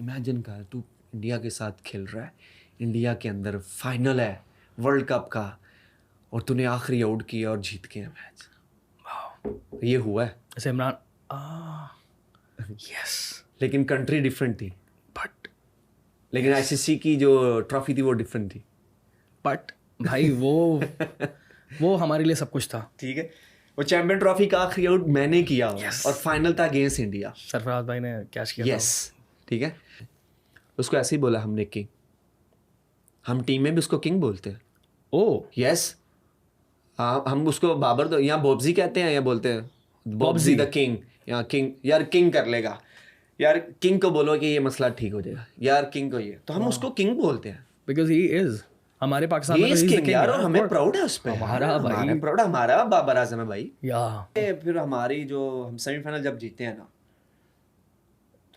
Imagine कर तू India के साथ खेल रहा है, इंडिया के अंदर फाइनल है वर्ल्ड कप का और तूने आखिरी आउट किया और जीत गया मैच। ये हुआ है। ऐसे इमरान यस लेकिन कंट्री डिफरेंट थी, बट लेकिन आईसीसी की जो ट्रॉफी थी वो डिफरेंट थी। बट भाई वो हमारे लिए सब कुछ था। ठीक है, वो चैंपियन ट्रॉफी का आखिरी आउट मैंने किया और फाइनल था अगेंस्ट इंडिया। सरफराज भाई ने कैच किया यस ठीक है, उसको ऐसे ही बोला हमने किंग। हम टीम में भी उसको किंग बोलते हैं। ओ यस हम उसको बाबर तो यहाँ बॉब्जी कहते हैं या बोलते हैं बॉब्जी द किंग। यहाँ किंग यार, किंग कर लेगा यार, किंग को बोलो कि ये मसला ठीक हो जाएगा यार, किंग को ये तो हम उसको किंग बोलते हैं बिकॉज ही इज हमारे पाकिस्तान ही में इज तो किंग यार, और हमें प्राउड है उस पे। हमारा भाई हमारा प्राउड, हमारा बाबर आजम है भाई। या फिर हमारी जो हम सेमीफाइनल जब जीते हैं ना,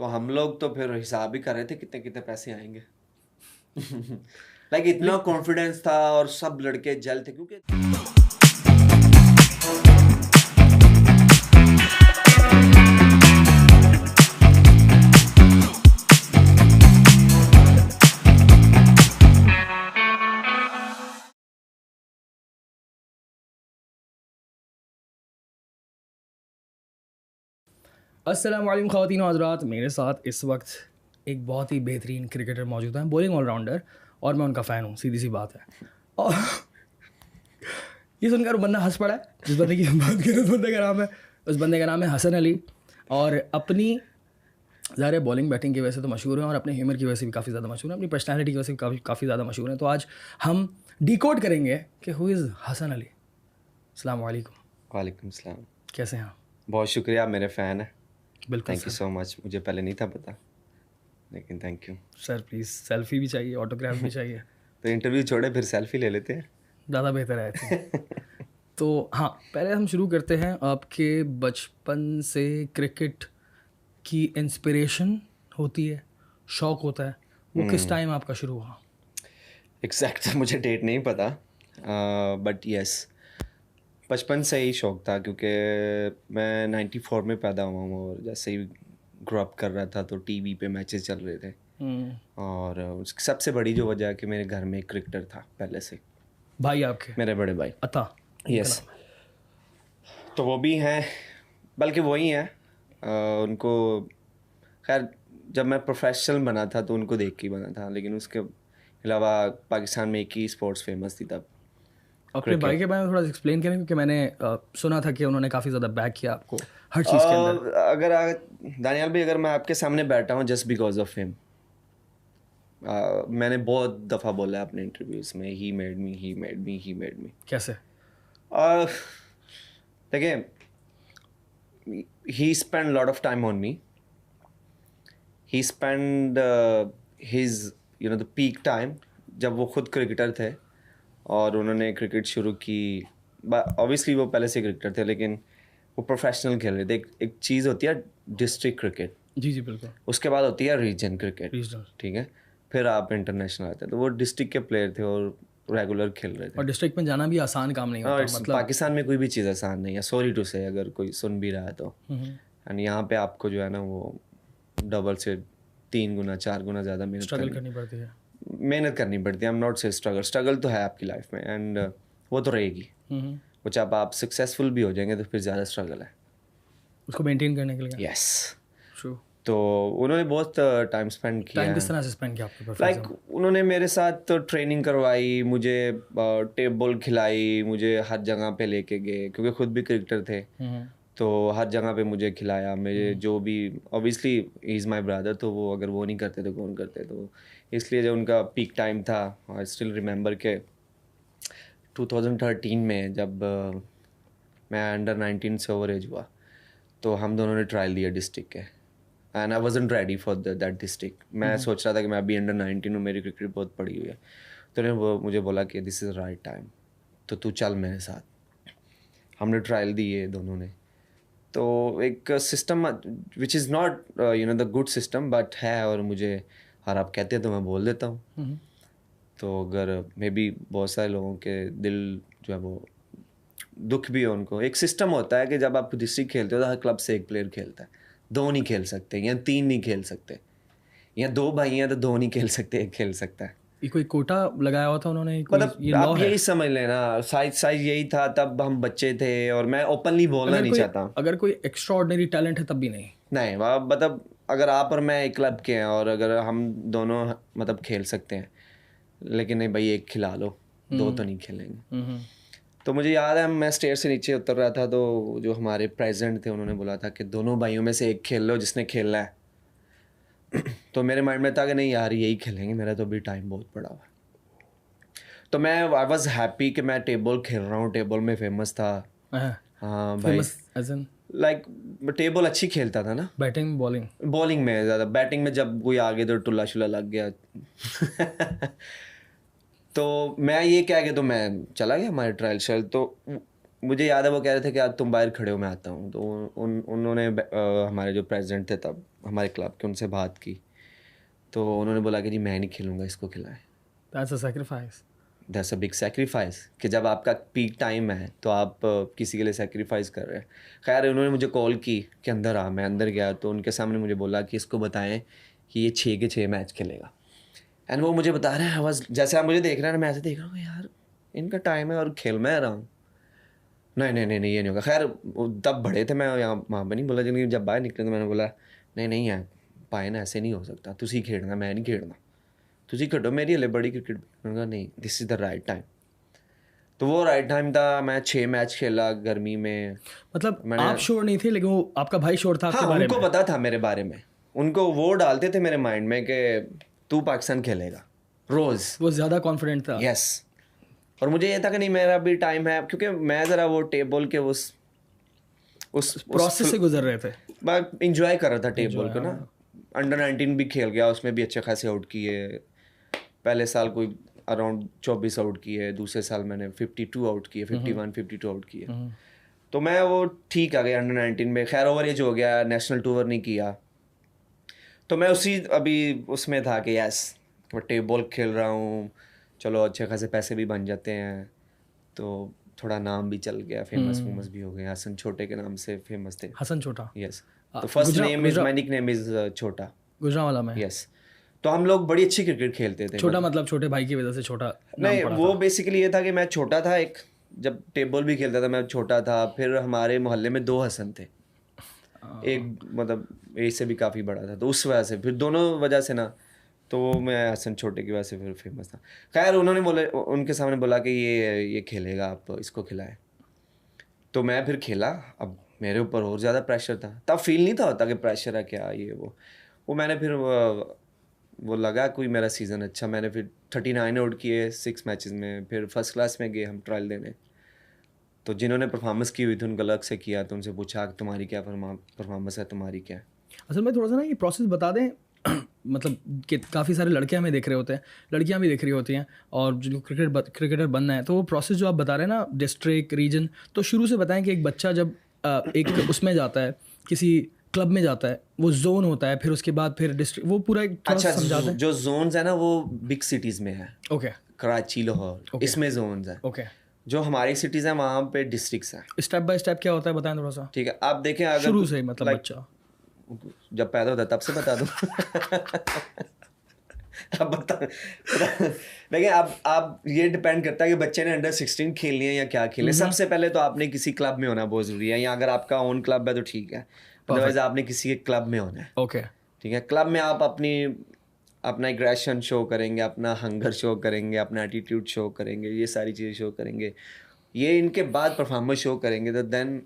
तो हम लोग तो फिर हिसाब ही कर रहे थे कितने कितने पैसे आएंगे। लाइक इतना कॉन्फिडेंस था और सब लड़के जल थे क्योंकि अस्सलाम वालेकुम ख़वातीन व हज़रात, मेरे साथ इस वक्त एक बहुत ही बेहतरीन क्रिकेटर मौजूद हैं, बॉलिंग ऑलराउंडर, और मैं उनका फ़ैन हूँ, सीधी सी बात है। और ये सुनकर बंदा हंस पड़ा है, जिस बंदे की हम बात करें उस बंदे का नाम है हसन अली। और अपनी ज़ाहिर बॉलिंग बैटिंग की वजह से तो मशहूर हैं और अपने ह्यूमर की वजह से भी काफ़ी ज़्यादा मशहूर हैं, अपनी पर्सनैलिटी की वजह से भी काफ़ी ज़्यादा मशहूर हैं। तो आज हम डिकोड करेंगे कि हु इज़ हसन अली। अस्सलाम वालेकुम। वालेकुम सलाम। कैसे हैं? बहुत शुक्रिया, आप मेरे फ़ैन हैं। बिल्कुल थैंक यू सो मच। मुझे पहले नहीं था पता, लेकिन thank you sir. Please selfie भी चाहिए, ऑटोग्राफ भी चाहिए। तो इंटरव्यू छोड़े फिर सेल्फी ले लेते हैं। ज़्यादा बेहतर है आई थिंक। तो हाँ, पहले हम शुरू करते हैं। आपके बचपन से क्रिकेट की इंस्पिरेशन होती है, शौक़ होता है, वो किस टाइम आपका शुरू हुआ? एग्जैक्ट मुझे डेट नहीं पता, बट यस बचपन से ही शौक था क्योंकि मैं 94 में पैदा हुआ हूँ और जैसे ही ग्रो अप कर रहा था तो टीवी पे मैचेस चल रहे थे। और उसकी सबसे बड़ी जो वजह है कि मेरे घर में एक क्रिकेटर था पहले से। भाई आपके? मेरे बड़े भाई। अता? यस, तो वो भी हैं, बल्कि वही हैं। उनको खैर जब मैं प्रोफेशनल बना था तो उनको देख के ही बना था, लेकिन उसके अलावा पाकिस्तान में एक ही स्पोर्ट्स फेमस थी तब। अपने भाई के बारे में थोड़ा एक्सप्लेन करें, क्योंकि मैंने सुना था कि उन्होंने काफ़ी ज़्यादा बैक किया आपको हर चीज़ के अंदर। अगर दानियाल भाई, अगर मैं आपके सामने बैठा हूँ जस्ट बिकॉज ऑफ हिम, मैंने बहुत दफ़ा बोला है अपने इंटरव्यूज़ में, he made me, he made me, he made me. कैसे? देखिए, he spend lot of time on me, he spend his the peak time जब वो खुद क्रिकेटर थे और उन्होंने क्रिकेट शुरू की। ऑब्वियसली वो पहले से क्रिकेटर थे, लेकिन वो प्रोफेशनल खेल रहे थे। एक चीज़ होती है डिस्ट्रिक्ट क्रिकेट, जी जी बिल्कुल, उसके बाद होती है रीजन क्रिकेट, रीजनल, ठीक है, फिर आप इंटरनेशनल आते हैं। तो वो डिस्ट्रिक्ट के प्लेयर थे और रेगुलर खेल रहे थे। और डिस्ट्रिक्ट में जाना भी आसान काम नहीं होता, मतलब पाकिस्तान में कोई भी चीज़ आसान नहीं है, सॉरी टू से, अगर कोई सुन भी रहा है तो। एंड यहाँ पे आपको जो है ना वो डबल से 3 गुना 4 गुना ज़्यादा मेहनत स्ट्रगल करनी पड़ती है। आई एम नॉट से स्ट्रगल तो है आपकी लाइफ में, एंड वो तो रहेगी। वो जब आप सक्सेसफुल भी हो जाएंगे तो फिर ज़्यादा स्ट्रगल है उसको मेंटेन करने के लिए। यस। ट्रू। तो उन्होंने बहुत टाइम स्पेंड किया। टाइम किस तरह से स्पेंड किया आपके? लाइक उन्होंने मेरे साथ ट्रेनिंग करवाई, मुझे टेबल खिलाई, मुझे हर जगह पे लेके गए क्योंकि खुद भी क्रिकेटर थे। तो हर जगह पे मुझे खिलाया। मेरे जो भी, obviously he is my brother, तो वो अगर वो नहीं करते तो कौन करते। तो इसलिए जब उनका पीक टाइम था, आई स्टिल रिमेंबर के 2013 में जब मैं अंडर 19 से ओवर एज हुआ तो हम दोनों ने ट्रायल दिया डिस्ट्रिक्ट के, and I wasn't ready for that district. मैं सोच रहा था कि मैं अभी अंडर 19 हूँ, मेरी क्रिकेट बहुत पड़ी हुई है। तो उन्होंने वो मुझे बोला कि दिस इज़ राइट टाइम, तो तू चल मेरे साथ। हमने ट्रायल दिए दोनों ने। तो एक system which is not the good system but है, और मुझे और आप कहते हैं तो मैं बोल देता हूँ। तो अगर मे बी बहुत सारे लोगों के दिल जो है वो दुख भी है उनको। एक सिस्टम होता है कि जब आप डिस्ट्रिक्ट खेलते हो तो हर क्लब से एक प्लेयर खेलता है, 2 नहीं खेल सकते या 3 नहीं खेल सकते, या 2 भाई हैं तो 2 नहीं खेल सकते, एक खेल सकता है। ये कोई कोटा लगाया हुआ था उन्होंने, कोई मतलब ये लॉ आप है? यही समझ लेना, साइज यही था, तब हम बच्चे थे और मैं ओपनली बोलना नहीं चाहता। अगर कोई एक्स्ट्रा ऑर्डिनरी टैलेंट है तब भी नहीं? नहीं, मतलब अगर आप और मैं एक क्लब के हैं और अगर हम दोनों मतलब खेल सकते हैं, लेकिन नहीं भाई एक खिला लो, 2 तो नहीं खेलेंगे। तो मुझे याद है मैं स्टेयर से नीचे उतर रहा था, तो जो हमारे प्रेसिडेंट थे उन्होंने बोला था कि दोनों भाइयों में से एक खेल लो जिसने खेलना है। तो मेरे माइंड में था कि नहीं यार यही खेलेंगे, मेरा तो अभी टाइम बहुत पड़ा हुआ। तो मैं आई वॉज हैप्पी कि मैं टेबल खेल रहा हूँ, टेबल में फेमस था। हाँ भाई, famous as in like table अच्छी खेलता था ना, बैटिंग बॉलिंग? बॉलिंग में ज़्यादा, बैटिंग में जब कोई आगे तो टुल्ला शुल्ला लग गया। तो मैं ये कह के तो मैं चला गया हमारे ट्रायल शायल। तो मुझे याद है वो कह रहे थे कि आज तुम बाहर खड़े हो, मैं आता हूँ। तो उन्होंने हमारे जो प्रेसिडेंट थे तब हमारे क्लब के, उनसे बात की। तो उन्होंने बोला कि जी मैं नहीं खेलूँगा, इसको खिलाएं। That's a sacrifice. That's a big sacrifice कि जब आपका पीक टाइम है तो आप किसी के लिए सेक्रीफाइस कर रहे हैं। खैर उन्होंने मुझे कॉल की कि अंदर आ। मैं अंदर गया तो उनके सामने मुझे बोला कि इसको बताएं कि ये 6 के 6 मैच खेलेगा। एंड वो मुझे बता रहे हैं, बस जैसे आप मुझे देख रहे हैं ना, मैं ऐसे देख रहा हूँ यार इनका टाइम है और खेल मैं रहा हूँ। नहीं नहीं नहीं नहीं, ये नहीं होगा। खैर तब बड़े थे, मैं यहाँ वहाँ पर नहीं बोला। जब बाहर निकले तो मैंने बोला नहीं नहीं यार पाए ना, ऐसे नहीं हो सकता, तुसी खेलना, मैं नहीं खेलना, तुसी खेलो मेरी हले बड़ी क्रिकेट। मैंने कहा नहीं, this is the right time. तो वो राइट टाइम था। मैं 6 मैच खेला गर्मी में। मतलब मैंने, आप श्योर नहीं थे लेकिन वो आपका भाई श्योर था हाँ आपके बारे उनको में? पता था मेरे बारे में। उनको वो डालते थे मेरे माइंड में कि तू पाकिस्तान खेलेगा रोज़। वो ज़्यादा कॉन्फिडेंट था? यस। और मुझे ये था कि नहीं मेरा भी टाइम है, क्योंकि मैं ज़रा वो टेबल के उस प्रोसेस से गुजर रहे थे? मैं इंजॉय कर रहा था टेबल Enjoy, को ना। हाँ। अंडर 19 भी खेल गया, उसमें भी अच्छे खासे आउट किए। पहले साल कोई अराउंड 24 आउट किए, दूसरे साल मैंने 52 आउट किए, 51 52 आउट किए। तो मैं वो ठीक आ गया अंडर 19 में। खैर ओवर एज हो गया, नेशनल टूर नहीं किया। तो मैं उसी अभी उसमें था कि यस मैं टेबल खेल रहा हूँ, चलो अच्छे खासे पैसे भी बन जाते हैं। तो थोड़ा नाम भी चल गया, फेमस फेमस भी हो गए। हसन छोटे के नाम से फेमस थे। हसन छोटा? यस। तो फर्स्ट नेम इज, गुजरा माई निक नेम इज छोटा। गुजरांवाला में? यस। तो हम लोग बड़ी अच्छी क्रिकेट खेलते थे। छोटा मतलब छोटे भाई की वजह से छोटा नाम नहीं, पड़ा वो था? बेसिकली ये था कि मैं छोटा था, एक जब टेबल भी खेलता था मैं छोटा था। फिर हमारे मोहल्ले में 2 हसन थे, एक मतलब एज से भी काफ़ी बड़ा था। तो उस वजह से, फिर दोनों वजह से ना, तो मैं हसन छोटे की वजह से फिर फेमस था। खैर उन्होंने बोले, उनके सामने बोला कि ये खेलेगा, आप इसको खिलाएं। तो मैं फिर खेला। अब मेरे ऊपर और ज़्यादा प्रेशर था, तब फील नहीं था होता कि प्रेशर है क्या ये वो मैंने फिर वो लगा कोई मेरा सीज़न अच्छा। मैंने फिर 39 आउट किए 6 मैचेस में। फिर फर्स्ट क्लास में गए हम ट्रायल देने। तो जिन्होंने परफॉर्मेंस की हुई थी उनको अलग से किया, तो उनसे पूछा कि तुम्हारी क्या परफॉर्मेंस है, तुम्हारी क्या है। असल में थोड़ा सा ना ये प्रोसेस बता दें। मतलब कि काफ़ी सारे लड़के हमें देख रहे होते हैं, लड़कियां भी देख रही होती हैं, और जो क्रिकेटर बनना है, तो वो प्रोसेस जो आप बता रहे हैं ना, डिस्ट्रिक्ट रीजन, तो शुरू से बताएं कि एक बच्चा जब एक उसमें जाता है, किसी क्लब में जाता है, वो जोन होता है, फिर उसके बाद फिर डिस्ट्रिक्ट, वो पूरा एक थोड़ा अच्छा, समझा दें। जो जोन्स है ना वो बिग सिटीज़ में है। ओके कराची, लाहौर, इसमें जोन्स है। ओके। जो हमारी सिटीज़ हैं वहाँ पे डिस्ट्रिक्ट्स हैं। स्टेप बाय स्टेप क्या होता है बताएं थोड़ा सा, ठीक है, आप देखें अगर शुरू से मतलब लाइक बच्चा जब पैदा होता है तब से बता दूँ। अब बता देखिए, आप ये डिपेंड करता है कि बच्चे ने अंडर 16 खेलनी है या क्या खेलनी है। सबसे पहले तो आपने किसी क्लब में होना बहुत ज़रूरी है, या अगर आपका ओन क्लब है तो ठीक है, अदरवाइज आपने किसी के क्लब में होना है। ओके। ठीक है, क्लब में आप अपना एग्रेशन शो करेंगे, अपना हंगर शो करेंगे, अपना एटीट्यूड शो करेंगे, ये सारी चीज़ें शो करेंगे। ये इनके बाद परफॉर्मेंस शो करेंगे तो देन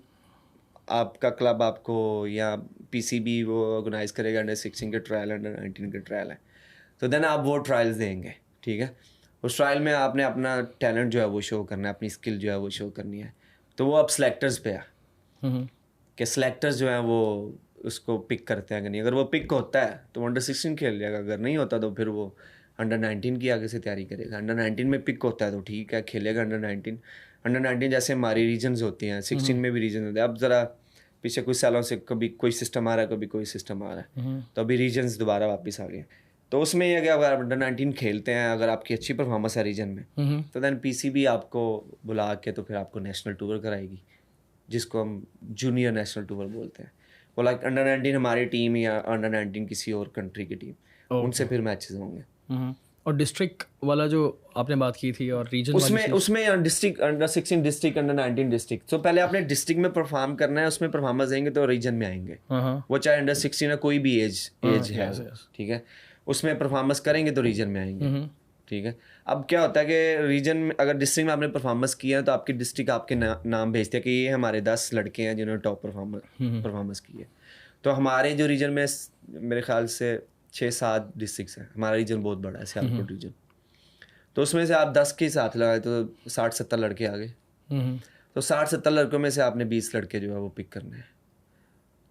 आपका क्लब आपको, या पीसीबी वो ऑर्गेनाइज करेगा अंडर 16 के ट्रायल, अंडर 19 के ट्रायल है, तो देन आप वो ट्रायल्स देंगे। ठीक है, उस ट्रायल में आपने अपना टैलेंट जो है वो शो करना है, अपनी स्किल जो है वो शो करनी है। तो वो अब सेलेक्टर्स पे है कि सेलेक्टर्स जो हैं वो उसको पिक करते हैं कि नहीं। अगर वो पिक होता है तो अंडर 16 खेल जाएगा, अगर नहीं होता तो फिर वो अंडर 19 की आगे से तैयारी करेगा। अंडर 19 में पिक होता है तो ठीक है, खेलेगा अंडर 19। अंडर 19 जैसे हमारी रीजन्स होती हैं, 16 में भी रीजन होते हैं। अब ज़रा पीछे कुछ सालों से कभी कोई सिस्टम आ रहा है, कभी कोई सिस्टम आ रहा है, तो अभी रीजन्स दोबारा वापस आ गए। तो उसमें ये अगर आप अंडर 19 खेलते हैं, अगर आपकी अच्छी परफॉर्मेंस है रीजन में, तो दैन पीसीबी आपको बुला के तो फिर आपको नेशनल टूर कराएगी, जिसको हम जूनियर नेशनल टूर बोलते हैं। वो लाइक अंडर 19 हमारी टीम या अंडर 19 किसी और कंट्री की टीम, उनसे फिर मैचेस होंगे। और डिस्ट्रिक्ट वाला जो आपने बात की थी और रीजन उसमें district under 16 district under 19 district, तो पहले आपने डिस्ट्रिक्ट में परफॉर्म करना है, उसमें परफॉर्मेंस देंगे तो रीजन में आएंगे। वो चाहे अंडर 16 है, कोई भी एज है, ठीक है, उसमें परफॉर्मेंस करेंगे तो रीजन में आएंगे, ठीक है। अब क्या होता है कि रीजन में अगर डिस्ट्रिक्ट में आपने परफॉर्मेंस किया तो आपकी डिस्ट्रिक्ट आपके नाम भेजते हैं कि ये हमारे 10 लड़के हैं जिन्होंने टॉप परफॉर्मेंस की है। तो हमारे जो रीजन में मेरे ख्याल से 6-7 डिस्ट्रिक्ट हैं, हमारा रीजन बहुत बड़ा है सियालकोट रीजन, तो उसमें से आप 10 के साथ लगाए तो 60-70 लड़के आ गए। तो 60-70 लड़कों में से आपने 20 लड़के जो है वो पिक करने हैं।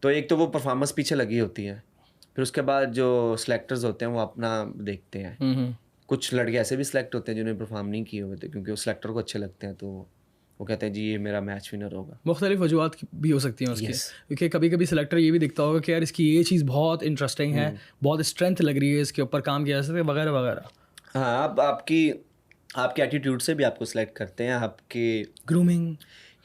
तो एक तो वो परफॉर्मेंस पीछे लगी होती है, फिर उसके बाद जो सिलेक्टर्स होते हैं वो अपना देखते हैं। कुछ लड़के ऐसे भी सिलेक्ट होते हैं जिन्होंने परफॉर्म नहीं किए हुए थे, क्योंकि वो सिलेक्टर को अच्छे लगते हैं, तो वो कहते हैं जी ये मेरा मैच विनर होगा। मुख्तलिफ वजूहत भी हो सकती हैं उसकी, क्योंकि कभी कभी सिलेक्टर ये भी दिखता होगा कि यार इसकी ये चीज़ बहुत इंटरेस्टिंग है, बहुत स्ट्रेंथ लग रही है, इसके ऊपर काम किया जा सकता है वगैरह वगैरह। हाँ, आप आपके एटीट्यूड से भी आपको सिलेक्ट करते हैं, आपके ग्रूमिंग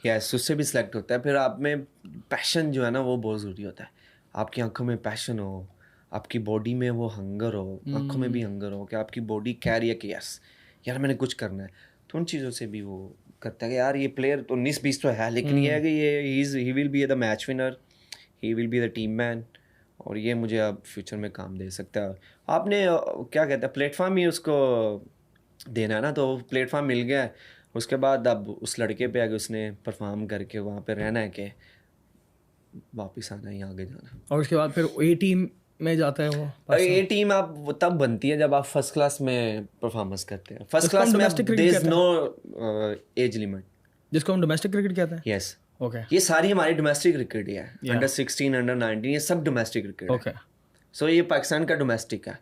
यस उससे भी सिलेक्ट होता है। फिर आप में पैशन जो है ना वो बहुत ज़रूरी होता है। आपकी आंखों में पैशन हो, आपकी बॉडी में वो हंगर हो, आंखों में भी हंगर हो कि आपकी बॉडी कह रही है कि यस यार मैंने कुछ करना है, तो उन चीज़ों से भी वो करता है कि यार ये प्लेयर तो 19-20 तो है, लेकिन ये है कि ये he will be the match winner, he will be the team man, और ये मुझे अब फ्यूचर में काम दे सकता है। आपने क्या कहते हैं प्लेटफॉर्म ही उसको देना है ना, तो प्लेटफॉर्म मिल गया है, उसके बाद अब उस लड़के पे आगे उसने परफॉर्म करके वहाँ पे रहना है कि वापस आना है, आगे जाना। और उसके बाद फिर ए टीम में जाता है वो। ये टीम आप वो तब बनती है जब आप फर्स्ट क्लास में परफॉर्मेंस करते हैं। फर्स्ट क्लास में there is no age limit, जिसको हम डोमेस्टिक क्रिकेट कहते हैं। यस ओके, ये सारी हमारी डोमेस्टिक क्रिकेट ही है, अंडर 16 अंडर 19 ये सब डोमेस्टिक क्रिकेट है। ओके, सो ये पाकिस्तान का डोमेस्टिक है,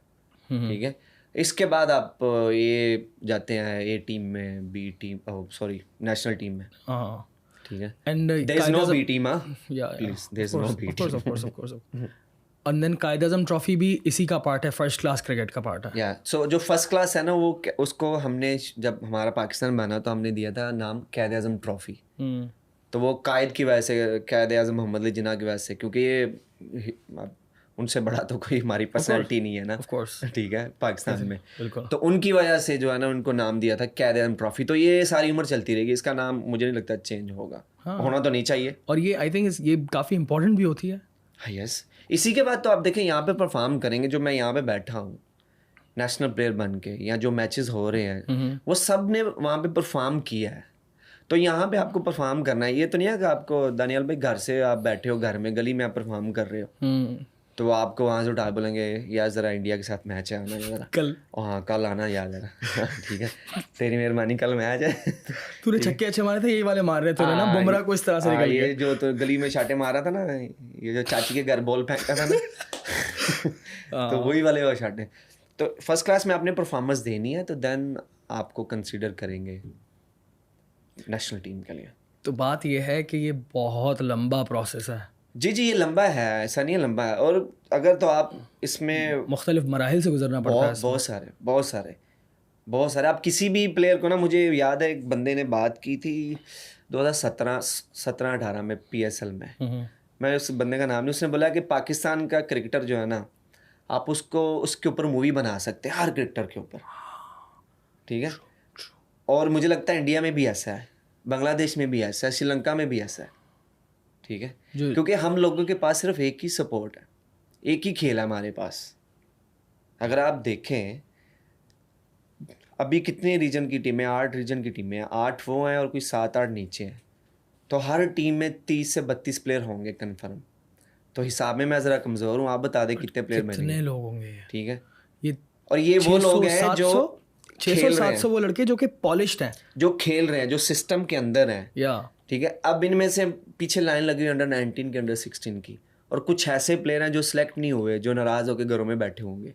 ठीक है। इसके बाद आप ये जाते हैं ए टीम में, B team, sorry national team में, ठीक है। And there is no B team, please there is no B team, of course and then Quaid-e-Azam trophy भी इसी का पार्ट है, फर्स्ट क्लास क्रिकेट का पार्ट है। या सो जो फर्स्ट क्लास है ना वो उसको हमने जब हमारा पाकिस्तान बना तो हमने दिया था नाम कायद-ए-आज़म ट्रॉफी। तो वो कायद की वजह से, कायद-ए-आज़म मोहम्मद अली जिन्ना की वजह से, क्योंकि ये उनसे बड़ा तो कोई हमारी पर्सनैलिटी नहीं है ना, ऑफ कोर्स, ठीक है, पाकिस्तान में। बिल्कुल। तो उनकी वजह से जो है ना उनको नाम दिया था कायद-ए-आज़म ट्रॉफी। तो ये सारी उम्र चलती रहेगी, इसका नाम मुझे नहीं लगता चेंज होगा। होना तो नहीं चाहिए, और ये आई थिंक ये काफ़ी इंपॉर्टेंट भी होती है। यस इसी के बाद तो आप देखें यहाँ पे परफॉर्म करेंगे, जो मैं यहाँ पे बैठा हूँ नेशनल प्लेयर बन के, या जो मैचेस हो रहे हैं वो सब ने वहाँ पे परफॉर्म किया है, तो यहाँ पे आपको परफॉर्म करना है। ये तो नहीं है कि आपको दानियाल भाई घर से आप बैठे हो, घर में गली में आप परफॉर्म कर रहे हो, तो आपको वहाँ से उठा बोलेंगे यार ज़रा इंडिया के साथ मैच है, आना ज़रा कल, हाँ कल आना यार ज़रा ठीक है, तेरी मेहरबानी कल मैच है। तूने छक्के अच्छे मारे थे, ये वाले मार रहे थे ना, बुमराह को इस तरह से निकल गया। ये जो तो गली में शाटे मारा था ना, ये जो चाची के घर बॉल फेंका था ना तो वही वाले वो शाटे। तो फर्स्ट क्लास में आपने परफॉर्मेंस देनी है, तो देन आपको कंसीडर करेंगे नेशनल टीम के लिए। तो बात ये है कि ये बहुत लंबा प्रोसेस है। जी ये लंबा है, ऐसा नहीं है लंबा है, और अगर तो आप इसमें मुख्तलिफ मराहिल से गुजरना पड़ता है। बहुत सारे आप किसी भी प्लेयर को ना, मुझे याद है एक बंदे ने बात की थी 2017-18 में PSL में, मैं उस बंदे का नाम नहीं, उसने बोला कि पाकिस्तान का क्रिकेटर जो है ना, आप उसको उसके ऊपर मूवी बना सकते हैं, हर क्रिकेटर के ऊपर, ठीक है। और मुझे लगता है इंडिया में भी ऐसा है, बांग्लादेश में भी ऐसा है, श्रीलंका में भी ऐसा है, ठीक है, क्योंकि हम लोगों के पास सिर्फ एक ही सपोर्ट है, एक ही खेल है हमारे पास। अगर आप देखें अभी कितने रीजन की टीमें, 8 रीजन की टीमें हैं, 8 वो हैं और कोई 7-8 नीचे हैं, तो हर टीम में 30 से 32 प्लेयर होंगे कन्फर्म। तो हिसाब में मैं ज़रा कमज़ोर हूँ, आप बता दें कितने प्लेयर बनेंगे, कितने लोग होंगे, ठीक है। ये और ये वो लोग हैं जो 600-700 वो लड़के जो कि पॉलिश्ड हैं, जो खेल रहे हैं, जो सिस्टम के अंदर हैं, या ठीक है। अब इनमें से पीछे लाइन लगी हुई अंडर 19 की, अंडर 16 की, और कुछ ऐसे प्लेयर हैं जो सिलेक्ट नहीं हुए, जो नाराज़ होकर घरों में बैठे होंगे,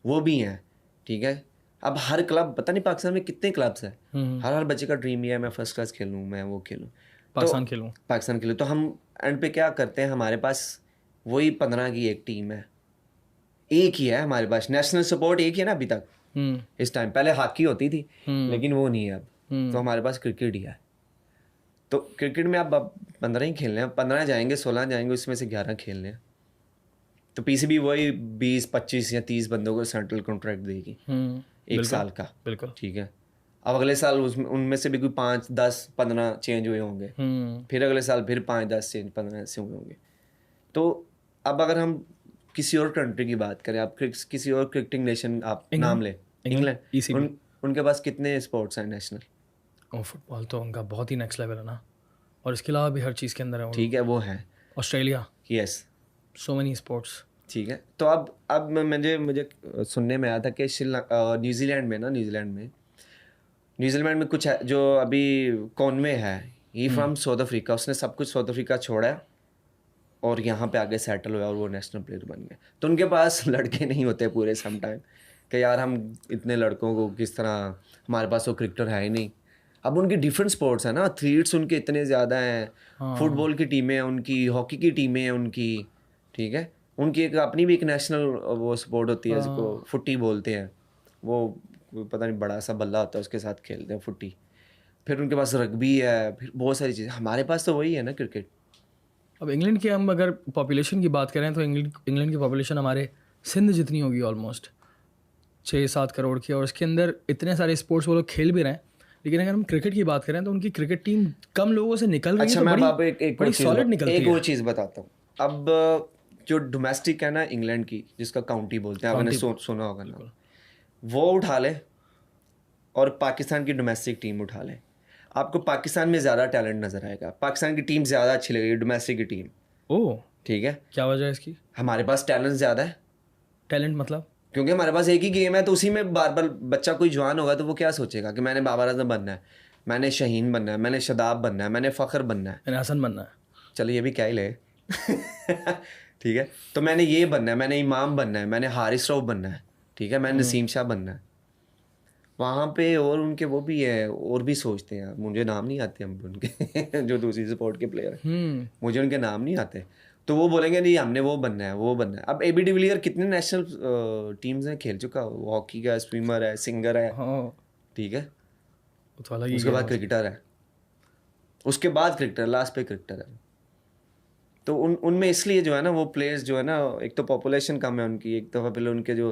वो भी हैं, ठीक है। अब हर क्लब, पता नहीं पाकिस्तान में कितने क्लब्स हैं, हर बच्चे का ड्रीम ये है मैं फर्स्ट क्लास खेलूँ, मैं वो खेलूँ, पाकिस्तान खेलूँ। तो हम एंड पे क्या करते हैं, हमारे पास वही 15 की एक टीम है, एक ही है हमारे पास, नेशनल सपोर्ट एक ही है ना अभी तक इस टाइम। पहले हॉकी होती थी लेकिन वो नहीं है अब, तो हमारे पास क्रिकेट ही है। तो क्रिकेट में अब 15 ही खेलने हैं, 15 जाएंगे, 16 जाएंगे, उसमें से 11 खेलने हैं, तो पीसीबी वही 20-25 या 30 बंदों को सेंट्रल कॉन्ट्रैक्ट देगी एक साल का, बिल्कुल। ठीक है। अब अगले साल उसमें उनमें से भी कोई 5, 10, 15 चेंज हुए होंगे, फिर अगले साल फिर 5, 10 चेंज, 15 ऐसे हुए होंगे। तो अब अगर हम किसी और कंट्री की बात करें, आप किसी और क्रिकेटिंग नेशन आप नाम ले, इंग्लैंड, उनके पास कितने स्पोर्ट्स हैं नेशनल? फुटबॉल तो उनका बहुत ही नेक्स्ट लेवल है ना, और इसके अलावा भी हर चीज़ के अंदर है। ठीक है, वो है Australia, yes, so many sports. ठीक है। तो अब मुझे सुनने में आया था कि न्यूजीलैंड में कुछ है जो अभी कॉनवे है, ही फ्रॉम साउथ अफ्रीका, उसने सब कुछ साउथ अफ्रीका छोड़ा और यहाँ पे आगे सेटल हुआ और वो नेशनल प्लेयर बन गए। तो उनके पास लड़के नहीं होते पूरे सम टाइम कि यार हम इतने लड़कों को किस तरह, हमारे पास वो क्रिकेटर है ही नहीं। अब उनकी डिफरेंट स्पोर्ट्स है ना, एथलीट्स उनके इतने ज़्यादा हैं, फुटबॉल की टीमें हैं उनकी, हॉकी की टीमें हैं उनकी, ठीक है। उनकी एक अपनी भी एक नेशनल वो स्पोर्ट होती है जिसको फुट्टी बोलते हैं, वो पता नहीं बड़ा सा बल्ला होता है उसके साथ खेलते हैं फुट्टी। फिर उनके पास रग्बी है, फिर बहुत सारी चीज़ें। हमारे पास तो वही है ना क्रिकेट। अब इंग्लैंड की हम अगर पॉपुलेशन की बात करें तो इंग्लैंड की पॉपुलेशन हमारे सिंध जितनी होगी, ऑलमोस्ट 6-7 करोड़ की, और इसके अंदर इतने सारे स्पोर्ट्स वो लोग खेल भी रहे हैं। लेकिन अगर हम क्रिकेट की बात करें तो उनकी क्रिकेट टीम कम लोगों से निकल रही है। अच्छा, तो मैं बड़ी सॉलिड निकलती है। एक और चीज़ बताता हूँ। अब जो डोमेस्टिक है ना इंग्लैंड की, जिसका काउंटी बोलते हैं, आपने सुना होगा ना, वो उठा ले और पाकिस्तान की डोमेस्टिक टीम उठा ले, आपको पाकिस्तान में ज़्यादा टैलेंट नज़र आएगा। पाकिस्तान की टीम ज़्यादा अच्छी लगेगी, डोमेस्टिक की टीम। ओह, ठीक है। क्या वजह है इसकी? हमारे पास टैलेंट ज़्यादा है। टैलेंट मतलब? क्योंकि हमारे पास एक ही गेम है, तो उसी में बार बार बच्चा कोई जवान होगा तो वो क्या सोचेगा कि मैंने बाबर आजम बनना है, मैंने शहीन बनना है, मैंने शदाब बनना है, मैंने फ़ख्र बनना है, मैंने हसन बनना है। चलो ये भी क्या ही ले ठीक है। तो मैंने ये बनना है, मैंने इमाम बनना है, मैंने हारिस रऊफ बनना है, ठीक है, मैंने नसीम शाह बनना है। वहाँ पे और उनके वो भी है, और भी सोचते हैं, मुझे नाम नहीं आते हम उनके जो दूसरी स्पोर्ट के प्लेयर हैं, मुझे उनके नाम नहीं आते। तो वो बोलेंगे नहीं हमने वो बनना है, वो बनना है। अब एबी डिविलियर कितने नेशनल टीम्स में खेल चुका, वो हॉकी का स्विमर है, सिंगर है, ठीक है, उसके बाद क्रिकेटर है, उसके बाद क्रिकेटर, लास्ट पे क्रिकेटर है। तो उनमें इसलिए जो है ना वो प्लेयर्स जो है ना, एक तो पॉपुलेशन कम है उनकी, एक दफ़ा पहले उनके जो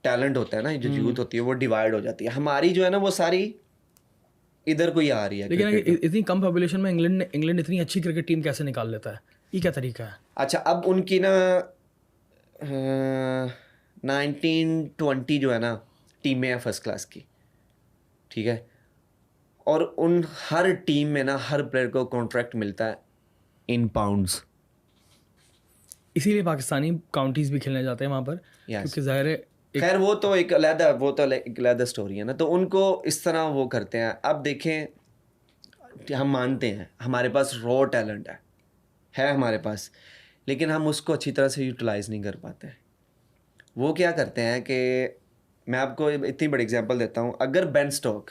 टैलेंट होता है ना, जो यूथ होती है वो डिवाइड हो जाती है। हमारी जो है ना वो सारी इधर को ही आ रही है। लेकिन इतनी कम पॉपुलेशन में इंग्लैंड इतनी अच्छी क्रिकेट टीम कैसे निकाल लेता है? ये क्या तरीका है? अच्छा, अब उनकी ना 1920 जो है ना टीमें हैं फर्स्ट क्लास की, ठीक है, और उन हर टीम में ना हर प्लेयर को कॉन्ट्रैक्ट मिलता है इन पाउंड्स। इसीलिए पाकिस्तानी काउंटीज भी खेलने जाते हैं वहाँ पर, क्योंकि ज़ाहिर है। खैर वो तो एक अलग स्टोरी है ना, तो उनको इस तरह वो करते हैं। अब देखें, हम मानते हैं हमारे पास रॉ टैलेंट है हमारे पास, लेकिन हम उसको अच्छी तरह से यूटिलाइज़ नहीं कर पाते। वो क्या करते हैं कि मैं आपको इतनी बड़ी एग्जांपल देता हूँ, अगर बेन स्टोक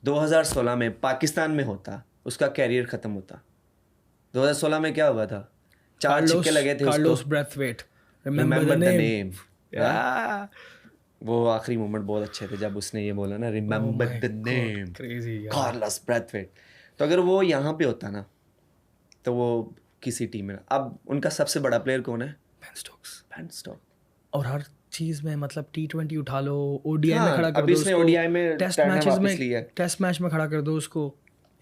2016 में पाकिस्तान में होता, उसका कैरियर ख़त्म होता। 2016 में क्या हुआ था, 4 छक्के लगे थे Carlos Brathwaite, remember the name. वो आखिरी मोमेंट बहुत अच्छे थे जब उसने ये बोला ना, remember the name, Carlos Brathwaite. तो अगर वो यहाँ पे होता ना तो वो किसी टीम में। अब उनका सबसे बड़ा प्लेयर कौन है? Ben Stokes. और हर चीज़ में, मतलब T20 उठा लो, ओडीआई में खड़ा कर अभी दो उसने उसको, ओडीआई में टेस्ट मैच में खड़ा कर दो उसको,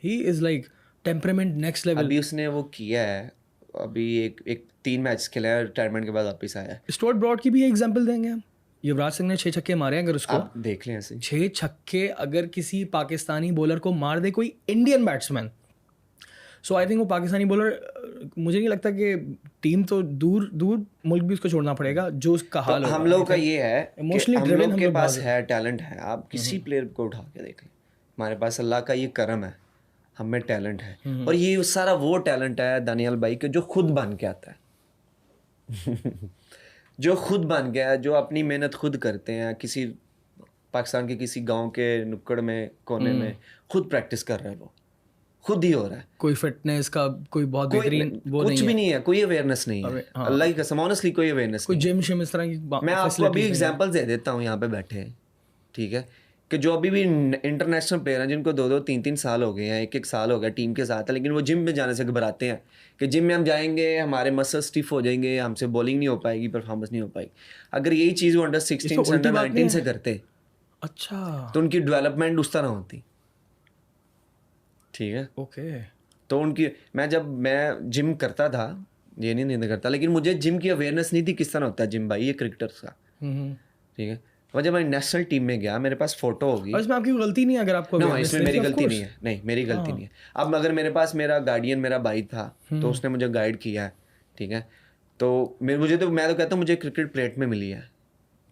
he is like temperament next level. अभी उसने वो किया है, अभी एक 3 मैच खेला है, रिटायरमेंट के बाद वापस आया है। स्टुअर्ट ब्रॉड की भी एग्जांपल देंगे हम। युवराज सिंह ने 6 छक्के मारे, अगर उसको आप देख लें ऐसे 6 छक्के अगर किसी पाकिस्तानी बॉलर को मार दे कोई Indian batsman, so I think वो पाकिस्तानी बॉलर, मुझे नहीं लगता कि टीम तो दूर मुल्क भी उसको छोड़ना पड़ेगा जो उसका हाल तो होगा। हम लोग का ये है इमोशनली हम लोग के पास है टैलेंट है। आप किसी प्लेयर को उठा के देखें, हमारे पास अल्लाह का ये करम है, हम में टैलेंट है। और ये सारा वो टैलेंट है दानियाल भाई के जो खुद बन के आता है जो खुद बन गया है, जो अपनी मेहनत खुद करते हैं, किसी पाकिस्तान के किसी गांव के नुक्कड़ में कोने में खुद प्रैक्टिस कर रहे हैं, वो खुद ही हो रहा है। कोई फिटनेस का कोई बहुत बेहतरीन वो कुछ भी नहीं है, कोई अवेयरनेस नहीं है। अल्लाह की कसम, ऑनेस्टली कोई अवेयरनेस कोई जिम शिम इस तरह की मैं आपको अभी एग्जांपल दे देता हूँ यहाँ पे बैठे, ठीक है। कि जो अभी भी इंटरनेशनल प्लेयर हैं जिनको 2-2 3-3 साल हो गए हैं, 1-1 साल हो गया टीम के साथ है, लेकिन वो जिम में जाने से घबराते हैं कि जिम में हम जाएंगे हमारे मसल स्टिफ हो जाएंगे, हमसे बॉलिंग नहीं हो पाएगी, परफॉर्मेंस नहीं हो पाएगी। अगर यही चीज़ वो अंडर 16 से अंडर 19 से करते अच्छा तो उनकी डेवलपमेंट उस तरह होती। ठीक है, ओके। तो उनकी मैं जिम करता था, ये नहीं करता, लेकिन मुझे जिम की अवेयरनेस नहीं थी किस तरह होता है जिम भाई, ये क्रिकेटर्स का। ठीक है, और जब मैं नेशनल टीम में गया मेरे पास फोटो होगी। और इसमें आपकी गलती नहीं है अगर आपको ना, इसमें मेरी गलती नहीं है, नहीं मेरी गलती नहीं है। अब अगर मेरे पास मेरा गार्डियन मेरा भाई था तो उसने मुझे गाइड किया है। ठीक है, तो मैं तो कहता हूँ मुझे क्रिकेट प्लेट में मिली है।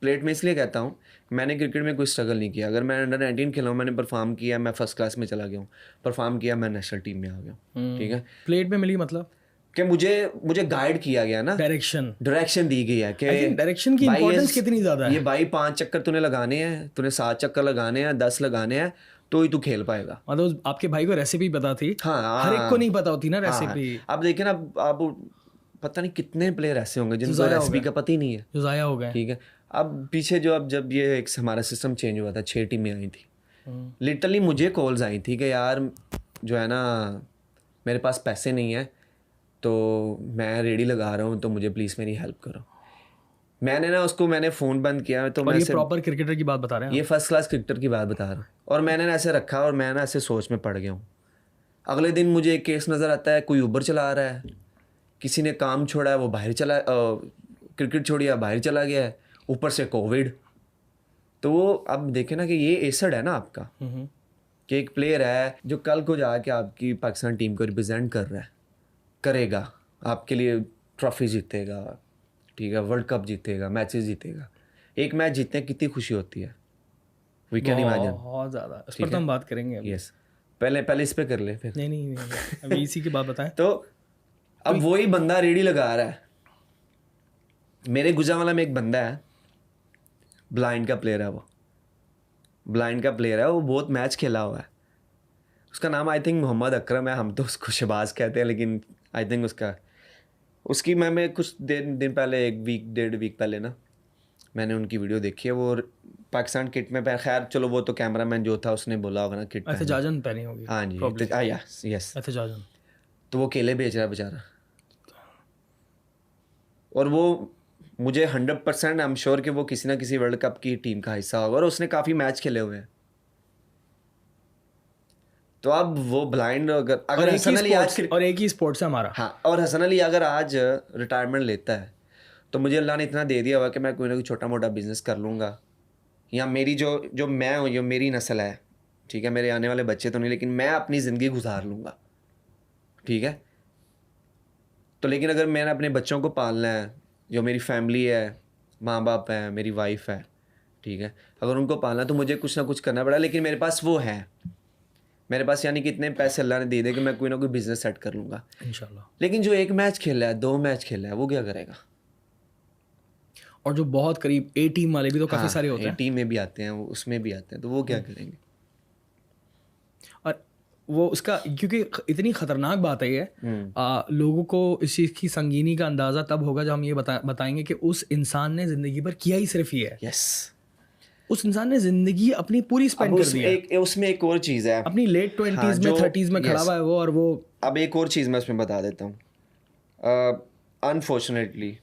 प्लेट में इसलिए कहता हूँ, मैंने क्रिकेट में कोई स्ट्रगल नहीं किया। अगर मैं अंडर 19 खेला हूँ, मैंने परफॉर्म किया, मैं फर्स्ट क्लास में चला गया हूँ, परफॉर्म किया, मैं नेशनल टीम में आ गया हूँ। ठीक है, प्लेट में मिली मतलब कि मुझे गाइड किया गया ना, डायरेक्शन दी गई है कि डायरेक्शन की इंपॉर्टेंस कितनी ज्यादा है। ये भाई 5 चक्कर तूने लगाने हैं, तूने 7 चक्कर लगाने हैं, 10 लगाने हैं, तो ही तू खेल पाएगा। मतलब आपके भाई को रेसिपी पता थी। हाँ, हर एक को नहीं पता होती ना रेसिपी। अब देखिए ना, आप पता नहीं कितने प्लेयर ऐसे होंगे जिनको रेसिपी का पता ही नहीं है, जो जाया हो गए। ठीक है, अब पीछे जब ये एक हमारा सिस्टम चेंज हुआ था, 6 टीमें आई थी, लिटरली मुझे कॉल्स आई थी कि यार जो है ना मेरे पास पैसे नहीं है, तो मैं रेडी लगा रहा हूँ, तो मुझे प्लीज़ मेरी हेल्प करो। मैंने फ़ोन बंद किया। तो और ये प्रॉपर क्रिकेटर की बात बता रहे हैं? ये फर्स्ट क्लास क्रिकेटर की बात बता रहा हूँ। और मैंने ऐसे रखा और मैं ना ऐसे सोच में पड़ गया हूँ। अगले दिन मुझे एक केस नज़र आता है, कोई ऊबर चला रहा है, किसी ने काम छोड़ा है, वो बाहर क्रिकेट छोड़िया बाहर चला गया है, ऊपर से कोविड। तो वो अब देखे ना कि ये एसड है ना आपका, कि एक प्लेयर है जो कल को जाके आपकी पाकिस्तान टीम को रिप्रेजेंट कर रहा है, करेगा, आपके लिए ट्रॉफी जीतेगा, ठीक है, वर्ल्ड कप जीतेगा, मैचेस जीतेगा। एक मैच जीतने कितनी खुशी होती है, वी कैन इमेजिन। बहुत ज़्यादा, इस पर तो हम बात करेंगे। यस, पहले इस पे कर ले फिर। नहीं अभी इसी की बात बताएं। तो अब वही बंदा रेडी लगा रहा है। मेरे गुजरांवाला में एक बंदा है, ब्लाइंड का प्लेयर है, वो बहुत मैच खेला हुआ है। उसका नाम आई थिंक मोहम्मद अकरम है, हम तो उसको शहबाज कहते हैं, लेकिन आई थिंक उसकी मैं कुछ दिन पहले, 1-1.5 वीक पहले ना, मैंने उनकी वीडियो देखी है। वो पाकिस्तान किट में खैर चलो, वो तो कैमरामैन जो था उसने बोला होगा ना किट एहतजाजन पहनी होगी। हाँ जी, यस, एहतजाजन। तो वो केले बेच रहा है बेचारा। और वो मुझे 100% आई एम श्योर कि वो किसी ना किसी वर्ल्ड कप की टीम का हिस्सा होगा, और उसने काफ़ी मैच खेले हुए हैं। तो अब वो ब्लाइंड अगर हसन अली आज और एक ही स्पोर्ट्स है हमारा, हाँ, और हसन अली अगर आज रिटायरमेंट लेता है, तो मुझे अल्लाह ने इतना दे दिया हुआ कि मैं कोई ना कोई छोटा मोटा बिजनेस कर लूँगा, या मेरी जो मैं हूँ, जो मेरी नस्ल है, ठीक है, मेरे आने वाले बच्चे तो नहीं, लेकिन मैं अपनी ज़िंदगी गुजार लूँगा। ठीक है, तो लेकिन अगर मैंने अपने बच्चों को पालना है, जो मेरी फैमिली है, माँ बाप है, मेरी वाइफ है, ठीक है, अगर उनको पालना तो मुझे कुछ ना कुछ करना पड़ा। लेकिन मेरे पास वो है, मेरे पास यानी कि इतने पैसे अल्लाह ने दे दिए कि मैं कोई ना कोई बिजनेस सेट कर लूँगा इंशाल्लाह। लेकिन जो 1 मैच खेला है, 2 मैच खेला है, वो क्या करेगा? और जो बहुत करीब ए टीम वाले भी तो काफ़ी सारे होते हैं, टीम में भी आते हैं, उसमें भी आते हैं, तो वो क्या करेंगे? और वो उसका, क्योंकि इतनी ख़तरनाक बात है ये, लोगों को इस चीज़ की संगीनी का अंदाज़ा तब होगा जब हम ये बताएंगे कि उस इंसान ने ज़िंदगी पर किया ही सिर्फ ये है। यस, उस इंसान ने ज़िंदगी अपनी पूरी स्पेंड कर दी है। उसमें एक और चीज़ है, अपनी लेट 20s में 30s में खड़ा हुआ है वो, और वो अब एक और चीज़ मैं उसमें बता देता हूँ। Unfortunately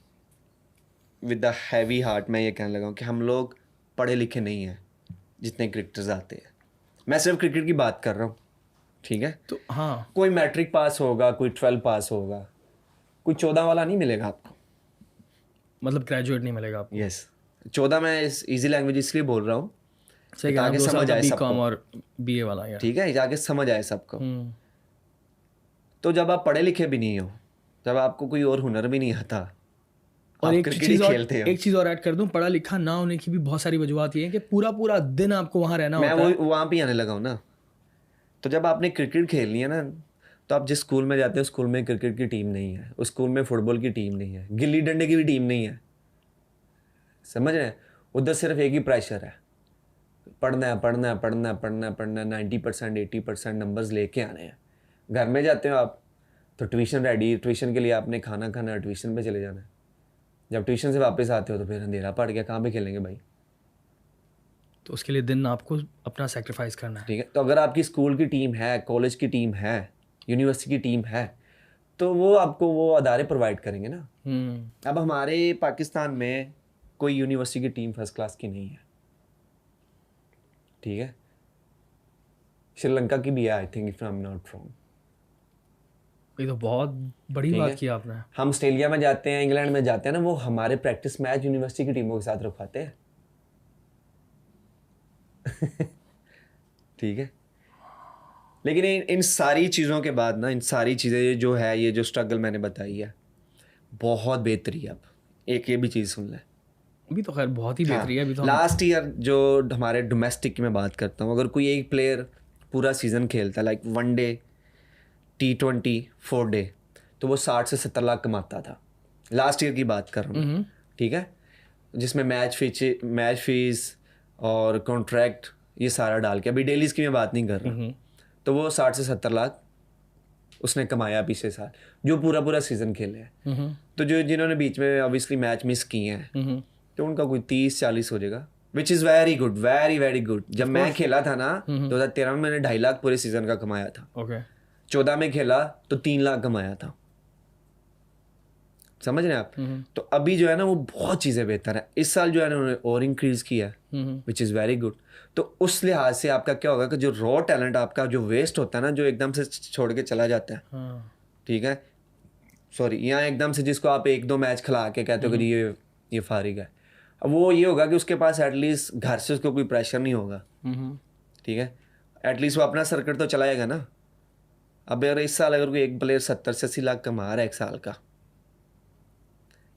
with the heavy heart मैं ये कहने लगा हूँ कि हम लोग पढ़े लिखे नहीं हैं जितने क्रिकेटर्स आते हैं। मैं सिर्फ क्रिकेट की बात कर रहा हूँ, ठीक है? तो हाँ, कोई मैट्रिक पास होगा, कोई 12 पास होगा, कोई 14 वाला नहीं मिलेगा आपको, मतलब ग्रेजुएट नहीं मिलेगा आपको। यस, 14 मैं इस इजी लैंग्वेज इसलिए बोल रहा हूँ सही, ताकि समझ आए सबको, और बीए वाला यार, ठीक है, जाके समझ आए सबको। तो जब आप पढ़े लिखे भी नहीं हो, जब आपको कोई और हुनर भी नहीं आता, और एक चीज़ और ऐड कर दूं, पढ़ा लिखा ना होने की भी बहुत सारी वजूहत ये है कि पूरा दिन आपको वहाँ रहना होता है। मैं वहाँ पे आने लगा हूँ ना। तो जब आपने क्रिकेट खेलनी है ना, तो आप जिस स्कूल में जाते हो, स्कूल में क्रिकेट की टीम नहीं है, उस स्कूल में फुटबॉल की टीम नहीं है, गिल्ली डंडे की भी टीम नहीं है, समझ रहे हैं? उधर सिर्फ एक ही प्रेशर है, पढ़ना है, पढ़ना है, पढ़ना है, पढ़ना है, पढ़ना है, 90% 80% नंबर्स लेके आने हैं। घर में जाते हो आप तो ट्यूशन रेडी, ट्यूशन के लिए आपने खाना खाना, ट्यूशन पे चले जाना है। जब ट्यूशन से वापस आते हो तो फिर अंधेरा पड़ गया, कहाँ पे खेलेंगे भाई? तो उसके लिए दिन आपको अपना सेक्रीफाइस करना है। ठीक है, तो अगर आपकी स्कूल की टीम है, कॉलेज की टीम है, यूनिवर्सिटी की टीम है, तो वो आपको वो अदारे प्रोवाइड करेंगे ना। अब हमारे पाकिस्तान में कोई यूनिवर्सिटी की टीम फर्स्ट क्लास की नहीं है, ठीक है। श्रीलंका की भी है I think, if I am not wrong. ये तो बहुत बड़ी ठीक बात है। की आपने। हम ऑस्ट्रेलिया में जाते हैं, इंग्लैंड में जाते हैं ना, वो हमारे प्रैक्टिस मैच यूनिवर्सिटी की टीमों के साथ रखवाते हैं। ठीक है, लेकिन इन सारी चीज़ों के बाद ना, इन सारी चीज़ें जो है, ये जो स्ट्रगल मैंने बताई है, बहुत बेहतरी है। अब एक ये भी चीज़ सुन लें। अभी तो खैर बहुत ही बेहतरी है। अभी तो लास्ट ईयर जो हमारे डोमेस्टिक की मैं बात करता हूँ, अगर कोई एक प्लेयर पूरा सीज़न खेलता है, लाइक 1 डे, T20, 4 डे, तो वो 60 से 70 लाख कमाता था। लास्ट ईयर की बात कर रहा हूँ, ठीक है, जिसमें मैच फीस और कॉन्ट्रैक्ट ये सारा डाल के, अभी डेलीज की मैं बात नहीं कर रहा, तो वो 60 से 70 लाख उसने कमाया पिछले साल, जो पूरा सीजन खेले हैं। तो जो जिन्होंने बीच में ऑब्वियसली मैच मिस किए हैं, तो उनका कोई 30-40 हो जाएगा, which is very good, very very good. जब मैं खेला था ना 2013 में, मैंने 2.5 लाख पूरे सीजन का कमाया था। ओके 14 में खेला तो 3 लाख कमाया था, समझ रहे हैं आप। तो अभी जो है ना, वो बहुत चीज़ें बेहतर है। इस साल जो है ना, उन्होंने और इंक्रीज किया है, विच इज़ वेरी गुड। तो उस लिहाज से आपका क्या होगा कि जो रॉ टैलेंट आपका जो वेस्ट होता है ना, जो एकदम से छोड़ के चला जाता है, ठीक है, सॉरी, यहाँ एकदम से जिसको आप 1-2 मैच खिला के कहते हो कि ये फारिग है, अब वो ये होगा कि उसके पास एटलीस्ट घर से उसको कोई प्रेशर नहीं होगा, ठीक है, एटलीस्ट वो अपना सर्किट तो चलाएगा ना। अब अगर इस साल अगर कोई एक प्लेयर 70 से 80 लाख कमा रहा है एक साल का,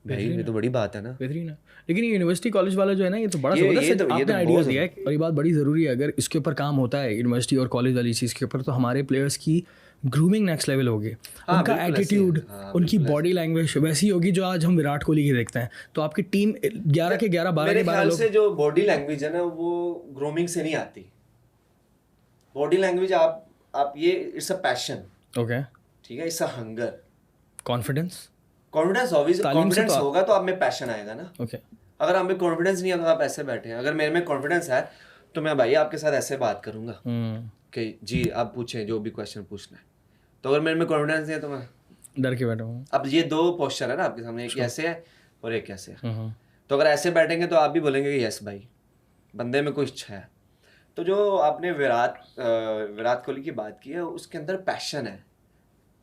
भाई ये तो बड़ी बात है ना। बेहतरीन है। लेकिन ये यूनिवर्सिटी कॉलेज वाला जो है ना, ये तो बड़ा ये जबरदस्त तो आपने आइडिया बहुत दिया है। और ये बात बड़ी ज़रूरी है, अगर इसके ऊपर काम होता है यूनिवर्सिटी और कॉलेज वाली चीज़ के ऊपर, तो हमारे प्लेयर्स की ग्रूमिंग नेक्स्ट लेवल होगी। उनका एटीट्यूड, उनकी बॉडी लैंग्वेज वैसी होगी जो आज हम विराट कोहली की देखते हैं। तो आपकी टीम 11 के 11, 12 के 12 लोग से जो बॉडी लैंग्वेज है ना, वो ग्रूमिंग से नहीं आती। बॉडी लैंग्वेज आप ये इट्स अ पैशन, ओके, ठीक है, it's a hunger, confidence confidence होगा तो आप में पैशन आएगा ना। ओके, अगर आप में कॉन्फिडेंस नहीं है तो आप ऐसे बैठे हैं। अगर मेरे में कॉन्फिडेंस है तो मैं भाई आपके साथ ऐसे बात करूंगा कि जी आप पूछें जो भी क्वेश्चन पूछना है। तो अगर मेरे में कॉन्फिडेंस नहीं है तो मैं डर के बैठा हूँ। अब ये 2 पोस्चर है ना आपके सामने, एक ऐसे है और एक ऐसे है। तो अगर ऐसे बैठेंगे तो आप भी बोलेंगे कि यस भाई, बंदे में कुछ इच्छा है। तो जो आपने विराट कोहली की बात की है, उसके अंदर पैशन है,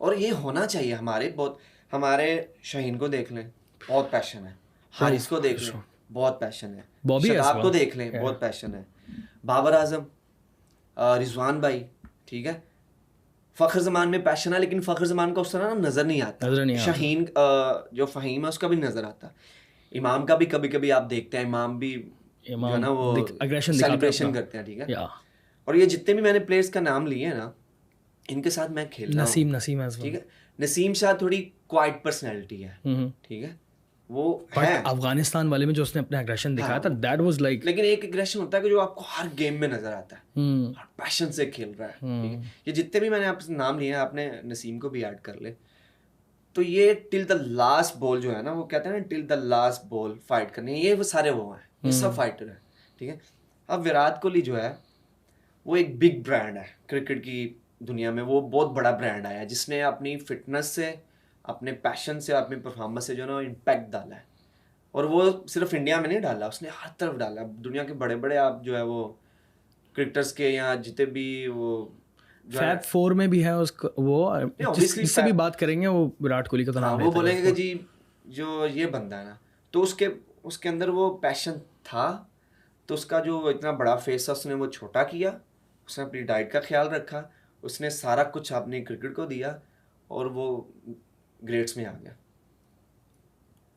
और ये होना चाहिए। हमारे शाहीन को देख लें, बहुत पैशन है। हारिस को देख लें, बहुत पैशन है। शताब को देख लें, बहुत पैशन है। बाबर आजम, रिजवान भाई, ठीक है, फ़खर जमान में पैशन है, लेकिन फ़खर जमान का उस तरह ना नज़र नहीं आता। शाहीन जो फ़हीम है उसका भी नज़र आता। इमाम का भी कभी कभी आप देखते हैं, इमाम भी जो है ना वो सेलिब्रेशन करते हैं, ठीक है। और ये जितने भी मैंने प्लेयर्स का नाम लिए हैं ना, इनके साथ मैं खेलता हूँ। नसीम ठीक है, नसीम शाह थोड़ी क्वाइट पर्सनैलिटी है, ठीक है, वो है। अफगानिस्तान वाले में जो उसने अपना एग्रेशन दिखाया था, दैट वाज लाइक, लेकिन एक एग्रेशन होता है कि जो आपको हर गेम में नजर आता है, हर पैशन से खेल रहा है, ठीक है। ये जितने भी मैंने आपसे नाम लिए हैं, आपने नसीम को भी ऐड कर ले, तो ये टिल द लास्ट बॉल जो है ना, वो कहते हैं ना till the last ball fight करनी है, ये वो सारे वो हैं, ये सब फाइटर है, ठीक है। अब विराट कोहली जो है वो एक बिग ब्रांड है क्रिकेट की दुनिया में, वो बहुत बड़ा ब्रांड आया जिसने अपनी फिटनेस से, अपने पैशन से, अपनी परफॉर्मेंस से जो ना इम्पैक्ट डाला है। और वो सिर्फ इंडिया में नहीं डाला, उसने हर तरफ डाला। दुनिया के बड़े बड़े आप जो है वो क्रिकेटर्स के यहाँ जितने भी वो फैब 4 में भी है उसका, वो जिससे भी बात करेंगे वो विराट कोहली का तो नाम वो बोलेंगे कि जी जो ये बंदा है ना, तो उसके अंदर वो पैशन था, तो उसका जो इतना बड़ा फेस था उसने वो छोटा किया, उसने अपनी डाइट का ख्याल रखा, उसने सारा कुछ अपने क्रिकेट को दिया और वो ग्रेड्स में आ गया।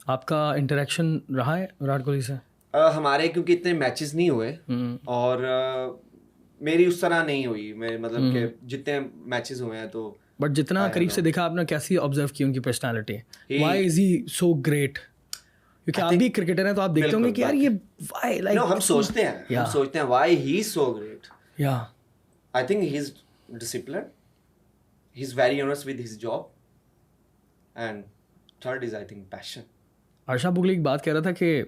आपका इंटरेक्शन रहा है विराट कोहली से? हमारे क्योंकि इतने मैचेस नहीं हुए और मेरी उस तरह नहीं हुई, मैं मतलब कि जितने मैचेस हुए हैं तो, बट जितना करीब से देखा आपने, कैसी ऑब्जर्व की उनकी personality, why is he so great? क्योंकि आप भी क्रिकेटर हैं तो आप देखते होंगे कि यार ये व्हाई, लाइक हम सोचते हैं why he is so great. या I think he is disciplined, he is very honest with his job, and third is I think passion. अर्शा बुगली एक बात कह रहा था कि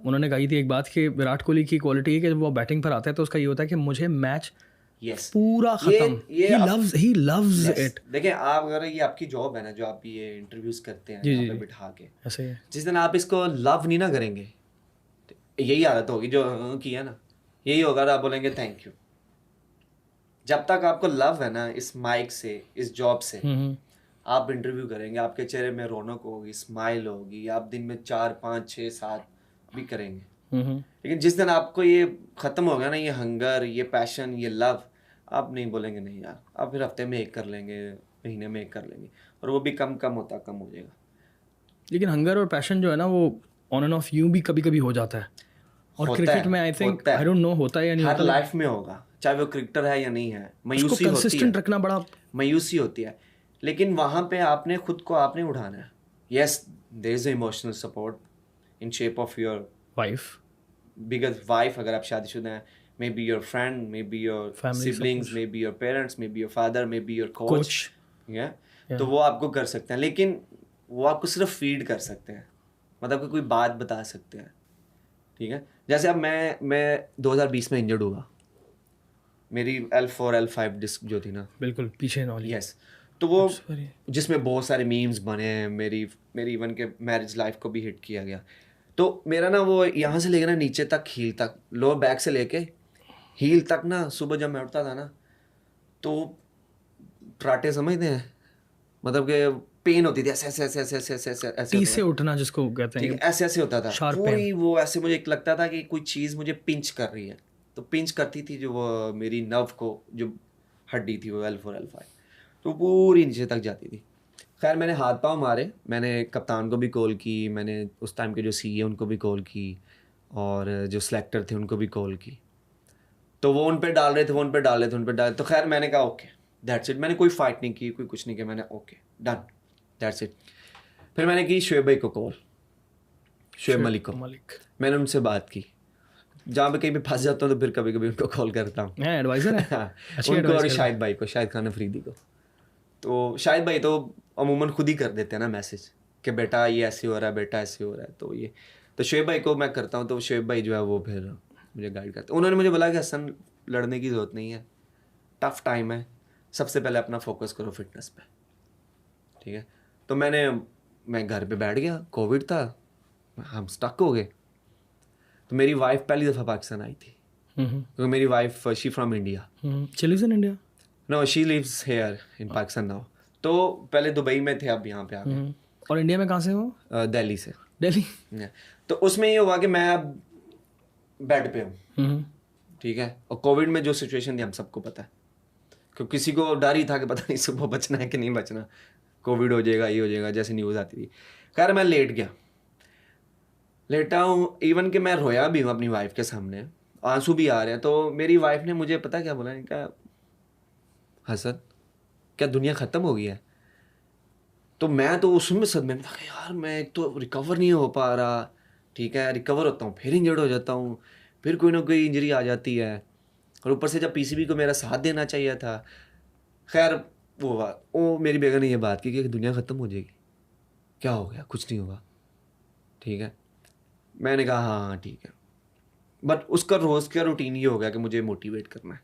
उन्होंने कही थी एक बात कि विराट कोहली की क्वालिटी है कि जब वो बैटिंग पर आता है तो उसका ये होता है कि मुझे मैच यस पूरा खत्म, he loves it. देखिए आप अगर ये आपकी जॉब है ना, जो आप ये इंटरव्यूज करते हैं यहाँ पे बिठा के, ऐसे ही है. जिस दिन आप इसको लव नहीं ना करेंगे, तो यही हालत होगी जो की है ना, यही होगा, आप बोलेंगे थैंक यू. जब तक आपको लव है ना इस माइक से, इस जॉब से, आप इंटरव्यू करेंगे, आपके चेहरे में रौनक होगी, स्माइल होगी, आप दिन में 4 5 6 7 भी करेंगे. लेकिन जिस दिन आपको ये खत्म हो गया ना, ये हंगर, ये पैशन, ये लव, आप नहीं बोलेंगे नहीं यार, आप फिर हफ्ते में एक कर लेंगे, महीने में एक कर लेंगे, और वो भी कम कम हो जाएगा. लेकिन हंगर और पैशन जो है ना वो ऑन एंड ऑफ यूं भी कभी कभी हो जाता है. और क्रिकेट में I think I don't know होता है या नहीं हर होता, लाइफ में होगा, चाहे वो क्रिकेटर है या नहीं है, उसको मायूसी होती कंसिस्टेंट है, रखना बड़ा. मायूसी होती है. लेकिन वहां पे आपने खुद को आपने उठाना है. Yes, there is emotional support in shape of your wife, because wife, अगर आप शादीशुदा हैं, may be your friend, may be your Family siblings, may be your parents, may be your father, may be your coach, coach. तो वो आपको कर सकते हैं. लेकिन वो आपको सिर्फ फीड कर सकते हैं, मतलब कि कोई बात बता सकते हैं. ठीक है, जैसे अब मैं 2020 में इंजर्ड हुआ, मेरी L4 L5 डिस्क जो थी ना, बिल्कुल पीछे नॉलेज. यस, तो वो जिसमें बहुत सारे मीम्स बने हैं, मेरी इवन के मैरिज लाइफ को भी हिट किया गया. तो मेरा ना वो यहाँ से लेकर ना नीचे तक, हील तक, लोअर बैक से लेके हील तक ना, सुबह जब मैं उठता था ना तो ट्राटे समझते हैं, मतलब कि पेन होती थी, ऐसे ऐसे ऐसे ऐसे ऐसे ऐसे ऐसे टी से उठना जिसको कहते हैं, ऐसे ऐसे होता था पूरी. वो ऐसे मुझे एक लगता था कि कोई चीज़ मुझे पिंच कर रही है, तो पिंच करती थी जो वो मेरी नर्व को, जो हड्डी थी वो L4 L5, तो पूरी नीचे तक जाती थी. खैर मैंने हाथ पाँव मारे, मैंने कप्तान को भी कॉल की, मैंने उस टाइम के जो सीए उनको भी कॉल की, और जो सेलेक्टर थे उनको भी कॉल की. तो वो उन पे डाल रहे थे. तो खैर मैंने कहा ओके दैट्स इट. मैंने कोई फाइट नहीं की, कोई कुछ नहीं किया, मैंने ओके डन दैट्स इट. फिर मैंने की शोएब भाई को कॉल, शोएब मलिक को. मैंने उनसे बात की. जहाँ पे कहीं पे फंस जाता हूँ तो फिर कभी कभी उनको कॉल करता हूँ, एडवाइजर है उनको, और शाहिद भाई को, शाहिद खान अफरीदी को. तो शाहिद भाई तो अमूमन खुद ही कर देते हैं ना मैसेज कि बेटा ये ऐसे हो रहा है, बेटा ऐसे हो रहा है. तो ये तो शोएब भाई को मैं करता हूँ, तो शोएब भाई जो है वो फिर मुझे गाइड करते हैं. उन्होंने मुझे बोला कि हसन लड़ने की ज़रूरत नहीं है, टफ टाइम है, सबसे पहले अपना फोकस करो फिटनेस पे. ठीक है, तो मैं घर पे बैठ गया, कोविड था, हम स्टक हो गए. तो मेरी वाइफ पहली दफ़ा पाकिस्तान आई थी, क्योंकि मेरी wife she from India. She lives in India? No, she lives here in Pakistan now. तो पहले दुबई में थे, अब यहाँ पे आ गए. और इंडिया में कहाँ से हो? दिल्ली से. दिल्ली. तो उसमें ये हुआ कि मैं अब बेड पे हूँ. ठीक है, और कोविड में जो सिचुएशन थी हम सबको पता है, क्योंकि किसी को डर ही था कि पता नहीं सुबह बचना है कि नहीं बचना, कोविड हो जाएगा, ये हो जाएगा, जैसे न्यूज़ आती थी. खैर मैं लेटा हूँ, इवन कि मैं रोया भी हूँ अपनी वाइफ के सामने, आंसू भी आ रहे हैं. तो मेरी वाइफ ने मुझे पता क्या बोला, क्या हसन क्या दुनिया ख़त्म हो गई है? तो मैं तो उसमें सदमे में था कि यार मैं एक तो रिकवर नहीं हो पा रहा. ठीक है, रिकवर होता हूँ फिर इंजर्ड हो जाता हूँ, फिर कोई ना कोई इंजरी आ जाती है, और ऊपर से जब पीसीबी को मेरा साथ देना चाहिए था. खैर वो मेरी बेगम ने ये बात की कि दुनिया ख़त्म हो जाएगी, क्या हो गया, कुछ नहीं होगा. ठीक है, मैंने कहा हाँ ठीक है. बट उसका रोज़ का रूटीन ये हो गया कि मुझे मोटिवेट करना है.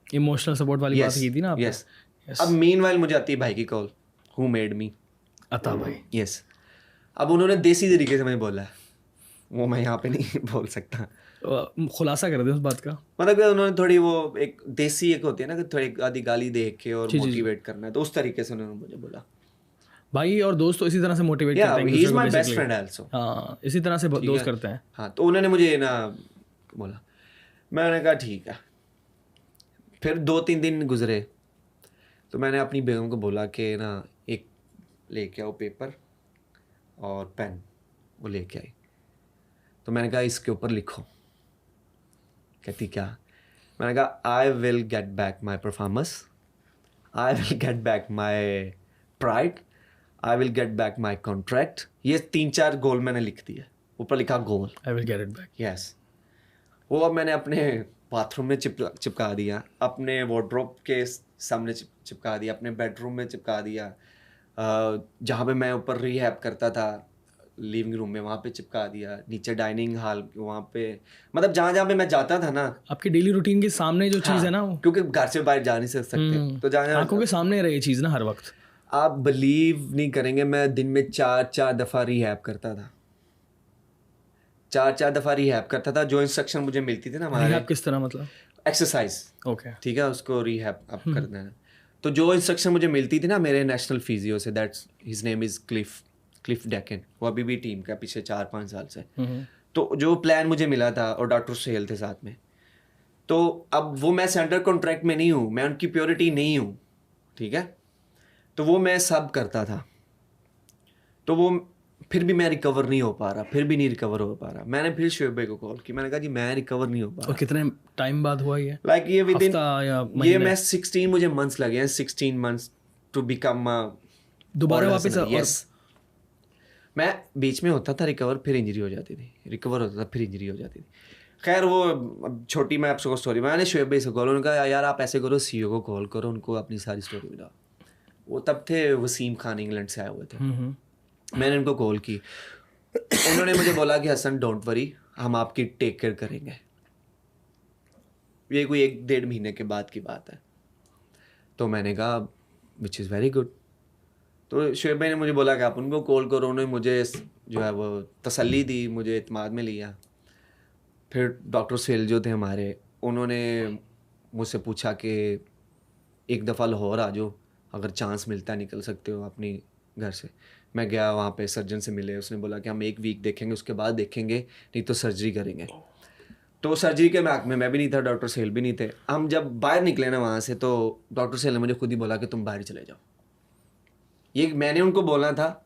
इमोशनल सपोर्ट वाली बात की थी ना आपने. यस. अब मीनवाइल मुझे आती है भाई की कॉल, हु मेड मी, अता भाई. यस. अब उन्होंने देसी तरीके से मुझे बोला है, वो मैं यहाँ पे नहीं बोल सकता. खुलासा कर दे उस बात का. मतलब कि उन्होंने थोड़ी वो एक देसी एक होती है ना कि थोड़ी आधी गाली दे के और मोटिवेट करना है, तो उस तरीके से उन्होंने मुझे बोला. भाई और दोस्त तो इसी तरह से मोटिवेट करते हैं. He is my best friend also. हाँ, इसी तरह से दोस्त करते हैं. हाँ, तो उन्होंने मुझे ना बोला, मैंने कहा ठीक है. फिर 2-3 दिन गुजरे, तो मैंने अपनी बेगम को बोला कि ना एक लेके आओ पेपर और पेन. वो लेके आई, तो मैंने कहा इसके ऊपर लिखो. कहती क्या? मैंने कहा I will get back my performance, I will get back my pride, I will get back my contract. ये 3-4 गोल मैंने लिख दिया, ऊपर लिखा goal, I will get it back. Yes. वो अब मैंने अपने बाथरूम में चिपका दिया, अपने वार्डरोब के सामने चिपका दिया, अपने बेडरूम में चिपका दिया, जहाँ पे मैं ऊपर रिहैब करता था लिविंग रूम में वहाँ पे चिपका दिया, नीचे डाइनिंग हॉल वहाँ पे, मतलब जहाँ जहाँ पे मैं जाता था ना, आपकी डेली रूटीन के सामने जो चीज़ है ना वो, क्योंकि घर से बाहर जा नहीं सकते, तो जहाँ आंखों के सामने रहे चीज़ ना हर वक्त। आप बिलीव नहीं करेंगे, मैं दिन में 4 दफ़ा रिहैब करता था, 4 दफ़ा रिहैब करता था। जो इंस्ट्रक्शन मुझे मिलती थी ना हमारे, रिहैब किस तरह मतलब? Exercise, okay. ठीक है, उसको रिहैब आप करना है। तो जो इंस्ट्रक्शन मुझे मिलती थी ना मेरे नेशनल फिजियो से, that's his name is Cliff Deccan, वो अभी भी टीम का पिछले 4-5 साल से। तो जो प्लान मुझे मिला था, और डॉक्टर सुहेल थे साथ में, तो अब वो मैं सेंटर कॉन्ट्रैक्ट में नहीं हूँ, मैं उनकी प्योरिटी नहीं हूँ, ठीक है, तो वो मैं सब करता था, तो वो फिर भी मैं रिकवर नहीं हो पा रहा, फिर भी नहीं रिकवर हो पा रहा। मैंने फिर शोएब भाई को कॉल की, मैंने कहा जी मैं रिकवर नहीं हो पा और रहा। कितने टाइम बाद हुआ ये? लाइक ये विद इन, हफ्ता या ये महीने? मैं 16 मुझे मंथ्स लगे हैं, 16 मंथ्स टू बिकम दोबारा वापस? यस, मैं बीच में होता था रिकवर, फिर इंजरी हो जाती थी, रिकवर होता था फिर इंजरी हो जाती थी। खैर वो अब छोटी मैं आपको स्टोरी, मैंने शोएब भाई से कॉल, उन्होंने कहा यार आप ऐसे करो, सीईओ को कॉल करो, उनको अपनी सारी स्टोरी मिला। वो तब थे वसीम खान, इंग्लैंड से आए हुए थे। मैंने उनको कॉल की, उन्होंने मुझे बोला कि हसन डोंट वरी, हम आपकी टेक केयर करेंगे। ये कोई 1-1.5 महीने के बाद की बात है। तो मैंने कहा विच इज़ वेरी गुड। तो शोएब भाई ने मुझे बोला कि आप उनको कॉल करो, उन्होंने मुझे जो है वो तसल्ली दी, मुझे इत्मीनान में लिया। फिर डॉक्टर सुहेल जो थे हमारे, उन्होंने मुझसे पूछा कि एक दफ़ा लाहौर आ जाओ, अगर चांस मिलता है निकल सकते हो अपनी घर से। मैं गया वहाँ पे, सर्जन से मिले, उसने बोला कि हम 1 वीक देखेंगे, उसके बाद देखेंगे, नहीं तो सर्जरी करेंगे। तो सर्जरी के मैक में मैं भी नहीं था, डॉक्टर सुहेल भी नहीं थे। हम जब बाहर निकले ना वहाँ से, तो डॉक्टर सुहेल ने मुझे खुद ही बोला कि तुम बाहर चले जाओ। ये मैंने उनको बोलना था,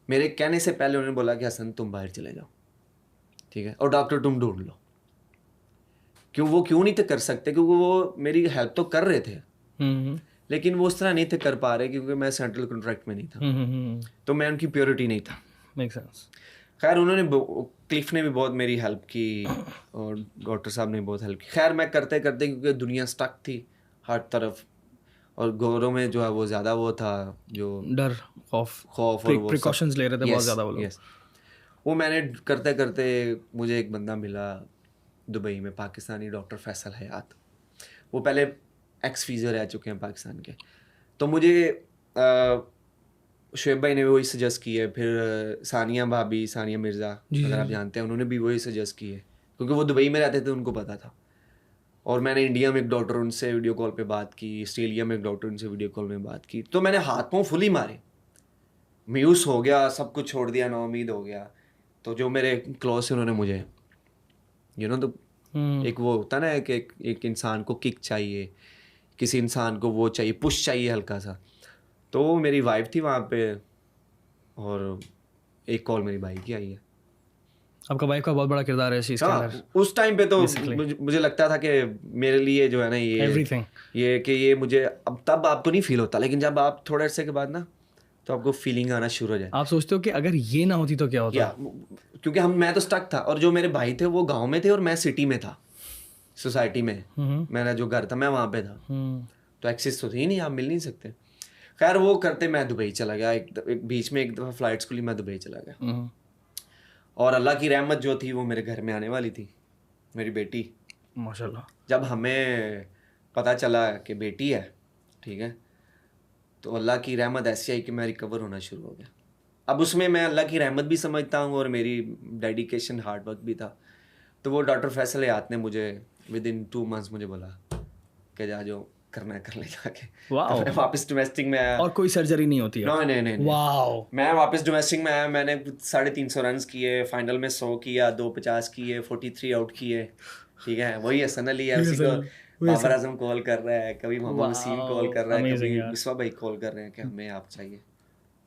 मेरे कहने से पहले उन्होंने बोला कि हसन तुम बाहर चले जाओ, ठीक है, और डॉक्टर तुम ढूंढ लो। वो क्यों नहीं थे कर सकते, क्योंकि वो मेरी हेल्प तो कर रहे थे, लेकिन वो उस तरह नहीं थे कर पा रहे, क्योंकि मैं सेंट्रल कॉन्ट्रैक्ट में नहीं था, तो मैं उनकी प्योरिटी नहीं था। Make sense. खैर उन्होंने, क्लिफ ने भी बहुत मेरी हेल्प की, और डॉक्टर साहब ने बहुत हेल्प की। खैर मैं करते करते, क्योंकि दुनिया स्टक थी हर तरफ, और गोरों में जो है वो ज़्यादा वो था, जो डर, खौफ और वो प्रिकॉशंस ले रहे थे बहुत ज़्यादा वो लोग। वो मैंने करते करते मुझे एक बंदा मिला दुबई में, पाकिस्तानी, डॉक्टर फैसल हयात। वो पहले एक्स फिजियो रह चुके हैं पाकिस्तान के। तो मुझे शोएब भाई ने भी वही सजेस्ट की है, फिर सानिया भाभी, सानिया मिर्ज़ा अगर आप जानते हैं, उन्होंने भी वही सजेस्ट की है, क्योंकि वो दुबई में रहते थे, उनको पता था। और मैंने इंडिया में एक डॉक्टर उनसे वीडियो कॉल पे बात की, ऑस्ट्रेलिया में एक डॉक्टर उनसे वीडियो कॉल में बात की। तो मैंने हाथ पाँव फुली मारे, म्यूस हो गया, सब कुछ छोड़ दिया, नाउमीद हो गया। तो जो मेरे क्लोज से, उन्होंने मुझे तो एक वो होता ना कि एक इंसान को किक चाहिए, किसी इंसान को वो चाहिए, पुश चाहिए हल्का सा। तो मेरी वाइफ थी वहाँ पे, और एक कॉल मेरी भाई की आई है। आपका वाइफ का बहुत बड़ा किरदार है इस चीज़ के अंदर। उस टाइम पे तो मुझे लगता था कि मेरे लिए जो है ना ये एवरीथिंग, ये कि ये मुझे, अब तब आपको नहीं फील होता, लेकिन जब आप थोड़े अरसे के बाद ना, तो आपको फीलिंग आना शुरू हो जाए। आप सोचते हो कि अगर ये ना होती तो क्या होता? क्योंकि मैं तो स्टक था, और जो मेरे भाई थे वो गाँव में थे, और मैं सिटी में था, सोसाइटी में। मेरा जो घर था मैं वहाँ पे था, तो एक्सेस तो थी नहीं, आप मिल नहीं सकते। खैर वो करते मैं दुबई चला गया, एक बीच में एक दफ़ा फ्लाइट्स खुली, मैं दुबई चला गया। और अल्लाह की रहमत जो थी वो मेरे घर में आने वाली थी, मेरी बेटी, माशाल्लाह। जब हमें पता चला कि बेटी है, ठीक है, तो अल्लाह की रहमत ऐसी आई कि मैं रिकवर होना शुरू हो गया। अब उसमें मैं अल्लाह की रहमत भी समझता हूँ, और मेरी डेडिकेशन, हार्ड वर्क भी था। तो वो डॉक्टर फैसल हयात ने मुझे विद इन 2 मंथ्स मुझे बोला कि जा जो करना है कर ले जाके। वाओ। तो मैं वापस डोमेस्टिक में आया, और कोई सर्जरी नहीं होती है? नहीं। वाओ। मैं वापस डोमेस्टिक में आया, मैंने 350 रन किए, फाइनल में 100 किया, 250 किए, 43 आउट किए, ठीक है। वही हसन अली है, उसी को बाबर आजम कॉल कर रहा है, कभी मोहम्मद वसीम कॉल कर रहा है, कभी मिसबा भाई कॉल कर रहे हैं कि हमें आप चाहिए।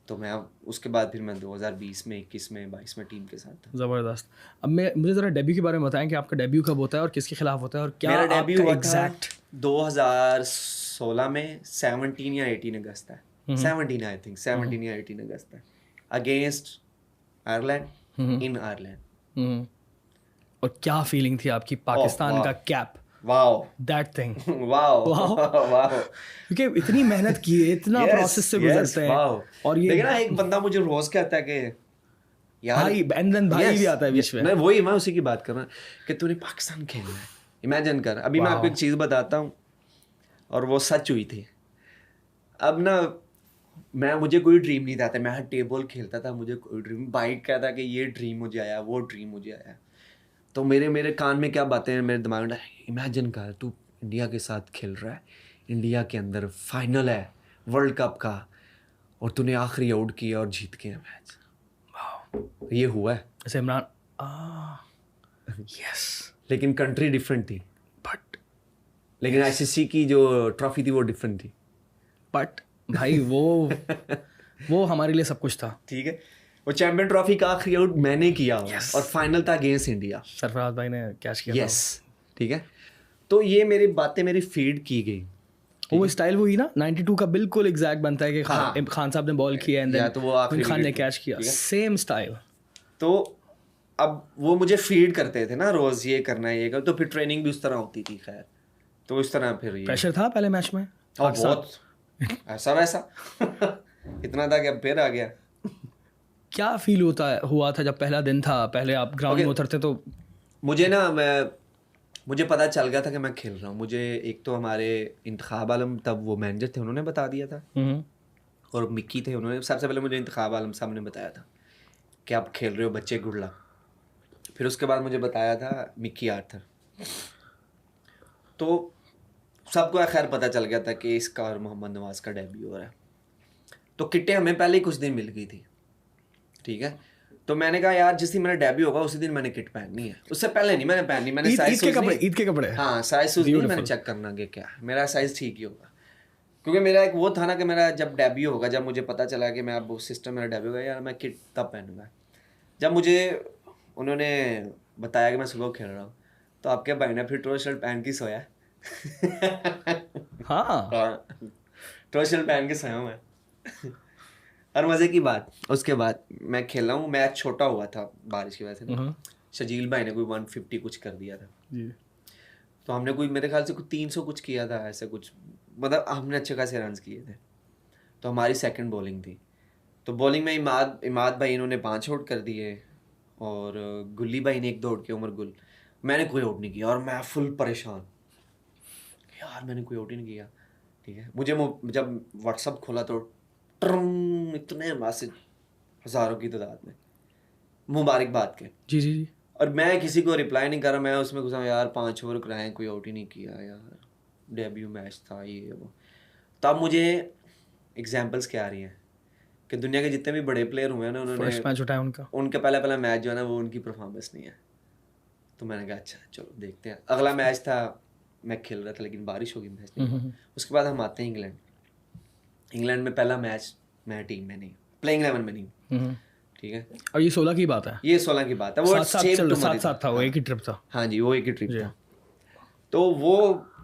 तो मैं उसके बाद फिर मैं 2020 में, 21 में, 22 में टीम के साथ था। ज़बरदस्त। अब मुझे ज़रा डेब्यू के बारे में बताएं कि आपका डेब्यू कब होता है और किसके खिलाफ होता है, और क्या मेरा डेब्यू हुआ एग्जैक्ट 2016 में, 17 या 18 अगस्त है, 17 आई थिंक, 17 या 18 अगस्त है, अगेंस्ट आयरलैंड, इन आयरलैंड। और क्या फीलिंग थी आपकी, पाकिस्तान का cap? Wow, that thing, wow, क्योंकि इतनी मेहनत की है, इतना प्रोसेस से गुजरते हैं। और ये लेकिन ना एक बंदा मुझे रोज कहता है कि यार भाई एंड देन भाई Yes, भी आता है बीच में। मैं उसी की बात कर रहा हूँ कि तूने पाकिस्तान खेलना है। इमेजिन कर, अभी मैं आपको एक चीज़ बताता हूँ और वो सच हुई थी। अब ना मुझे कोई ड्रीम नहीं था, मैं टेबल खेलता था, मुझे कोई ड्रीम बाइक का था कि ये ड्रीम मुझे आया, वो ड्रीम मुझे आया। तो मेरे कान में क्या बातें हैं मेरे दिमाग में, इमेजिन कर तू इंडिया के साथ खेल रहा है, इंडिया के अंदर फाइनल है वर्ल्ड कप का और तूने आखिरी आउट किया और जीत गया मैच। ये हुआ है। जैसे इमरान यस, लेकिन कंट्री डिफरेंट थी, बट लेकिन आईसीसी की जो ट्रॉफी थी वो डिफरेंट थी। बट भाई वो हमारे लिए सब कुछ था। ठीक है, वो चैंपियन ट्रॉफी का आखिरी आउट मैंने किया और फाइनल था अगेंस्ट इंडिया। सरफराज भाई ने कैच किया यस, ठीक है। तो ये मेरी बातें मेरी फीड की गई। वो स्टाइल वही ना 92 का बिल्कुल एग्जैक्ट बनता है कि खान साहब ने बॉल किया एंड या तो वो आखिरी खान ने विकेट कैच किया, सेम स्टाइल। तो अब वो मुझे फीड करते थे ना रोज, ये करना है ये कर, तो फिर ट्रेनिंग भी उस तरह होती थी। खैर तो इस तरह फिर ये प्रेशर था पहले मैच में बहुत ऐसा वैसा इतना था कि अब फिर आ गया। क्या फील हुआ था जब पहला दिन था, पहले आप ग्राउंड में उतरते तो? मुझे पता चल गया था कि मैं खेल रहा हूँ। मुझे एक तो हमारे इंतखाब आलम, तब वो मैनेजर थे, उन्होंने बता दिया था, और मिक्की थे, उन्होंने सबसे पहले मुझे इंतखाब आलम साहब ने बताया था कि आप खेल रहे हो बच्चे, गुड लक। फिर उसके बाद मुझे बताया था मिक्की आर्थर। तो सबको खैर पता चल गया था कि इसका और मोहम्मद नवाज का डेब्यू हो रहा है। तो किटें हमें पहले ही कुछ दिन मिल गई थी, ठीक है। तो मैंने कहा यार जिस दिन मेरा डेब्यू होगा उसी दिन मैंने किट पहननी है, उससे पहले नहीं मैंने पहननी। मैंने ईद के कपड़े हाँ साइज सूज नहीं, मैंने चेक करना कि क्या मेरा साइज ठीक ही होगा, क्योंकि मेरा एक वो था ना कि मेरा जब डेब्यू होगा, जब मुझे पता चला कि मैं अब उस सिस्टम मेरा डेब्यू होगा, यार मैं किट तब पहनूंगा। जब मुझे उन्होंने बताया कि मैं सुबह खेल रहा हूँ, तो आपके भाई ने फिर ट्रो शर्ट पहन के सोया। हाँ ट्रो शर्ट पहन के सोया हूँ मैं। और मज़े की बात, उसके बाद मैं खेल रहा हूँ, मैच छोटा हुआ था बारिश की वजह से, शजील भाई ने कोई 150 कुछ कर दिया था जी। तो हमने कोई मेरे ख्याल से कुछ 300 कुछ किया था, ऐसे कुछ, मतलब हमने अच्छे खासे रन किए थे। तो हमारी सेकंड बॉलिंग थी, तो बॉलिंग में इमाद भाई इन्होंने 5 आउट कर दिए और गुल्ली भाई ने 1 दौड़ के, उमर गुल, मैंने कोई आउट नहीं किया और मैं फुल परेशान, यार मैंने कोई आउट ही नहीं किया, ठीक है। मुझे जब व्हाट्सअप खोला तो इतने मैसेज हज़ारों की तादाद में मुबारकबाद के जी जी जी, और मैं किसी को रिप्लाई नहीं कर रहा, मैं उसमें घुसा यार 5 ओवर कराएं, कोई आउट ही नहीं किया यार, डेब्यू मैच था ये वो। तब मुझे एग्जांपल्स क्या आ रही हैं कि दुनिया के जितने भी बड़े प्लेयर हुए हैं ना, उन्होंने फर्स्ट मैच उठाया उनके पहला मैच जो है ना, वो उनकी परफॉर्मेंस नहीं है। तो मैंने कहा अच्छा चलो देखते हैं। अगला मैच था, मैं खेल रहा था लेकिन बारिश होगी, मैच नहीं। उसके बाद हम आते हैं इंग्लैंड में पहला मैच मैं टीम में नहीं, प्लेइंग 11 में नहीं, ठीक है। और ये 16 की बात है, ये 16 की बात है, वो साथ था, वो एक ही ट्रिप था। हाँ जी, वो एक ही ट्रिप था। तो वो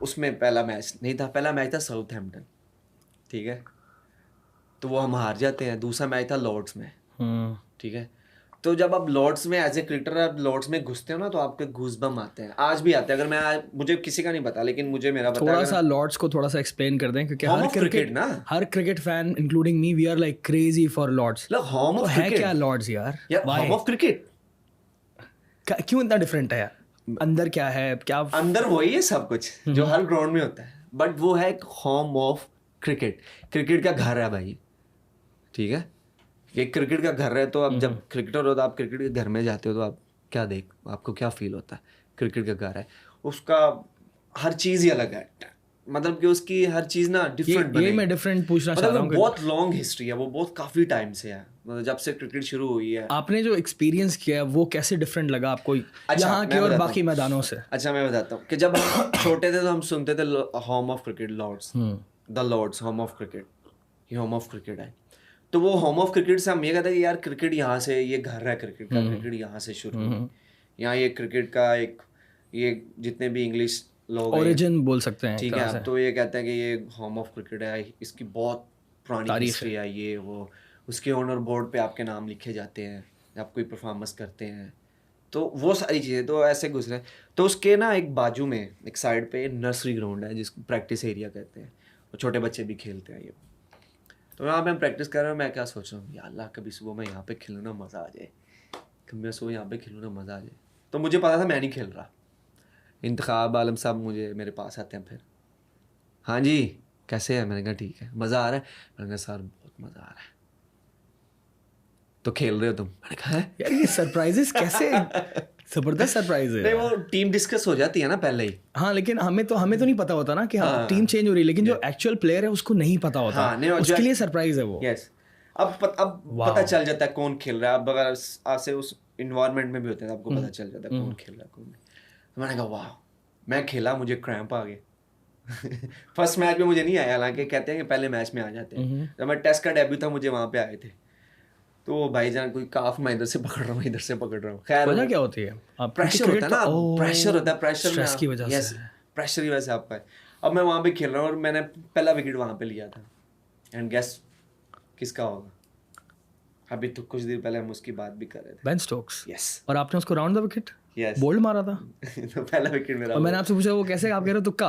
उसमें पहला मैच नहीं था, पहला मैच था साउथहैम्पटन, ठीक है। तो वो हम हार जाते हैं। दूसरा मैच था लॉर्ड्स में, ठीक है। तो जब आप लॉर्ड्स में एज ए क्रिकेटर आप लॉर्ड्स में घुसते हो ना, तो आपके गूज़बम्प आते हैं, आज भी आते हैं। अगर मैं मुझे किसी का नहीं पता, लेकिन मुझे मेरा पता है। थोड़ा सा लॉर्ड्स को थोड़ा सा एक्सप्लेन कर दें, क्योंकि हर cricket fan including me, we are like crazy for Lord's. Home of cricket है क्या लॉर्ड्स यार? होम ऑफ क्रिकेट क्यों इतना डिफरेंट है यार? अंदर क्या है, क्या अंदर वही है सब कुछ जो हर ग्राउंड में होता है, बट वो है होम ऑफ क्रिकेट। क्रिकेट का घर है भाई, ठीक है। एक क्रिकेट का घर है, तो अब जब क्रिकेटर हो तो आप क्रिकेट के घर में जाते हो तो आप आपको क्या फील होता है? क्रिकेट का घर है, उसका हर चीज़ ही अलग है, मतलब कि उसकी हर चीज़ ना डिफरेंट ये मैं डिफरेंट पूछना चाह रहा हूँ। बहुत लॉन्ग हिस्ट्री है वो, बहुत काफ़ी टाइम से है, मतलब जब से क्रिकेट शुरू हुई है। आपने जो एक्सपीरियंस किया है वो कैसे डिफरेंट लगा आपको यहाँ के और बाकी मैदानों से? अच्छा मैं बताता हूँ कि जब हम छोटे थे तो हम सुनते थे home of cricket Lord's, the Lord's home of cricket, ये होम ऑफ क्रिकेट है। तो वो होम ऑफ क्रिकेट से हम ये कहते हैं कि यार क्रिकेट यहाँ से, ये घर है क्रिकेट का, क्रिकेट यहाँ से शुरू हुई, यहाँ ये क्रिकेट का एक, ये जितने भी इंग्लिश लोग ओरिजिन बोल सकते हैं, ठीक है। अब तो ये कहते हैं कि ये होम ऑफ क्रिकेट है, इसकी बहुत पुरानी हिस्ट्री है, ये वो, उसके ओनर बोर्ड पे आपके नाम लिखे जाते हैं, आप कोई परफॉर्मेंस करते हैं, तो वो सारी चीज़ें तो ऐसे गुजरे। तो उसके ना एक बाजू में एक साइड पे नर्सरी ग्राउंड है जिसको प्रैक्टिस एरिया कहते हैं, और छोटे बच्चे भी खेलते हैं ये। तो यहाँ पे हम प्रैक्टिस कर रहे हैं, मैं क्या सोच रहा हूँ, या अल्लाह कभी सुबह मैं यहाँ पे खेलूँ ना, मज़ा आ जाए, तो मैं सो यहाँ पे खेलूँ ना, मज़ा आ जाए। तो मुझे पता था मैं नहीं खेल रहा। इंतखाब आलम साहब मुझे मेरे पास आते हैं फिर, हाँ जी कैसे है? मैंने कहा ठीक है। मज़ा आ रहा है? मैंने कहा सर बहुत मज़ा आ रहा है। तो खेल रहे हो तुम? मैंने कहा है। यार ये सरप्राइजेस कैसे, जबरदस्त सरप्राइज है। नहीं वो टीम डिस्कस हो जाती है ना पहले ही। हाँ लेकिन हमें तो नहीं पता होता ना कि हाँ टीम चेंज हो रही है, लेकिन जो एक्चुअल प्लेयर है उसको नहीं पता होता। हाँ, नहीं, और उसके लिए सरप्राइज है वो। यस। अब पता चल जाता है कौन खेल रहा है। अब अगर आपसे उस इन्वायरमेंट में भी होते हैं तो आपको पता चल जाता है कौन खेल रहा है कौन नहीं। तो मैंने कहा वाह, मैं खेला, मुझे क्रैम्प आ गए। फर्स्ट मैच में मुझे नहीं आया, हालांकि कहते हैं कि पहले मैच में आ जाते हैं। जब मैं टेस्ट का डेब्यू था मुझे वहाँ पे आए थे। तो भाईजान कोई काफ मैं इधर से पकड़ रहा हूँ, इधर से पकड़ रहा हूँ। खैर वजह क्या होती है? प्रेशर होता है ना, प्रेशर होता है, प्रेशर स्ट्रेस की वजह से, प्रेशर की वजह से आपका है। अब मैं वहाँ पे खेल रहा हूँ और मैंने पहला विकेट वहाँ पे लिया था। एंड गेस किसका होगा? अभी तो कुछ देर पहले हम उसकी बात भी कर रहे थे, बेन स्टोक्स। यस। और आपने उसको round the wicket yes bowled मारा था। तो पहला विकेट मेरा। और मैंने आपसे पूछा वो कैसे, आप कह रहे हो तुक्का।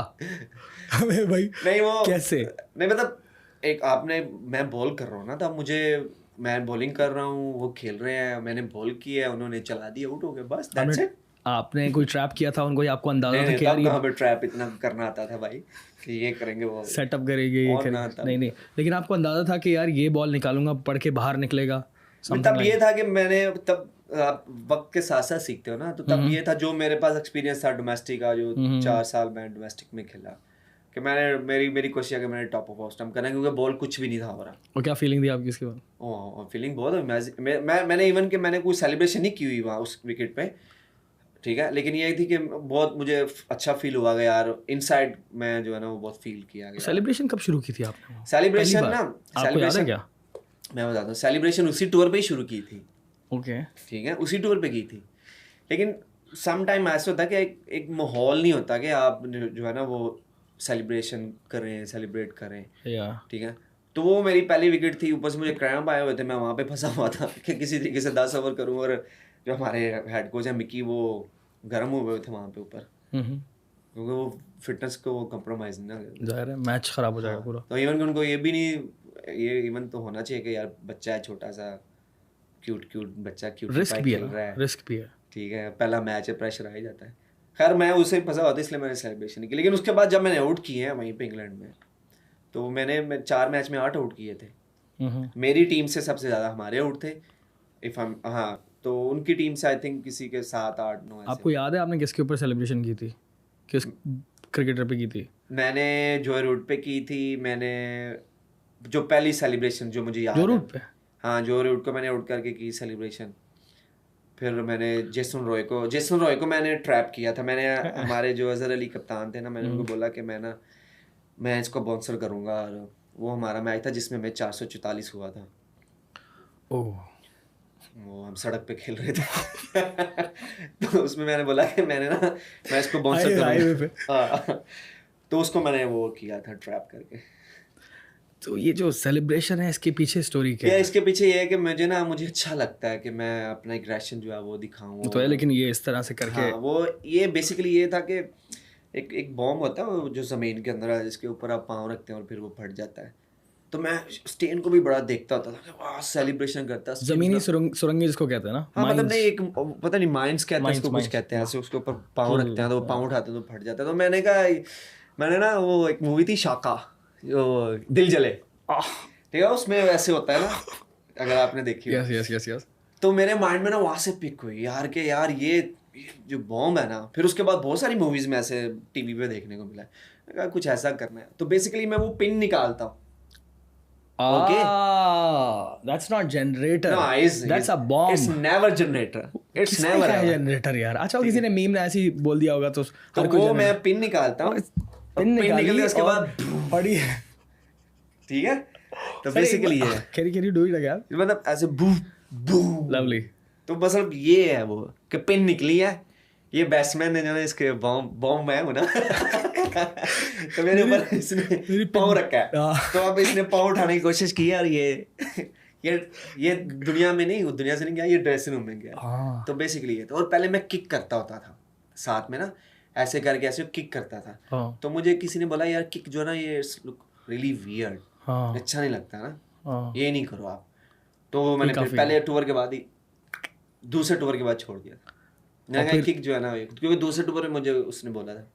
अबे भाई नहीं वो कैसे? नहीं मतलब एक आपने, मैं बॉल कर रहा हूँ ना, तब मुझे, मैं बॉलिंग कर रहा हूँ, वो खेल रहे हैं, मैंने बॉल की है, उन्होंने चला दिया, आउट हो गए, बस दैट्स इट। आपने कोई ट्रैप किया था उनको, या आपको अंदाजा था कि यार कहाँ पे ट्रैप इतना करना आता था भाई कि ये करेंगे वो सेटअप करेंगे ये करेंगे? नहीं लेकिन आपको अंदाजा था कि यार ये बॉल निकालूंगा पढ़ के बाहर निकलेगा? तब ये था कि मैंने तब, आप वक्त के साथ साथ सीखते हो ना, तो तब ये था जो मेरे पास एक्सपीरियंस था डोमेस्टिक का, जो 4 साल मैं डोमेस्टिक में खेला, कि मैंने मेरी कोशिश है कि मैंने टॉप ऑफ स्टंप करना, क्योंकि बॉल कुछ भी नहीं था हो रहा। और क्या फीलिंग थी आपकी इसके बाद? ओह फीलिंग बहुत मैंने इवन कि मैंने कोई सेलिब्रेशन नहीं की हुई वहाँ उस विकेट पे, ठीक है, लेकिन ये थी कि बहुत मुझे अच्छा फील हुआ गया यार, इनसाइड मैं जो है ना वो बहुत फील किया गया। सेलिब्रेशन कब शुरू की थी आपने? सेलिब्रेशन ना, आपको याद है क्या? मैं बताता हूँ, सेलिब्रेशन उसी टूर पे ही शुरू की थी। ओके ठीक है, उसी टूर पे की थी, लेकिन सम टाइम ऐसा होता है कि एक माहौल नहीं होता कि आप जो है ना वो सेलिब्रेशन करें, सेलिब्रेट करें, ठीक है। तो वो मेरी पहली विकेट थी, ऊपर से मुझे क्रैम्प आए हुए थे, मैं वहाँ पे फंसा हुआ था कि किसी तरीके से 10 ओवर करूँ, और जो हमारे हेड कोच है मिकी, वो गर्म हुए हुए थे वहाँ पे ऊपर, क्योंकि वो फिटनेस को कॉम्प्रोमाइज़ नहीं ना, जाहिर है मैच खराब हो जाएगा पूरा। तो इवन उनको ये भी नहीं, ये इवन तो होना चाहिए कि यार बच्चा है छोटा सा, क्यूट बच्चा, क्यूट रिस्क भी है, रिस्क भी है, ठीक है, पहला मैच है, प्रेशर आ ही जाता है। खैर मैं उससे फंसा हुआ था, इसलिए मैंने सेलिब्रेशन नहीं की। लेकिन उसके बाद जब मैंने आउट किए हैं वहीं पे इंग्लैंड में, तो मैंने 4 मैच में 8 आउट किए थे। मेरी टीम से सबसे ज़्यादा हमारे आउट थे, इफ हम, हाँ, तो उनकी टीम से आई थिंक किसी के 7, 8, 9 ऐसे। आपको याद है आपने किसके ऊपर सेलिब्रेशन की थी, किस क्रिकेटर पे की थी? मैंने जो रूट पे की थी, मैंने जो पहली सेलिब्रेशन जो मुझे याद है, जो रूट पे, हाँ जो रूट को मैंने आउट करके की सेलिब्रेशन। फिर मैंने जेसन रॉय को मैंने ट्रैप किया था। मैंने हमारे जो अजहर अली कप्तान थे ना, मैंने उनको बोला कि मैं इसको बाउंसर करूँगा, और वो हमारा मैच था जिसमें मैं 444 हुआ था। ओह, वो हम सड़क पे खेल रहे थे तो उसमें मैंने बोला कि मैं इसको बाउंसर करूँगा, तो उसको मैंने वो किया था ट्रैप करके। तो ये जो सेलिब्रेशन है इसके पीछे स्टोरी क्या है? इसके पीछे ये है कि मुझे अच्छा लगता है कि मैं अपना एग्रेशन जो है वो दिखाऊं। तो है, लेकिन ये इस तरह से करके, हाँ, वो ये बेसिकली ये था कि एक बॉम्ब होता है वो जो ज़मीन के अंदर है, जिसके ऊपर आप पाँव रखते हैं और फिर वो फट जाता है। तो मैं स्टेन को भी बड़ा देखता होता था, वाह सेलिब्रेशन करता है। जमीनी सुरंगें जिसको कहते हैं ना, हाँ मतलब नहीं, एक पता नहीं माइंस कहते हैं उसको, कुछ कहते हैं ऐसे, उसके ऊपर पाँव रखते हैं तो वो पाँव उठाते हैं तो फट जाता है। तो मैंने कहा, मैंने ना वो एक मूवी थी शाका, जो दिल जले, ठीक है, उसमें ऐसे होता है ना, अगर आपने देखी हो। यस। तो मेरे माइंड में ना वहाँ से पिक हुई यार कि यार ये जो बॉम्ब है ना, फिर उसके बाद बहुत सारी मूवीज में ऐसे टीवी पे देखने को मिला है, मैंने कहा कुछ ऐसा करना है। तो बेसिकली मैं वो पिन निकालता हूँ। Okay, that's not generator. No, that's a bomb. It's never generator. It's never generator यार। अच्छा, किसी ने मीम ने ऐसे ही बोल दिया होगा, तो वो मैं पिन निकालता हूँ, पिन निकली उसके बाद पड़ी है, ठीक है। तो बेसिकली ये can you do it again? मतलब ऐसे बू बू, लवली। तो बस अब ये है वो कि पिन निकली है, ये बैट्समैन ने जो है इसके बॉम्ब है ना तो मेरे ऊपर इसने पाँव रखा है, तो अब इसने पाँव उठाने की कोशिश की और ये दुनिया में नहीं, दुनिया से नहीं गया, ये ड्रेसिंग रूम में गया। तो बेसिकली ये, तो और पहले मैं किक करता होता था साथ में ना, ऐसे करके ऐसे किक करता था। तो मुझे किसी ने बोला यार किक जो है ना, ये लुक रियली वियर्ड, अच्छा नहीं लगता ना, ये नहीं करो आप। तो मैंने फिर पहले टूर के बाद ही दूसरे टूर के बाद छोड़ दिया था। मैंने कहा किक जो है ना, क्योंकि दूसरे टूर में मुझे उसने बोला था,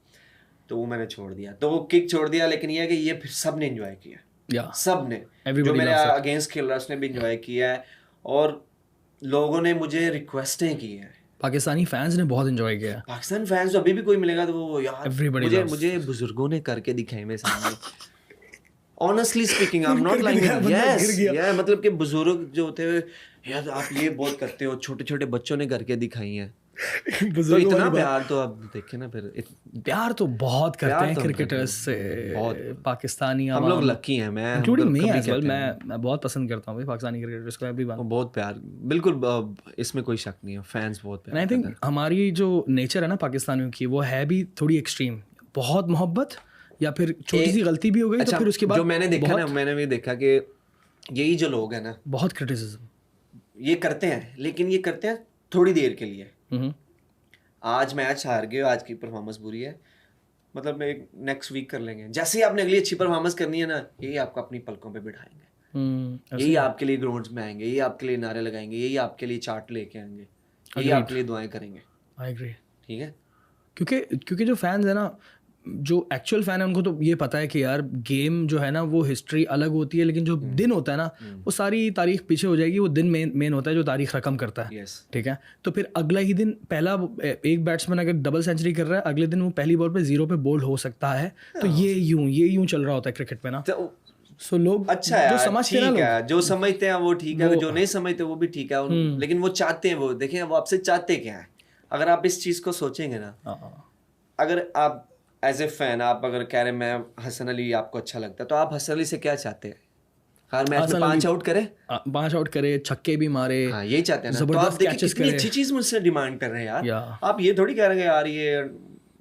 तो वो मैंने छोड़ दिया। तो वो किक छोड़ दिया, लेकिन ये है कि ये फिर सब ने एंजॉय किया, सब ने, जो मेरे अगेंस्ट खेल रहा है उसने भी एंजॉय किया है, और लोगों ने मुझे रिक्वेस्टें की है। पाकिस्तानी फैंस ने बहुत एंजॉय किया है। पाकिस्तान फैंस अभी भी कोई मिलेगा तो वो यार मुझे बुजुर्गों ने करके दिखाए मेरे सामने। Honestly speaking, I'm not lying. Yes, yeah, मतलब कि बुजुर्ग जो होते हैं, यार आप ये बहुत करते हो, छोटे छोटे बच्चों ने करके दिखाई हैं। तो इतना प्यार तो आप देखे ना, फिर प्यार तो बहुत करते हैं क्रिकेटर्स से, बहुत पाकिस्तानी। हम लोग लकी हैं, मैं इंक्लूडिंग मी एज वेल, मैं बहुत पसंद करता हूँ भाई पाकिस्तानी क्रिकेटर्स को, एवरीवन। बहुत प्यार, बिल्कुल, इसमें कोई शक नहीं है, फैंस बहुत प्यार। आई थिंक हमारी जो नेचर है ना पाकिस्तानियों की, वो है भी थोड़ी एक्सट्रीम, बहुत मोहब्बत, या फिर छोटी सी गलती भी हो गई तो फिर उसके बाद जो मैंने देखा ना, मैंने भी देखा कि यही जो लोग हैं ना, बहुत क्रिटिसिज्म ये करते हैं, लेकिन ये करते हैं थोड़ी देर के लिए। आज मैच हार गए, आज की परफॉर्मेंस बुरी है, मतलब एक नेक्स्ट वीक कर लेंगे, जैसे ही आपने अगली अच्छी परफॉर्मेंस करनी है ना, यही आपको अपनी पलकों पे बिठाएंगे, यही आपके लिए ग्राउंड्स में आएंगे, यही आपके लिए नारे लगाएंगे, यही आपके लिए चार्ट लेके आएंगे, यही आपके लिए दुआएं करेंगे। I agree. ठीक है, क्योंकि जो फैंस है ना, जो एक्चुअल फैन है, उनको तो ये पता है कि यार गेम जो है ना वो हिस्ट्री अलग होती है, लेकिन जो दिन होता है ना वो सारी तारीख पीछे हो जाएगी, वो दिन मेन होता है जो तारीख रकम करता है। ठीक है, तो फिर अगला ही दिन पहला एक बैट्समैन अगर डबल सेंचुरी कर रहा है, अगले दिन वो पहली बॉल पे 0 पे बोल्ड हो सकता है। तो ये यूं चल रहा होता है क्रिकेट में ना। सो लोग अच्छा है, जो समझते हैं, जो समझते हैं वो ठीक है, जो नहीं समझते वो भी ठीक है, लेकिन वो चाहते हैं, वो देखें वो आपसे चाहते क्या है। अगर आप इस चीज को सोचेंगे ना, अगर आप एज ए फैन आप अगर कह रहे मैं हसन अली आपको अच्छा लगता है, तो आप हसन अली से क्या चाहते हैं? हर मैच में 5 आउट करे, छक्के भी मारे, हाँ यही चाहते हैं ना। तो आप देखिए कितनी अच्छी चीज मुझसे डिमांड कर रहे हैं यार। आप ये थोड़ी कह रहे हैं यार ये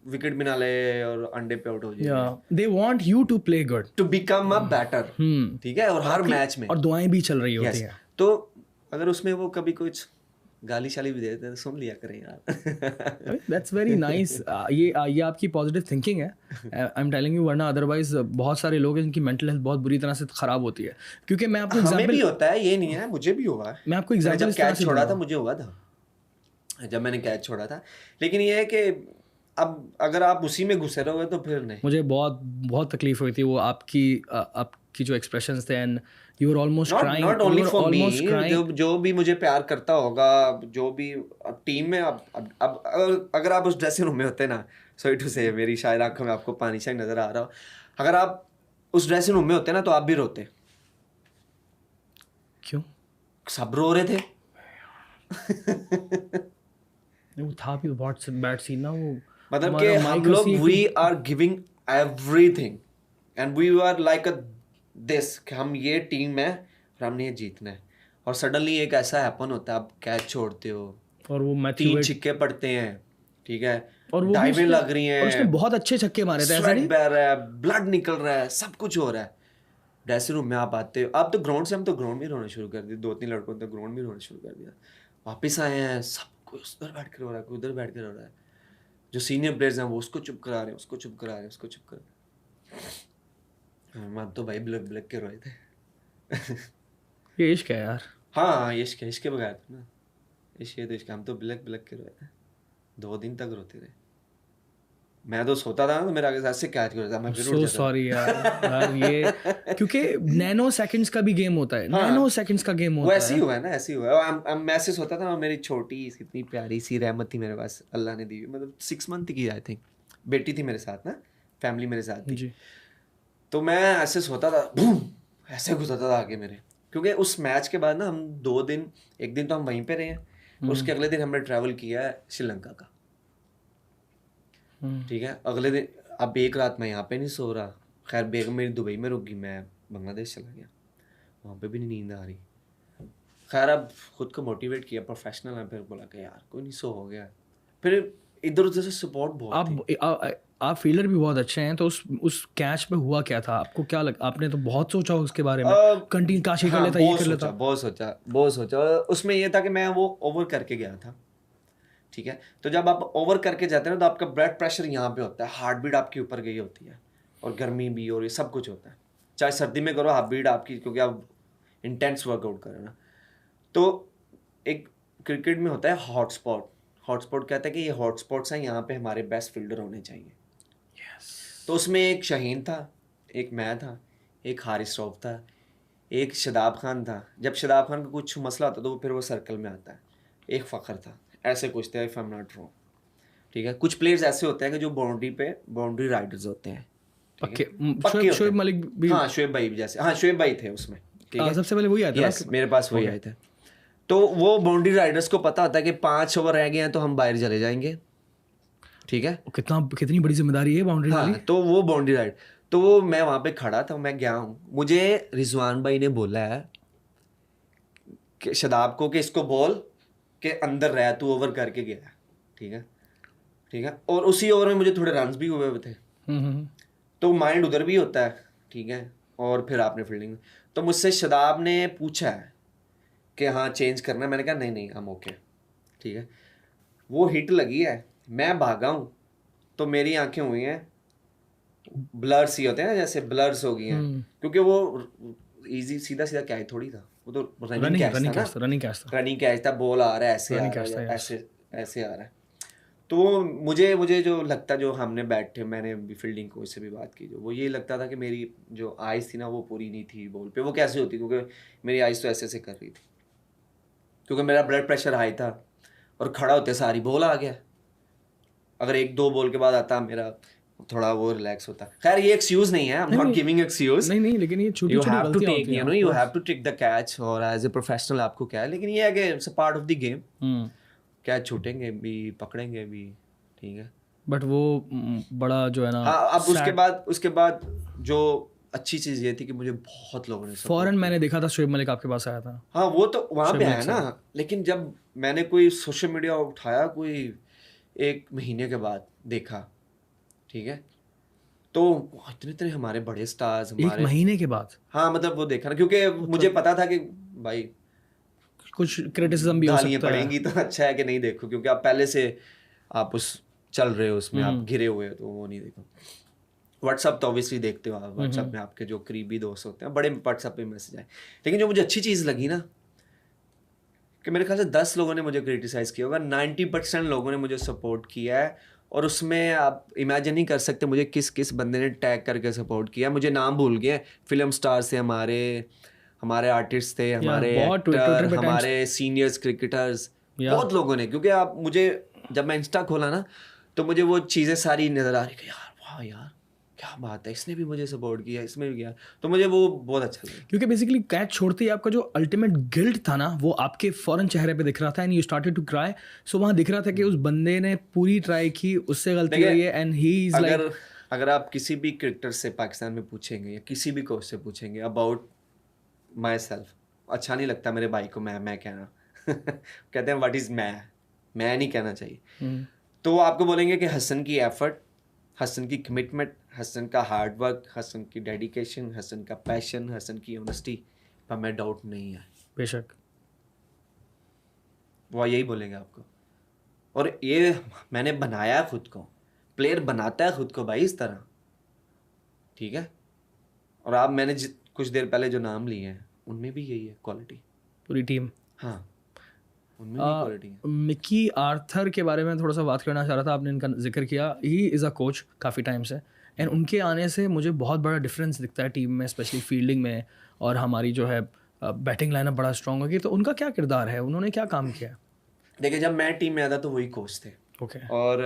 विकेट भी ना ले और अंडे पे आउट हो जाए। They want you to play good, to become a batter. ठीक है, और हर मैच में, और दुआएं भी चल रही होती हैं। तो अगर उसमें वो कभी कुछ गाली शाली भी देते हैं तो सुन लिया करें यार। That's very nice. ये आपकी पॉजिटिव थिंकिंग है, आई एम टेलिंग यू, वरना अदरवाइज बहुत सारे लोग हैं जिनकी मेंटल हेल्थ बहुत बुरी तरह से खराब होती है। क्योंकि मैं आपको एग्जांपल, हमें भी होता है, ये नहीं है, मुझे भी हुआ है। मैं आपको एग्जांपल, जब कैच छोड़ा था मुझे हुआ था, जब मैंने कैच छोड़ा था, लेकिन ये है कि अब अगर आप उसी में घुसे रहोगे तो फिर नहीं। मुझे बहुत तकलीफ हुई थी वो आपकी जो एक्सप्रेशंस थे, and you are almost crying, not only for me, जो भी मुझे प्यार करता होगा, जो भी टीम में, अब अगर आप उस ड्रेसिंग रूम में होते ना, सॉरी टू से, मेरी शायद आंखों में आपको पानी शायद नजर आ रहा हो, अगर आप उस ड्रेसिंग रूम में होते ना तो आप भी रोते। क्यों? सब रो रहे थे। वो था भी बहुत बैड सीन ना वो, मतलब कि हम लोग we are giving everything and we are like a this, कि हम ये टीम है और हमने ये जीतना है, और सडनली एक ऐसा हैपन होता है, आप कैच छोड़ते हो और वो 3 छिक्के पड़ते हैं, ठीक है, और वो डाइवें लग रही हैं, और उसने बहुत अच्छे छक्के मारे थे, स्वेट बह रहा है, ब्लड निकल रहा है, सब कुछ हो रहा है। ड्रेसिंग रूम में आप आते हो, अब तो ग्राउंड से, हम तो ग्राउंड में रोना शुरू कर दिया, 2-3 लड़कों ने तो ग्राउंड में रोना शुरू कर दिया। वापस आए हैं, सब कोई उधर बैठ कर रो रहा है, कोई उधर बैठ कर रो रहा है, जो सीनियर प्लेयर्स हैं वो उसको चुप करा रहे हैं, उसको चुप करा रहे हैं, उसको चुप करा रहे हैं। मैं तो भाई ब्लक के रोए थे। ये इश्क है यार। हाँ इश्क है, इसके बगैर ना, इश्क है तो इश्क, हम तो ब्लक के रोए थे, 2 दिन तक रोते थे। मैं तो सोता था ना, मेरा आगे ऐसे कैच कर रहा था, मैं फिर उठ जाता था। सॉरी यार ये क्योंकि नैनो सेकंड्स का भी गेम होता है, नैनो सेकंड्स का गेम होता है। वैसे ही हुआ है ना, ऐसे ही हुआ है। मैं ऐसे सोता था, मेरी छोटी इतनी प्यारी सी रहमत थी मेरे पास, अल्लाह ने दी, मतलब 6 मंथ की आई थिंक, बेटी थी मेरे साथ ना, फैमिली मेरे साथ थी, तो मैं ऐसे सोता था, बूम ऐसे घुसाता था आगे मेरे, क्योंकि उस मैच के बाद ना हम 2 दिन, एक दिन तो हम वहीं पे रहे हैं, उसके अगले दिन हमने ट्रैवल किया है श्रीलंका का। ठीक है, अगले दिन अब एक रात मैं यहाँ पे नहीं सो रहा, खैर बेगम मेरी दुबई में रुक गई, मैं बांग्लादेश चला गया, वहाँ पे भी नहीं नींद आ रही। खैर अब खुद को मोटिवेट किया, प्रोफेशनल है, फिर बोला कि यार कोई नहीं, सो हो गया। फिर इधर उधर से सपोर्ट बहुत, आप फील्डर भी बहुत अच्छे हैं, तो उस कैच पे हुआ क्या था आपको, क्या लगा? आपने तो बहुत सोचा उसके बारे में, कंटिन्यू काश ये कर लेता, ये कर लेता। बहुत सोचा। उसमें ये था कि मैं वो ओवर करके गया था, ठीक है, तो जब आप ओवर करके जाते हैं ना तो आपका ब्लड प्रेशर यहाँ पे होता है, हार्ट बीट आपकी ऊपर गई होती है, और गर्मी भी, और ये सब कुछ होता है, चाहे सर्दी में करो हार्ट बीट आपकी, क्योंकि आप इंटेंस वर्कआउट करो ना। तो एक क्रिकेट में होता है हॉटस्पॉट। हॉटस्पॉट कहता है कि ये हॉटस्पॉट्स हैं, यहाँ पे हमारे बेस्ट फील्डर होने चाहिए। तो उसमें एक शाहीन था, एक मैं था, एक हारिस रऊफ था, एक शदाब खान था। जब शदाब खान का कुछ मसला होता तो फिर वो सर्कल में आता है। एक फ़खर था, ऐसे कुछ थे, if I am not wrong. ठीक है, कुछ प्लेयर्स ऐसे होते हैं कि जो बाउंड्री राइडर्स होते हैं। ठीक पक्के है, पक्के होते शोएब हैं। मलिक भी हाँ, शोएब भाई भी जैसे, हाँ शोएब भाई थे उसमें। ठीक है, सबसे पहले वही आया था यस, मेरे पास वही आए थे। तो वो बाउंड्री राइडर्स को पता होता है कि 5 ओवर रह गए हैं तो हम बाहर चले जाएंगे। ठीक है, कितनी बड़ी जिम्मेदारी है बाउंड्री वाली। हाँ, तो वो बाउंड्री राइड, तो वो मैं वहाँ पे खड़ा था, मैं गया हूँ, मुझे रिजवान भाई ने बोला है कि शदाब को कि इसको बोल के अंदर रह, तू ओवर करके गया। ठीक है, ठीक है, और उसी ओवर में मुझे थोड़े रन्स भी हुए थे। तो माइंड उधर भी होता है। ठीक है, और फिर आपने फील्डिंग, तो मुझसे शदाब ने पूछा है कि हाँ चेंज करना है। मैंने कहा नहीं नहीं, हम ओके। ठीक है, वो हिट लगी है, मैं भागा हूँ, तो मेरी आंखें हुई हैं ब्लर्स ही होते हैं, जैसे ब्लर्स हो गई हैं, क्योंकि वो इजी सीधा सीधा कैच थोड़ी था, वो तो रनिंग कैच था ना। रनिंग कैच था, बॉल आ रहा है, ऐसे आ रहा है, ऐसे ऐसे आ रहा है। तो मुझे जो लगता, जो हमने बैठे, मैंने भी फील्डिंग कोच से भी बात की, जो वो ये लगता था कि मेरी जो आइज़ थी ना वो पूरी नहीं थी बॉल पे। वो कैसे होती, क्योंकि मेरी आइज़ तो ऐसे ऐसे कर रही थी, क्योंकि मेरा ब्लड प्रेशर हाई था, और खड़ा होते सारी बॉल आ गया। अगर 1-2 बॉल के बाद आता मेरा थोड़ा वो रिलैक्स होता। खैर ये एक्सक्यूज नहीं है, I am not giving excuse. नहीं, लेकिन ये छोटी यू छोटी हैव टू गलतियां टेक, होती हैं। You know, you have to take the catch, और एज ए प्रोफेशनल आपको क्या है, लेकिन ये है कि it's a part of the game. Catch छूटेंगे भी, पकड़ेंगे भी। ठीक है, बट वो बड़ा जो है ना, हाँ, अब उसके बाद जो अच्छी चीज़ ये थी कि मुझे बहुत लोगों ने फौरन मैंने देखा था शोएब मलिक आपके पास आया था। हाँ, वो तो वहाँ पे आया ना, लेकिन जब मैंने कोई सोशल मीडिया उठाया कोई 1 महीने के बाद देखा, ठीक है, तो इतने इतने हमारे बड़े स्टार्स, 1 महीने के बाद, हाँ, मतलब वो देखा ना, क्योंकि मुझे पता था कि भाई कुछ क्रिटिसिज्म भी हो सकता है, पड़ेंगी, तो अच्छा है कि नहीं देखो, क्योंकि आप पहले से आप उस चल रहे हो उसमें, आप घिरे हुए हो, तो वो नहीं देखो। व्हाट्सअप तो ऑब्वियसली देखते हो आप, व्हाट्सअप में आपके जो करीबी दोस्त होते हैं, बड़े व्हाट्सअप पे मैसेज आए। लेकिन जो मुझे अच्छी चीज़ लगी ना, कि मेरे ख्याल से 10 लोगों ने मुझे क्रिटिसाइज़ किया होगा, 90% लोगों ने मुझे सपोर्ट किया है। और उसमें आप इमेजिन नहीं कर सकते मुझे किस किस बंदे ने टैग करके सपोर्ट किया। मुझे नाम भूल गए, फिल्म स्टार्स थे, हमारे आर्टिस्ट थे, हमारे एक्टर, हमारे सीनियर्स क्रिकेटर्स, बहुत लोगों ने। क्योंकि आप मुझे, जब मैं इंस्टा खोला ना, तो मुझे वो चीज़ें सारी नज़र आ रही कि यार वाह यार क्या बात है, इसने भी मुझे सपोर्ट किया, इसमें भी किया, तो मुझे वो बहुत अच्छा लगा। क्योंकि बेसिकली कैच छोड़ते ही आपका जो अल्टीमेट गिल्ट था ना, वो आपके फौरन चेहरे पे दिख रहा था, and you started to cry. So वहाँ दिख रहा था कि उस बंदे ने पूरी ट्राई की, उससे गलती हुई है, एंड ही इज लाइक, अगर आप किसी भी क्रिकेटर से पाकिस्तान में पूछेंगे, या किसी भी कोच से पूछेंगे अबाउट माई सेल्फ, अच्छा नहीं लगता मेरे भाई को मैं कहना कहते हैं व्हाट इज़ मैं नहीं कहना चाहिए। तो वो आपको बोलेंगे कि हसन की एफर्ट, हसन की कमिटमेंट, हसन का हार्ड वर्क, हसन की डेडिकेशन, हसन का पैशन, हसन की ऑनेस्टी पर मैं डाउट नहीं है। बेशक वो यही बोलेंगे आपको। और ये मैंने बनाया खुद को, प्लेयर बनाता है खुद को भाई इस तरह। ठीक है, और आप मैंने कुछ देर पहले जो नाम लिए हैं उनमें भी यही है क्वालिटी, पूरी टीम। हाँ, उनमें भी क्वालिटी है। मिकी आर्थर के बारे में थोड़ा सा बात करना चाह रहा था, आपने इनका जिक्र किया। ही इज़ अ कोच काफ़ी टाइम से, एंड उनके आने से मुझे बहुत बड़ा डिफरेंस दिखता है टीम में, स्पेशली फील्डिंग में, और हमारी जो है बैटिंग लाइनअप बड़ा स्ट्रॉन्ग होगी। तो उनका क्या किरदार है, उन्होंने क्या काम किया? देखिए, जब मैं टीम में आया था तो वही कोच थे। ओके। और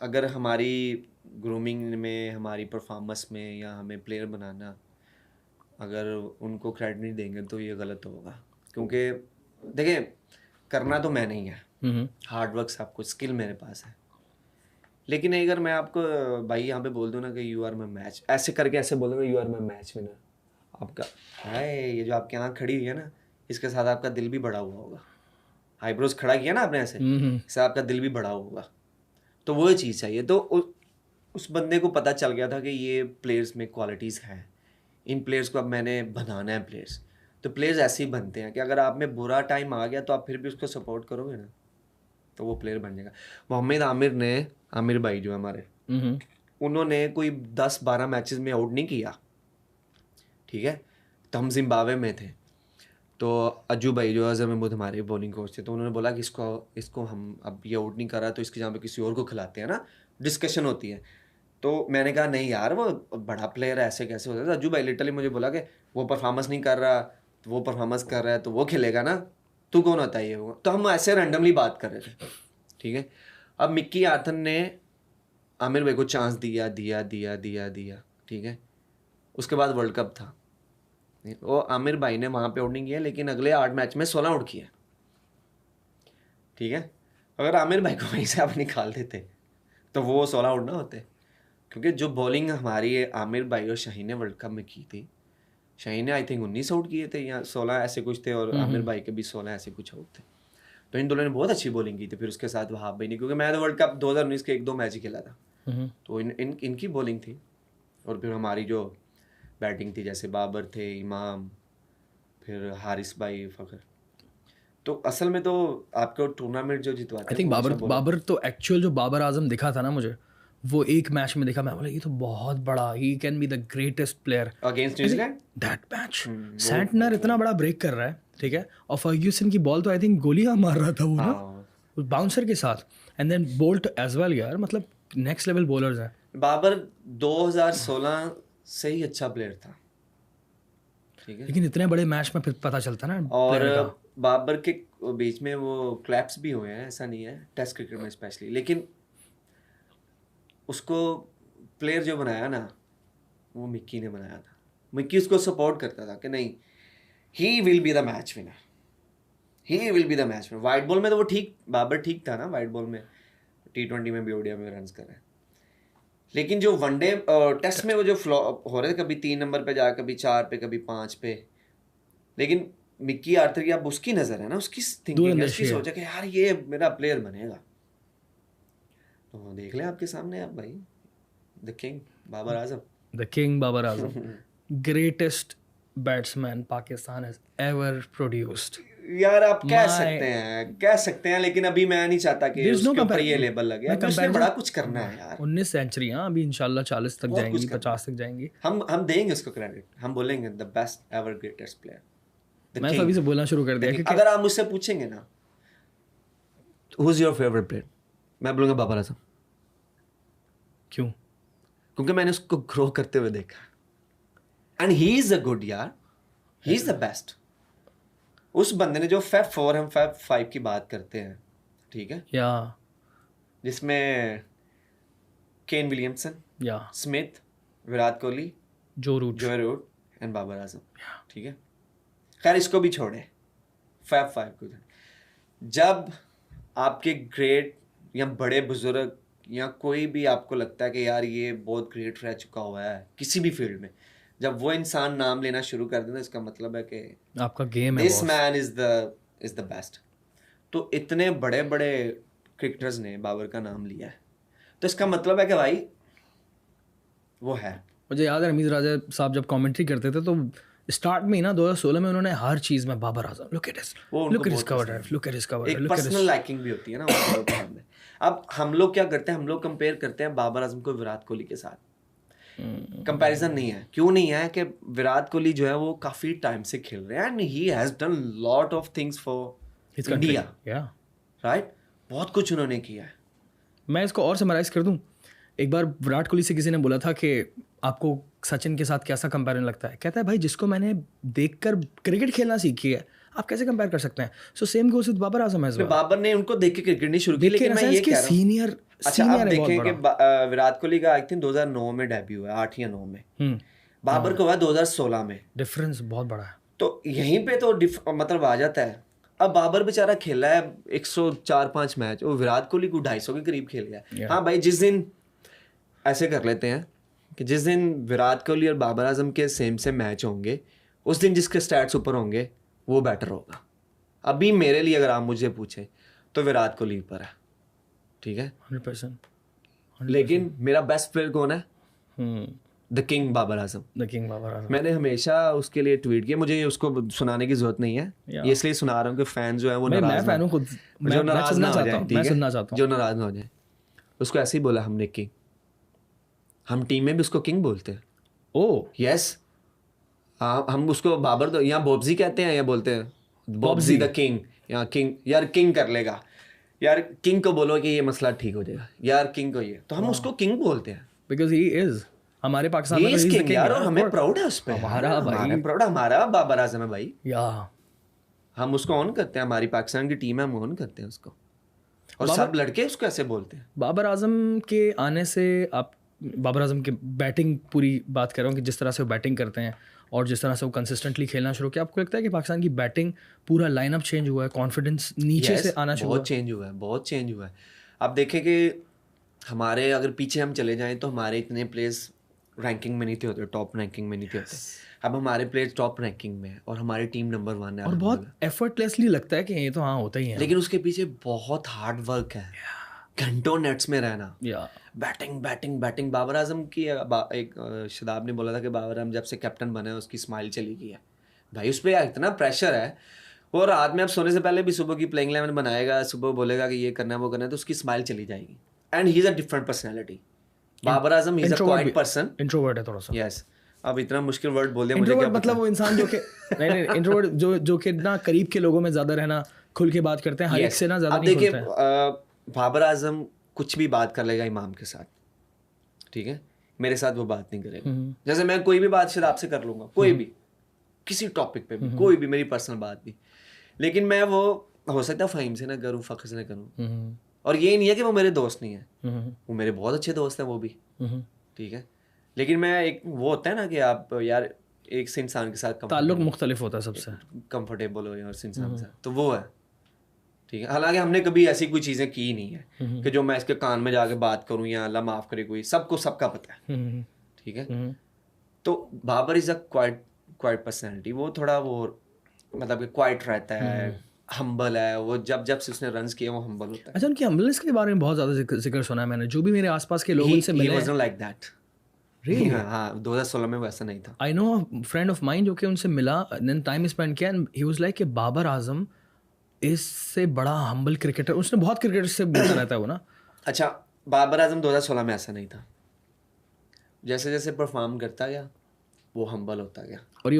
अगर हमारी ग्रूमिंग में, हमारी परफॉर्मेंस में, या हमें प्लेयर बनाना, अगर उनको क्रेडिट नहीं देंगे तो ये गलत होगा। क्योंकि देखिए, करना तो मैं नहीं है, हार्ड वर्क सब कुछ, स्किल मेरे पास है। लेकिन अगर मैं आपको भाई यहाँ पे बोल दूँ ना कि यू आर माई मैच, ऐसे करके ऐसे बोल दूँगा you are my match winner, आपका है ये जो आपकी आँख खड़ी हुई है ना, इसके साथ आपका दिल भी बढ़ा हुआ होगा। आईब्रोज खड़ा किया ना आपने ऐसे, इससे आपका दिल भी बढ़ा होगा। तो वो चीज़ चाहिए। तो उस बंदे को पता चल गया था कि ये प्लेयर्स में क्वालिटीज़ हैं, इन प्लेयर्स को अब मैंने बनाना है प्लेयर्स। तो प्लेयर्स ऐसे ही बनते हैं कि अगर आप में बुरा टाइम आ गया तो आप फिर भी उसको सपोर्ट करोगे ना, तो वो प्लेयर बन जाएगा। मोहम्मद आमिर भाई जो हमारे, उन्होंने कोई 10-12 मैचेस में आउट नहीं किया, ठीक है, तो हम जिम्बाब्वे में थे, तो अज्जू भाई जो अज़म महमूद हमारे बॉलिंग कोच थे, तो उन्होंने बोला कि इसको हम अब ये आउट नहीं कर रहा तो इसकी जगह पे किसी और को खिलाते हैं ना, डिस्कशन होती है। तो मैंने कहा नहीं यार वो बड़ा प्लेयर है, ऐसे कैसे होता है। तो अज्जू भाई लिटरली मुझे बोला कि वो परफॉर्मेंस नहीं कर रहा, तो वो परफॉर्मेंस कर रहा है तो वो खेलेगा ना, तू कौन होता है ये वो। तो हम ऐसे रैंडमली बात कर रहे थे, ठीक है। अब मिक्की आर्थन ने आमिर भाई को चांस दिया दिया दिया दिया दिया, ठीक है। उसके बाद वर्ल्ड कप था, वो आमिर भाई ने वहाँ पे आउट नहीं किया, लेकिन अगले 8 मैच में 16 आउट किया, ठीक है। अगर आमिर भाई को वहीं से आप निकाल देते तो वो 16 आउट ना होते, क्योंकि जो बॉलिंग हमारी आमिर भाई और शाहीन ने वर्ल्ड कप में की थी, शाहीन ने आई थिंक 19 आउट किए थे या 16 ऐसे कुछ थे, और आमिर भाई के भी 16 ऐसे कुछ आउट थे। तो इन दोनों ने बहुत अच्छी बॉलिंग की थी। फिर उसके साथ वहाब भाई ने, क्योंकि मैं तो वर्ल्ड कप 2019 के 1-2 मैच ही खेला था, तो इनकी बॉलिंग थी। और फिर हमारी जो बैटिंग थी, जैसे बाबर थे, इमाम, फिर हारिस भाई, फ़खर। तो असल में तो आपको टूर्नामेंट जो जितवाते आई थिंक बाबर तो एक्चुअल जो बाबर आजम दिखा था ना मुझे, वो एक मैच में दिखा, मैं बोला ये तो बहुत बड़ा, he can be the greatest player against New Zealand. That match Santner इतना बड़ा ब्रेक कर रहा है, ठीक है, और फर्ग्यूसन की बॉल तो आई थिंक गोलियां मार रहा था वो ना, बाउंसर के साथ, and then bowled as well. यार मतलब नेक्स्ट लेवल बॉलर्स हैं। बाबर 2016 से ही अच्छा प्लेयर था, ठीक है, लेकिन इतने बड़े मैच में फिर पता चलता ना। और बाबर के बीच में वो क्लैप्स भी हुए हैं, ऐसा नहीं है, टेस्ट क्रिकेट में स्पेशली। लेकिन उसको प्लेयर जो बनाया ना, वो मिक्की ने बनाया था। मिक्की उसको सपोर्ट करता था कि नहीं, he will be the match winner, he will be the match winner. White ball में तो वो ठीक, बाबर ठीक था ना वाइट बॉल में, T20 में भी, ओडीआई में रन कर रहा है। लेकिन जो वनडे टेस्ट में वो जो फ्लॉप हो रहे थे, कभी 3 नंबर पे जा, कभी 4 पे, कभी 5 पे, लेकिन मिक्की आर्थर की अब उसकी नज़र है ना, उसकी थिंकिंग है, उसकी सोचा कि यार ये मेरा प्लेयर बनेगा। तो देख लें आपके सामने आप भाई, the king Babar Azam, the king Babar Azam, greatest batsman Pakistan has ever produced. यार आप कह सकते हैं, लेकिन अभी मैं नहीं चाहता कि उसके ऊपर ये लेबल लगे। अभी उसने बड़ा कुछ करना है यार। 19 सेंचुरियां, अभी इंशाल्लाह 40 तक जाएंगी, 50 तक जाएंगी। हम देंगे उसको क्रेडिट, हम बोलेंगे the best ever greatest player. मैं अभी से बोलना शुरू कर दिया। अगर आप मुझसे पूछेंगे ना who is your favourite player, मैं बोलूंगा बाबर आजम। क्यों? क्योंकि मैंने उसको ग्रो करते हुए देखा, and he is a good यार, ही इज द बेस्ट। उस बंदे ने जो Fab 4 हम Fab 5 की बात करते हैं, ठीक है, या जिसमें केन विलियमसन, या स्मिथ, विराट कोहली, जो रूट एंड बाबर आजम, ठीक है। खैर इसको भी छोड़े, Fab 5 को। जब आपके ग्रेट या बड़े बुजुर्ग या कोई भी आपको लगता है कि यार ये बहुत ग्रेट रह चुका हुआ है किसी भी फील्ड में, जब वो इंसान नाम लेना शुरू कर देता है, इसका मतलब है कि आपका गेम है, this man is the best. तो इतने बड़े बड़े क्रिकेटर्स ने बाबर का नाम लिया है, तो इसका मतलब है कि भाई वो है। मुझे याद है रमीज राजा साहब जब कमेंट्री करते थे तो स्टार्ट में ही ना 2016 में उन्होंने हर चीज में Babar Azam, look at his cover drive, look at his cover drive, एक पर्सनल लाइकिंग भी होती है ना उनको पसंद है। अब हम लोग क्या करते हैं, हम लोग कंपेयर करते हैं बाबर आजम को विराट कोहली के साथ। कंपैरिजन नहीं है, क्यों नहीं है कि विराट कोहली जो है वो काफी टाइम से खेल रहे हैं, and he has done lot of things for India, right, बहुत कुछ उन्होंने किया है। मैं इसको और समराइज कर दूं, एक बार विराट कोहली से किसी ने बोला था कि आपको सचिन के साथ कैसा कंपैरिजन लगता है, कहता है भाई जिसको मैंने देखकर क्रिकेट खेलना सीखी है, आप कैसे कंपेयर कर सकते हैं। So same goes with Babar Azam as well. Babar ने उनको देख के क्रिकेट नहीं शुरू की, लेकिन मैं ये कह रहा हूं सीनियर। अच्छा आप देखें कि विराट कोहली का आई थिंक 2009 में डेब्यू हुआ, 8 या 9 में, बाबर को हुआ 2016 में। डिफरेंस बहुत बड़ा है। तो यहीं पे तो मतलब आ जाता है। अब बाबर बेचारा खेला है 104-5 मैच, और विराट कोहली को 250 के करीब खेल गया। हाँ भाई, जिस दिन ऐसे कर लेते हैं कि जिस दिन विराट कोहली और बाबर आजम के सेम मैच होंगे, उस दिन जिसके स्टैट्स ऊपर होंगे वो बेटर होगा। अभी मेरे लिए अगर आप मुझे पूछे तो विराट कोहली ऊपर है, ठीक है, 100%। लेकिन मेरा बेस्ट प्लेयर कौन है? The king Babar Azam. The king Babar Azam. मैंने हमेशा उसके लिए ट्वीट किया, मुझे उसको सुनाने की जरूरत नहीं है, ये इसलिए सुना रहा हूँ कि फैन जो है वो नाराज ना हो जाए, जो नाराज ना हो जाए। उसको ऐसे ही बोला हमने किंग, हम टीम में भी उसको किंग बोलते हैं। ओह यस, हाँ, हम उसको बाबर तो यहाँ बॉब्जी कहते हैं या बोलते हैं बॉब्जी द किंग, यहाँ किंग, यार किंग कर लेगा, यार किंग को बोलो कि ये मसला ठीक हो जाएगा, यार किंग को ये, तो हम उसको किंग बोलते हैं बिकॉज ही इज हमारे पाकिस्तान ही में तो is he is the king king यार, और हमें प्राउड है उस पे, हमारा भाई, हमारा प्राउड, हमारा बाबर आजम है भाई, या हम उसको ऑन करते हैं, हमारी पाकिस्तान की टीम है, हम ऑन करते हैं उसको, और सब लड़के उसको ऐसे बोलते हैं। बाबर आजम के आने से आप बाबर आजम के बैटिंग पूरी बात कर रहा हूँ कि जिस तरह से वो बैटिंग करते हैं और जिस तरह से वो कंसिस्टेंटली खेलना शुरू किया, आपको लगता है कि पाकिस्तान की बैटिंग पूरा लाइनअप चेंज हुआ है, कॉन्फिडेंस नीचे से आना शुरू हुआ? बहुत चेंज हुआ है, बहुत चेंज हुआ है। आप देखें कि हमारे अगर पीछे हम चले जाएं तो हमारे इतने प्लेयर्स रैंकिंग में नहीं थे होते, टॉप रैंकिंग में नहीं थे होते, अब हमारे प्लेयर्स टॉप रैंकिंग में है और हमारी टीम नंबर 1 है, और बहुत एफर्टलेसली लगता है कि ये तो हाँ होता ही है, लेकिन उसके पीछे बहुत हार्ड वर्क है, घंटों नेट्स में रहना, या batting batting batting. Babar Azam की एक शदाब ने बोला था कि बाबर आजम जब से कैप्टन बना है उसकी स्माइल चली गई है भाई, उस पर इतना प्रेशर है, वो रात में अब सोने से पहले भी सुबह की प्लेइंग 11 बनाएगा, सुबह बोलेगा कि ये करना है वो करना है, तो उसकी स्माइल चली जाएगी, and he is a different personality. Babar Azam is a quiet person, introvert है थोड़ा सा, यस। अब इतना मुश्किल वर्ड बोल दिया मुझे, इंट्रोवर्ट क्या मतलब वो इंसान जो कि नहीं इंट्रोवर्ट जो कि ना करीब के लोगों में ज्यादा रहना, खुल के बात करते हैं, हर एक से ना ज्यादा नहीं खुलते हैं। देखिए बाबर आजम कुछ भी बात कर लेगा इमाम के साथ, ठीक है, मेरे साथ वो बात नहीं करेगा। जैसे मैं कोई भी बात शायद आपसे कर लूंगा, कोई भी किसी टॉपिक पे भी, कोई भी मेरी पर्सनल बात भी, लेकिन मैं वो हो सकता है फ़हीम से ना करूँ, फ़ख्र से ना करूँ, और ये नहीं है कि वो मेरे दोस्त नहीं है, वो मेरे बहुत अच्छे दोस्त हैं वो भी, ठीक है, लेकिन मैं एक वो होता है ना कि आप यार एक से इंसान के साथ ताल्लुक मुख्तलिफ होता है सबसे, कंफर्टेबल हो उस इंसान के साथ, तो वो है, ठीक है। हालांकि हमने कभी ऐसी कोई चीज़ें की नहीं है कि जो मैं इसके कान में जाके बात करूं या अल्लाह माफ़ करे, कोई सबको सबका पता है, ठीक है। तो Babar is a quiet personality, वो थोड़ा वो मतलब कि क्वाइट रहता है, हम्बल है, वो जब से उसने रन्स किए वो हम्बल होता है। अच्छा, उनकी हम्बलनेस के बारे में बहुत ज़्यादा जिक्र सुना है मैंने, जो भी मेरे आसपास के लोग उनसे मिले, he wasn't like that. Really? हाँ 2016 में वैसा नहीं था। I know friend of mine जो कि उनसे मिला, देन टाइम स्पेंड किया, एंड ही वाज लाइक कि बाबर आजम इससे बड़ा हम्बल क्रिकेटर, उसने बहुत क्रिकेटर से मिलता रहता है वो ना। अच्छा, बाबर आजम 2016 में ऐसा नहीं था, जैसे जैसे परफॉर्म करता गया वो हम्बल होता गया, और ये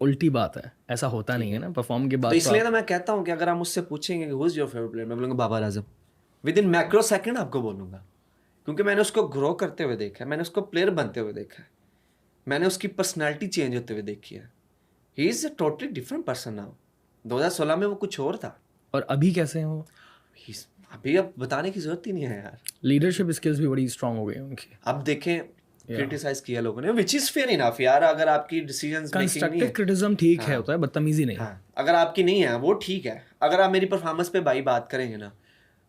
उल्टी बात है, ऐसा होता नहीं है ना परफॉर्म के बाद। तो इसलिए तो मैं कहता हूँ कि अगर आप मुझसे पूछेंगे कि who is your favourite player, मैं बोलूँगा Babar Azam, with in macro second आपको बोलूँगा, क्योंकि मैंने उसको ग्रो करते हुए देखा है, मैंने उसको प्लेयर बनते हुए देखा है, मैंने उसकी पर्सनैलिटी चेंज होते हुए देखी है। He is a totally different person now. 2016 में वो कुछ और था, और अभी कैसे हैं वो? अभी अब बताने की जरूरत ही नहीं है यार, लीडरशिप स्किल्स भी बड़ी स्ट्रांग हो गई उनकी। अब देखें क्रिटिसाइज किया लोगों ने, विच इज फेयर इनफ यार, अगर आपकी डिसीजंस मेकिंग नहीं कंस्ट्रक्टिव है, क्रिटिसिज्म ठीक है, होता है, बदतमीजी नहीं। हाँ, अगर आपकी नहीं है वो ठीक है, अगर आप मेरी परफॉर्मेंस पे भाई बात करेंगे ना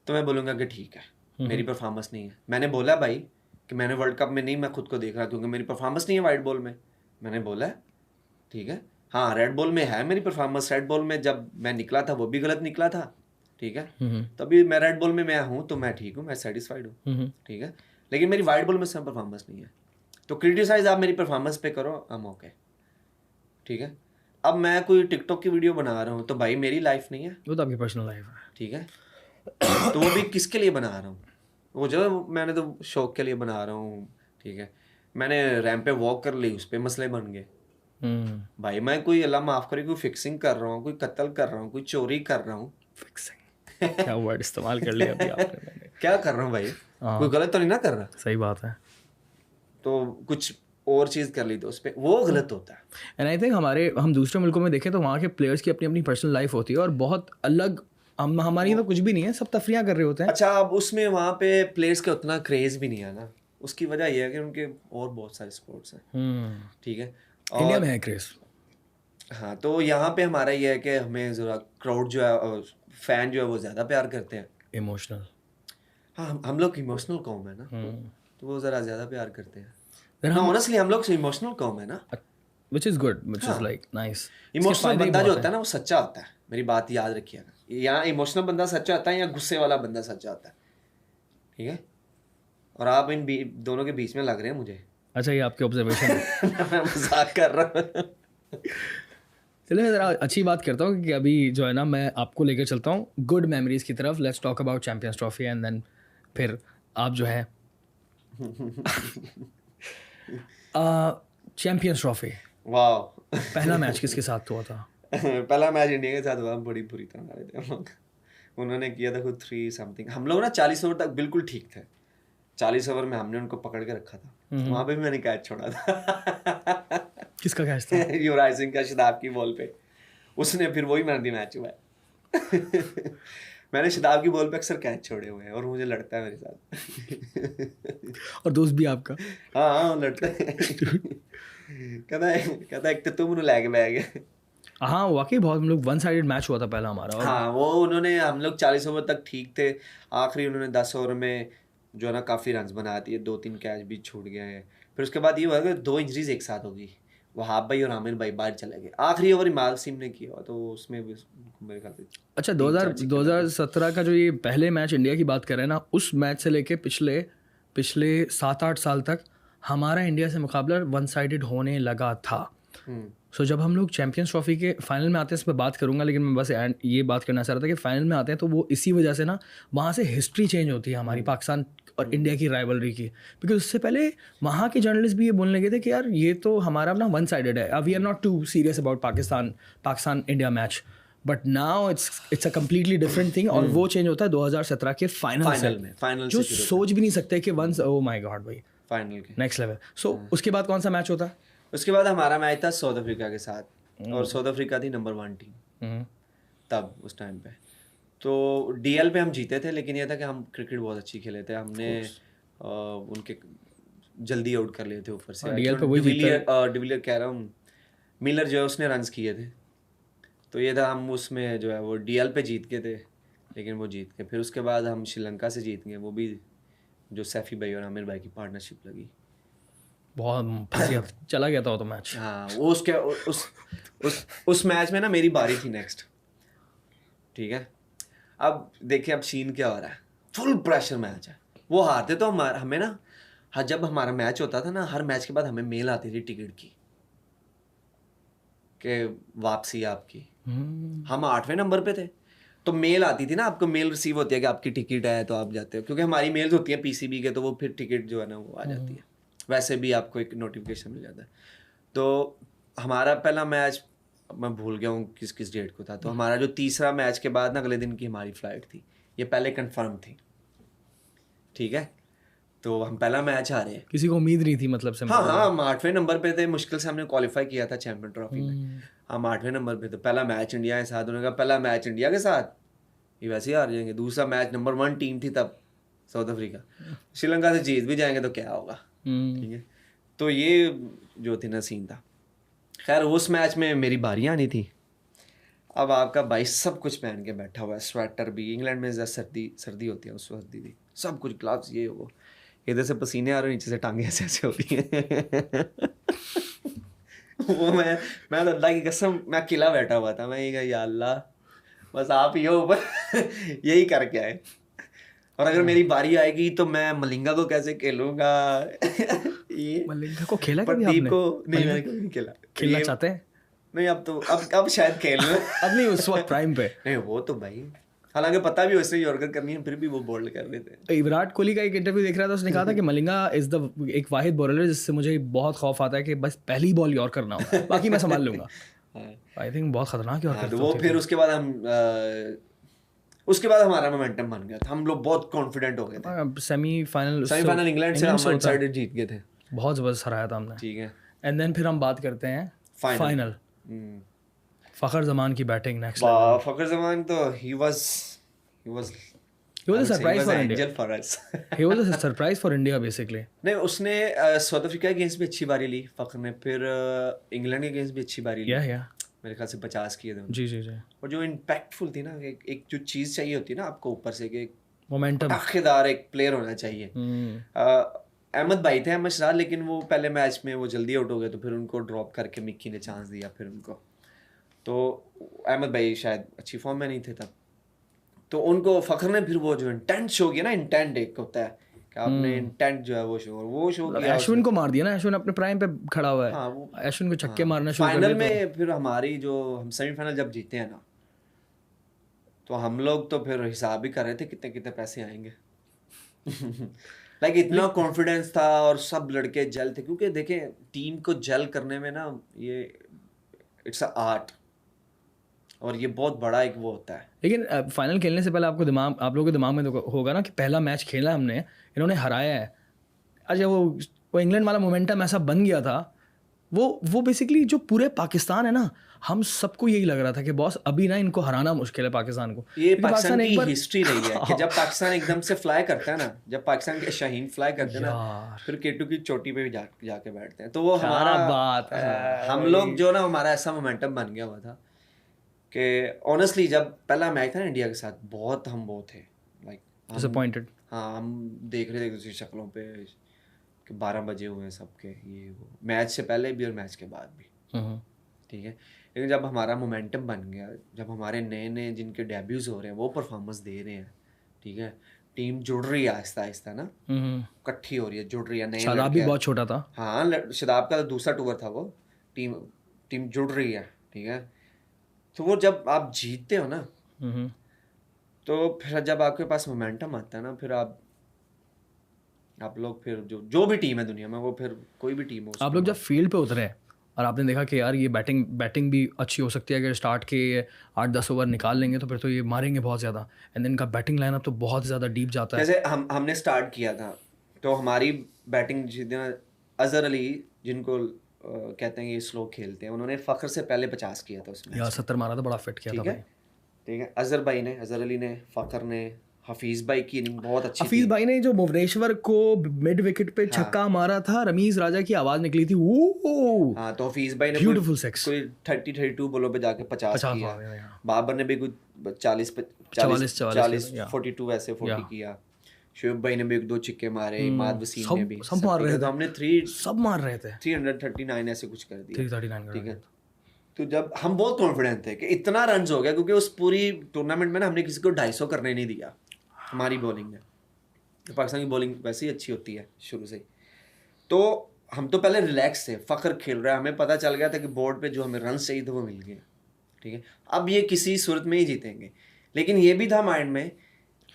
तो मैं बोलूँगा कि ठीक है मेरी परफॉर्मेंस नहीं है, मैंने बोला भाई कि मैंने वर्ल्ड कप में नहीं मैं खुद को देख रहा क्योंकि मेरी परफॉर्मेंस नहीं है वाइट बॉल में, मैंने बोला है, ठीक है। हाँ रेड बॉल में है मेरी परफॉर्मेंस, रेड बॉल में जब मैं निकला था वो भी गलत निकला था, ठीक है, तभी मैं रेड बॉल में मैं हूँ तो मैं ठीक हूँ, मैं सेटिस्फाइड हूँ, ठीक है, लेकिन मेरी वाइट बॉल में सब परफॉर्मेंस नहीं है, तो क्रिटिसाइज आप मेरी परफॉर्मेंस पे करो, आई एम ओके, ठीक है। अब मैं कोई टिकटॉक की वीडियो बना रहा हूँ तो भाई मेरी लाइफ नहीं है, वो तो आपकी पर्सनल लाइफ है, ठीक है, तो वो भी किसके लिए बना रहा हूँ, वो जो मैंने तो शौक के लिए बना रहा हूँ, ठीक है, मैंने रैंप पे वॉक कर ली उस पर मसले बन गए, भाई मैं कोई अल्लाह माफ़ करे कोई फिक्सिंग कर रहा हूँ, कोई कत्ल कर रहा हूँ, कोई चोरी कर रहा हूँ, फिक्सिंग क्या वर्ड इस्तेमाल कर लिया अभी आपने, मैंने क्या कर रहा हूँ भाई, कोई गलत तो नहीं ना कर रहा, सही बात है, तो कुछ और चीज़ कर ली तो उस पर वो गलत होता है। एंड आई थिंक हम दूसरे मुल्कों में देखें तो वहाँ के प्लेयर्स की अपनी अपनी पर्सनल लाइफ होती है और बहुत अलग, हमारी तो कुछ भी नहीं है, सब तफरियाँ कर रहे होते हैं। अच्छा, अब उसमें वहाँ पे प्लेयर्स का उतना क्रेज भी नहीं है ना, उसकी वजह यह है कि उनके और बहुत सारे स्पोर्ट्स हैं, ठीक है, इंडिया में है क्रेज, हाँ, तो यहाँ पे हमारा ये है कि हमें ज़रा क्राउड जो है, फैन जो है वो ज़्यादा प्यार करते हैं, इमोशनल, हाँ हम लोग इमोशनल कौम है ना, तो वो ज़रा ज़्यादा प्यार करते हैं ना, ऑनेस्टली हम लोग इमोशनल कौम है ना, which is good, which is like nice। Emotional बंदा जो होता है ना वो सच्चा होता है, मेरी बात याद रखिएगा, यहाँ इमोशनल बंदा सच्चा होता है या गुस्से वाला बंदा सच्चा होता है, ठीक है, और आप इन दोनों के बीच में लग रहे हैं मुझे। अच्छा, ये आपके ऑब्जर्वेशन है। मैं मजाक कर रहा हूँ। चलिए मैं ज़रा अच्छी बात करता हूँ कि अभी जो है ना मैं आपको लेकर चलता हूँ गुड मेमोरीज की तरफ। Let's talk about Champions Trophy and then फिर आप जो है चैंपियंस ट्रॉफी वाह पहला मैच किसके साथ हुआ था? पहला मैच इंडिया के साथ हुआ, बड़ी बुरी तरह हारे थे हम लोग। उन्होंने किया था कुछ 3 समथिंग, हम लोग ना 40 ओवर तक बिल्कुल ठीक थे, 40 ओवर में हमने उनको पकड़ के रखा था, वहां पे भी मैंने कैच छोड़ा था। किसका कैच था? युवराज सिंह का शदाब की बॉल पे, उसने फिर वही मैन ऑफ द मैच हुआ है। मैंने शदाब की बॉल पे अक्सर कैच छोड़े हुए हैं और मुझे लड़ता है मेरे साथ। और दोस्त भी आपका? हाँ लड़ता है। कहता है एक तो तुम लैके बह गए। हाँ वाकई बहुत, हम लोग वन साइडेड मैच हुआ था पहला हमारा। और हाँ वो उन्होंने, हम लोग 40 ओवर तक ठीक थे, आखिरी उन्होंने 10 ओवर में जो है ना काफ़ी रन्स बना दिए, 2-3 कैच भी छूट गए हैं। फिर उसके बाद ये हुआ कि 2 इंजरीज एक साथ होगी, वहाब भाई और आमिर भाई बाहर चले गए, आखिरी ओवर इमाद वसीम ने किया तो उसमें भी मेरे ख्याल से अच्छा 2017 का जो ये पहले मैच इंडिया की बात करें ना, उस मैच से लेके पिछले पिछले 7-8 साल तक हमारा इंडिया से मुकाबला वन साइडेड होने लगा था। सो जब हम लोग चैंपियंस ट्रॉफी के फाइनल में आते हैं, इस पर बात करूंगा, लेकिन मैं बस ये बात करना चाह रहा था कि फाइनल में आते हैं तो वो इसी वजह से ना वहाँ से हिस्ट्री चेंज होती है हमारी पाकिस्तान और इंडिया की राइवलरी की। बिकॉज उससे पहले वहाँ के जर्नलिस्ट भी ये बोलने लगे थे कि यार ये तो हमारा ना वन साइडेड है, we are not too serious about Pakistan India match, but now it's a completely different thing. और वो चेंज होता है 2017 के फाइनल में, जो सोच भी नहीं सकते कि वंस, ओ माय गॉड भाई, फाइनल के नेक्स्ट लेवल। सो उसके बाद कौन सा मैच होता है? उसके बाद हमारा मैच था साउथ अफ्रीका के साथ, और साउथ अफ्रीका थी नंबर 1 टीम तब उस टाइम पे। तो डीएल पे हम जीते थे, लेकिन ये था कि हम क्रिकेट बहुत अच्छी खेले थे, हमने उनके जल्दी आउट कर लिए थे ऊपर से। डीएल पे वही डिविलियर कह रहा हूँ, मिलर जो है उसने रन्स किए थे, तो ये था हम उसमें जो है वो डीएल पे जीत गए थे, लेकिन वो जीत गए। फिर उसके बाद हम श्रीलंका से जीत गए, वो भी जो सैफी भाई और आमिर भाई की पार्टनरशिप लगी, बहुत फंसिया चला गया था वो तो मैच। हाँ वो उसके उस मैच में ना मेरी बारी थी नेक्स्ट, ठीक है। अब देखिए अब सीन क्या हो रहा है, फुल प्रेशर मैच है, वो हारते तो हमें ना, जब हमारा मैच होता था ना, हर मैच के बाद हमें मेल आती थी टिकट की कि वापसी आपकी। हम 8वें नंबर पे थे, तो मेल आती थी ना, आपको मेल रिसीव होती है कि आपकी टिकट है तो आप जाते हो, क्योंकि हमारी मेल्स होती है पीसीबी के, तो वो फिर टिकट जो है ना वो आ जाती है, वैसे भी आपको एक नोटिफिकेशन मिल जाता है। तो हमारा पहला मैच, मैं भूल गया हूँ किस किस डेट को था, तो हमारा जो तीसरा मैच के बाद ना अगले दिन की हमारी फ्लाइट थी, ये पहले कंफर्म थी, ठीक है। तो हम पहला मैच हारे हैं, किसी को उम्मीद नहीं थी मतलब से। हाँ हाँ हम 8वें नंबर पे थे, मुश्किल से हमने क्वालिफाई किया था चैंपियन ट्रॉफी में, हम 8वें नंबर पे थे। पहला मैच इंडिया के साथ, उन्होंने कहा पहला मैच इंडिया के साथ ये वैसे ही हार जाएंगे। दूसरा मैच नंबर 1 टीम थी तब साउथ अफ्रीका, श्रीलंका से जीत भी जाएंगे तो क्या होगा, ठीक है। तो ये जो थी ना सीन था। खैर उस मैच में मेरी बारी आनी थी, अब आपका भाई सब कुछ पहन के बैठा हुआ है, स्वेटर भी, इंग्लैंड में सर्दी होती है, उस सर्दी थी, सब कुछ ग्लव्स ये वो, इधर से पसीने आ रहे, नीचे से टांगे ऐसे ऐसे हो रही हैं। वो मैं तो अल्लाह की कसम मैं अकेला बैठा हुआ था, मैं ये कहा या अल्लाह बस आप ही हो ऊपर, यही करके आए, और अगर मेरी बारी आएगी तो मैं मलिंगा को कैसे खेलूंगा। ये मलिंगा को खेला कभी प्रदीप आपने? को नहीं, मैंने कभी नहीं खेला। खेलना चाहते हैं? नहीं अब तो अब शायद खेल लूं। अब नहीं, उस वक्त प्राइम पे नहीं वो तो भाई, हालांकि पता भी वैसे यॉर्कर करनी है, फिर भी वो बोल्ड कर देते हैं। विराट कोहली का एक इंटरव्यू देख रहा था, उसने कहा था कि मलिंगा इज द एक वाहिद बॉलर जिससे मुझे बहुत खौफ आता है कि बस पहली बॉल यॉर्क करना हो, बाकी मैं संभाल लूंगा। आई थिंक बहुत खतरनाक यॉर्कर तो वो फिर उसके बाद उसके बाद हमारा मोमेंटम बन गया था, हम लोग बहुत कॉन्फिडेंट हो गए थे। सेमीफाइनल इंग्लैंड से हम वन साइडेड जीत गए थे, बहुत जबरदस्त हराया था हमने, ठीक है। एंड देन फिर हम बात करते हैं फाइनल। फखर जमान की बैटिंग नेक्स्ट लेवल। फखर जमान तो he was a surprise for India. angel for us. He was a surprise for India basically. नहीं उसने साउथ अफ्रीका के अगेंस्ट भी अच्छी बारी ली फखर ने, फिर इंग्लैंड के अगेंस्ट भी अच्छी बारी ली, मेरे ख्याल से 50 किए थे जी जी जी। और जो इम्पैक्टफुल थी ना, एक जो चीज़ चाहिए होती है ना आपको ऊपर से, कि मोमेंटम, पटाखेदार एक प्लेयर होना चाहिए। अहमद भाई थे, अहमद शराज, लेकिन वो पहले मैच में वो जल्दी आउट हो गए, तो फिर उनको ड्रॉप करके मिक्की ने चांस दिया फिर उनको, तो अहमद भाई शायद अच्छी फॉर्म में नहीं थे तब, तो उनको फखर ने फिर वो जो इंटेंट शो किया ना, इंटेंट एक होता है कि आपने इंटेंट जो है वो शो किया। अश्विन को मार दिया ना, अश्विन अपने प्राइम पे खड़ा हुआ है। हाँ, अश्विन को छक्के मारना शुरू कर फाइनल में फिर हमारी जो हम सेमीफाइनल जब जीते हैं ना, तो हम लोग तो फिर हिसाब भी कर रहे थे कितने कितने पैसे आएंगे। लाइक इतना कॉन्फिडेंस था और सब लड़के जेल थे, क्योंकि देखें टीम को जेल करने में ना ये इट्स अ आर्ट, और ये बहुत बड़ा एक वो होता है। लेकिन फाइनल खेलने से पहले आप लोगों के दिमाग में तो होगा ना कि पहला मैच खेला हमने, इन्होंने हराया है। अच्छा, वो इंग्लैंड वाला मोमेंटम ऐसा बन गया था, वो बेसिकली जो पूरे पाकिस्तान है ना, हम सबको यही लग रहा था कि बॉस अभी ना इनको हराना मुश्किल है पाकिस्तान को। ये पाकिस्तान की हिस्ट्री रही है कि जब पाकिस्तान एकदम से फ्लाई करता है ना, जब पाकिस्तान के शाहीन फ्लाई करते हैं ना, फिर केटू की चोटी पे भी जाके बैठते हैं। तो वो हमारा बात है, हम लोग जो ना, हमारा ऐसा मोमेंटम बन गया हुआ था कि ऑनेस्टली जब पहला मैच था ना इंडिया के साथ, बहुत हम वो थे लाइक डिसअपॉइंटेड। हाँ, हम देख रहे थे दूसरी शक्लों पे कि 12 बजे हुए हैं सबके, ये वो मैच से पहले भी और मैच के बाद भी, ठीक है। लेकिन जब हमारा मोमेंटम बन गया, जब हमारे नए नए जिनके डेब्यूज हो रहे हैं वो परफॉर्मेंस दे रहे हैं, ठीक है, टीम जुड़ रही है आहिस्ता आहिस्ता ना, इकट्ठी हो रही है, जुड़ रही है, नए शादाब भी बहुत छोटा था। हाँ, शादाब का दूसरा टूर था वो, टीम जुड़ रही है, ठीक है। तो वो जब आप जीतते हो ना, तो फिर जब आपके पास मोमेंटम आता है ना, फिर आप लोग फिर जो भी टीम है दुनिया में, वो फिर कोई भी टीम हो, आप लोग जब फील्ड पे उतरे और आपने देखा कि यार ये बैटिंग भी अच्छी हो सकती है, अगर स्टार्ट के 8-10 ओवर निकाल लेंगे तो फिर तो ये मारेंगे बहुत ज़्यादा, एंड देन इनका बैटिंग लाइनअप तो बहुत ज़्यादा डीप जाता है। जैसे हमने स्टार्ट किया था तो हमारी बैटिंग अजहर अली, जिनको कहते हैं ये स्लो खेलते हैं, उन्होंने फ़खर से पहले 50 किया था उसमें, या 70 मारा था, बड़ा फिट किया था। ठीक है, अजहर अली ने, फ़खर ने, हफीज़ भाई की इनिंग बहुत अच्छी थी। हफीज़ भाई ने जो भुवनेश्वर को मिड विकेट पे छक्का मारा था, रमीज राजा की आवाज़ निकली थी, हाँ, तो हफीज़ भाई ने ब्यूटीफुल सिक्स, कोई 30-32 बॉलों पे जाके 50 किया। बाबर ने भी कुछ 40 42 ऐसे 40 किया। शुएब भाई ने भी 1-2 छिक्के मारे, इमाद वसीम ने भी, सब मार रहे थे, तो हमने सब मार रहे थे, 339 ऐसे कुछ कर दिया, 339, ठीक है। तो जब हम बहुत कॉन्फिडेंट थे कि इतना रन हो गया, क्योंकि उस पूरी टूर्नामेंट में ना हमने किसी को 250 करने नहीं दिया हमारी बॉलिंग ने। तो पाकिस्तान की बॉलिंग वैसे ही अच्छी होती है शुरू से, तो हम तो पहले रिलैक्स थे, फ़खर खेल रहा है, हमें पता चल गया था कि बोर्ड पे जो हमें रन चाहिए थे वो मिल गए, ठीक है। अब ये किसी सूरत में ही जीतेंगे, लेकिन ये भी था माइंड में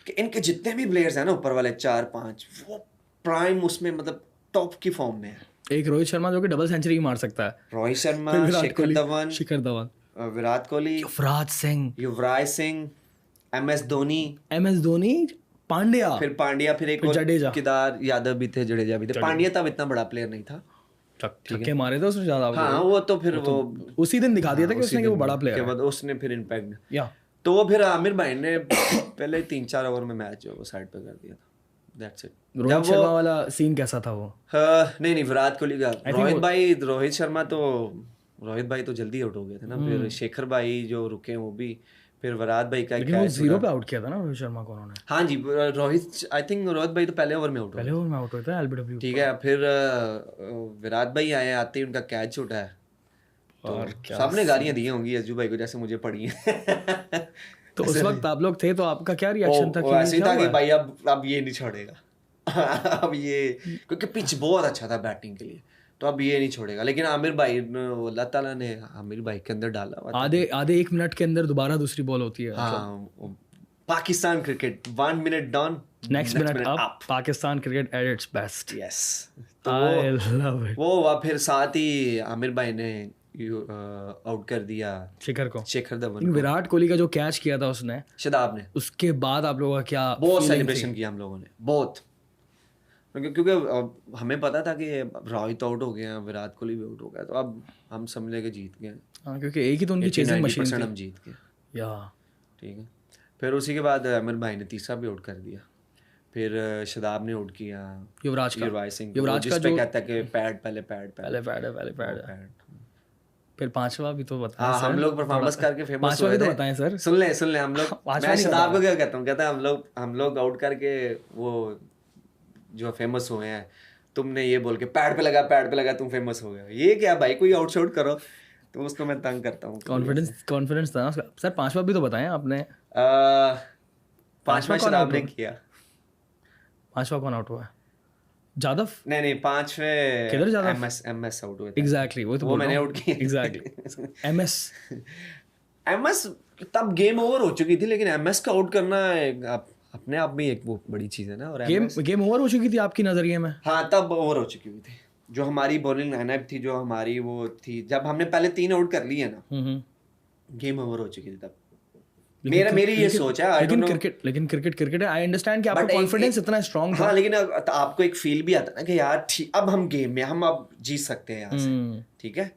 कि इनके जितने भी प्लेयर्स हैं ना ऊपर वाले 4-5, वो प्राइम उसमें मतलब टॉप की फॉर्म में है। एक रोहित शर्मा जो कि डबल सेंचुरी मार सकता है, रोहित शर्मा, शिखर धवन, विराट कोहली, युवराज सिंह, MS धोनी, पांड्या, फिर एक और केदार यादव भी थे, जडेजा भी थे। पांड्या तब इतना बड़ा प्लेयर नहीं था, छक्के मारे थे उसने ज्यादा। हाँ, वो तो फिर वो उसी दिन दिखा दिया था कि उसने, कि वो बड़ा प्लेयर है, उसने फिर इम्पैक्ट। तो वो फिर आमिर भाई ने पहले 3-4 ओवर में मैच जो वो साइड पे कर दिया था, दैट्स इट। रोहित शर्मा वाला सीन कैसा था वो? नहीं, विराट कोहली का, रोहित शर्मा तो, रोहित भाई तो जल्दी आउट हो गए थे ना, फिर शेखर भाई जो रुके वो भी, फिर विराट भाई का लेकिन वो 0 पे आउट किया था ना रोहित शर्मा को उन्होंने। हाँ जी, रोहित भाई तो पहले ओवर में आउट हुए थे LBW, ठीक है। फिर विराट भाई आए, आते ही उनका कैच उठा है, तो सबने गालियां दी होंगी अज्जू भाई को, जैसे मुझे पड़ी हैं। तो उस वक्त आप लोग थे, तो आपका क्या रिएक्शन था? ऐसे था कि भाई अब ये नहीं छोड़ेगा अब ये, क्योंकि पिच बहुत अच्छा था बैटिंग के लिए, तो अब ये नहीं छोड़ेगा। लेकिन आमिर भाई, अल्लाह ताला ने आमिर भाई के अंदर डाला हुआ, आधे 1 मिनट के अंदर दोबारा दूसरी बॉल होती है। हाँ, Pakistan cricket 1 minute down, next minute up, Pakistan cricket at its best. Yes, I love it. वो फिर साथ ही आमिर भाई ने आउट कर दिया शिखर धवन। विराट कोहली का जो कैच किया था उसने, शादाब ने, उसके बाद आप लोगों का क्या? बहुत सेलिब्रेशन किया हम लोगों ने, बहुत, क्योंकि हमें पता था कि रोहित आउट हो गया, विराट कोहली भी आउट हो गया, तो अब हम समझ के जीत गए। हाँ, क्योंकि एक ही तो उनकी चेजिंग मशीन थी, हम जीत गए, या ठीक है। फिर उसी के बाद आमिर भाई ने तीसरा भी आउट कर दिया, फिर शादाब ने आउट किया युवराज सिंह, जिस पे कहता है कि पैड। फिर पांचवा भी तो बताएं। हाँ, हम लोग परफॉर्मेंस करके फेमस हुए थे। बताएं सर। सुन ले हम लोग, मैं शादाब को क्या कहता हूँ, कहता है हम लोग आउट करके वो जो फेमस हुए हैं, तुमने ये बोल के पैड पे लगा तुम फेमस हो गए। ये क्या भाई, कोई आउटशॉट करो, तो उसको मैं तंग करता हूँ। कॉन्फिडेंस था ना सर। पांचवा भी तो बताएं आपने। पांचवा शादाब ने किया। पांचवा कौन आउट हुआ? जादव? नहीं, पांचवें किधर जादव? एमएस आउट हुए थे। एग्जैक्टली, वो मैंने आउट किया। एग्जैक्टली, एमएस तब गेम ओवर हो चुकी थी, लेकिन एमएस का आउट करना अपने आप में एक वो बड़ी चीज़ है ना। और गेम ओवर हो चुकी थी आपकी नज़रिए में? हाँ, तब ओवर हो चुकी हुई थी। जो हमारी बॉलिंग लाइनअप थी, जो हमारी वो थी, जब हमने पहले 3 आउट कर लिए ना, गेम ओवर हो चुकी थी तब। मेरी ये सोच है, आई डोंट नो। लेकिन क्रिकेट आई अंडरस्टैंड कि आपका कॉन्फिडेंस इतना स्ट्रांग था। हाँ, लेकिन आपको एक फील भी आता है ना कि यार ठीक, अब हम गेम में हम अब जीत सकते हैं यहाँ से, ठीक है।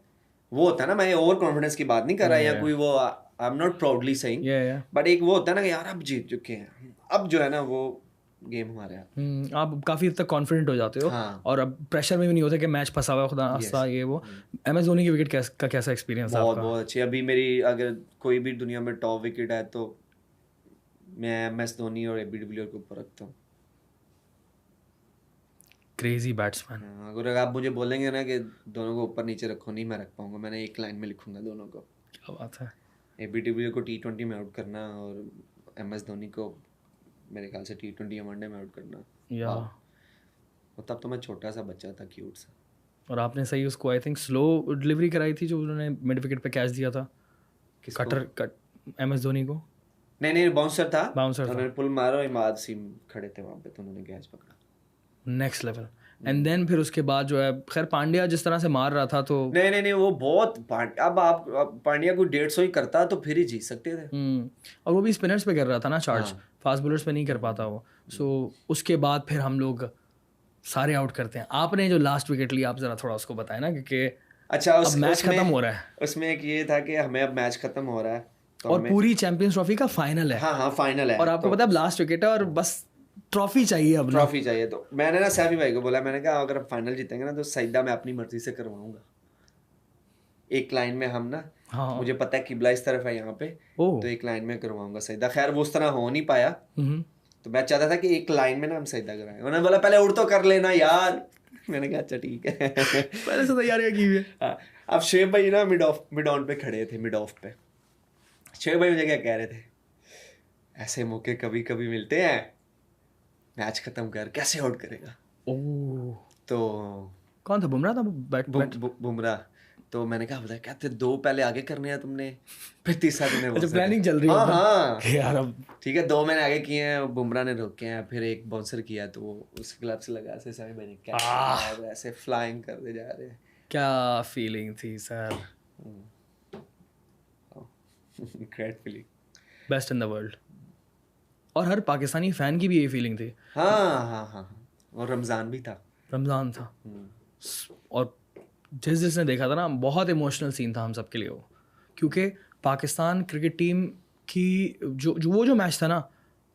वो होता है ना, मैं ओवर कॉन्फिडेंस की बात नहीं कर रहा या कोई वो, I am not proudly saying, but एक वो होता है ना कि यार अब जीत चुके हैं, अब जो है ना वो गेम हमारे हाथ। आप काफ़ी हद तक कॉन्फिडेंट हो जाते हो। हाँ। और अब प्रेशर में भी नहीं होता कि मैच फंसा हुआ खुदा नास्ता ये वो। MS धोनी की विकेट का कैसा एक्सपीरियंस था आपका? बहुत अच्छी। अभी मेरी अगर कोई भी दुनिया में टॉप विकेट है तो मैं MS धोनी और AB डिविलियर के ऊपर रखता हूँ। Crazy batsman. अगर आप मुझे बोलेंगे ना कि दोनों को ऊपर नीचे रखो, नहीं मैं रख पाऊंगा। मैंने एक लाइन में लिखूंगा दोनों को। क्या बात है। AB डिविलियर को T20 में आउट करना और MS धोनी को मेरे ख्याल से T20 या वनडे में आउट करना। या और तब तो मैं छोटा सा बच्चा था, क्यूट सा। और आपने सही उसको आई थिंक स्लो डिलीवरी कराई थी जो उन्होंने मिड विकेट पे कैच दिया था। कट MS धोनी को। नहीं, बाउंसर था। बाउंसर था। उन्होंने पुल मारा और इमाद सीम खड़े थे वहाँ पे, तो उन्होंने कैच पकड़ा। Next level. एंड देन फिर उसके बाद जो है, खैर पांड्या जिस तरह से मार रहा था तो नहीं, वो बहुत अब आप पांड्या को 150 ही करता तो फिर ही जीत सकते थे। और वो भी स्पिनर्स पे कर रहा था ना चार्ज, फास्ट बॉलर्स पे नहीं कर पाता वो। सो उसके बाद फिर हम लोग सारे आउट करते हैं। आपने जो लास्ट विकेट लिया, आप जरा थोड़ा उसको बताएं ना, क्योंकि अच्छा अब मैच खत्म हो रहा है। उसमें एक ये था कि हमें अब मैच खत्म हो रहा है तो और पूरी चैंपियंस ट्रॉफी का फाइनल है। हाँ, फाइनल है। और आपको पता है अब लास्ट विकेट है और बस ट्रॉफी चाहिए। अब ट्रॉफी चाहिए। तो मैंने ना सैमी भाई को बोला, मैंने कहा अगर हम फाइनल जीतेंगे ना तो सईदा मैं अपनी मर्जी से करवाऊंगा। एक लाइन में हम ना, मुझे पता है किबला इस तरफ है यहाँ पे, तो एक लाइन में करवाऊंगा सईदा। खैर वो उस तरह हो नहीं पाया, तो मैं चाहता था कि एक लाइन में ना हम सईदा कराएं। उन्होंने बोला पहले उड़ तो कर लेना यार। मैंने कहा अच्छा ठीक है। पहले से तैयारियां की हुई है। अब शेब भाई ना मिड ऑन पे खड़े थे, मिड ऑफ पे। शेब भाई मुझे क्या कह रहे थे, ऐसे मौके कभी कभी मिलते हैं, मैच खत्म कर, कैसे आउट करेगा। तो कौन था, बुमराह था? बुमराह। तो मैंने कहा बता, कहते 2 पहले आगे करने हैं तुमने, फिर तीसरा तुमने अच्छा प्लानिंग चल रही है। हाँ यार अब ठीक है, 2 मैंने आगे किए हैं, बुमराह ने रोके हैं, फिर एक बाउंसर किया तो वो उसके क्लब से लगा से सारे मैंने क्या ऐसे फ्लाइंग करते जा रहे हैं। क्या फीलिंग थी sir. Great feeling, best in the world. और हर पाकिस्तानी फैन की भी ये फीलिंग थी। हाँ। और रमज़ान भी था। रमज़ान था। और जिसने देखा था ना, बहुत इमोशनल सीन था हम सब के लिए वो, क्योंकि पाकिस्तान क्रिकेट टीम की जो मैच था ना,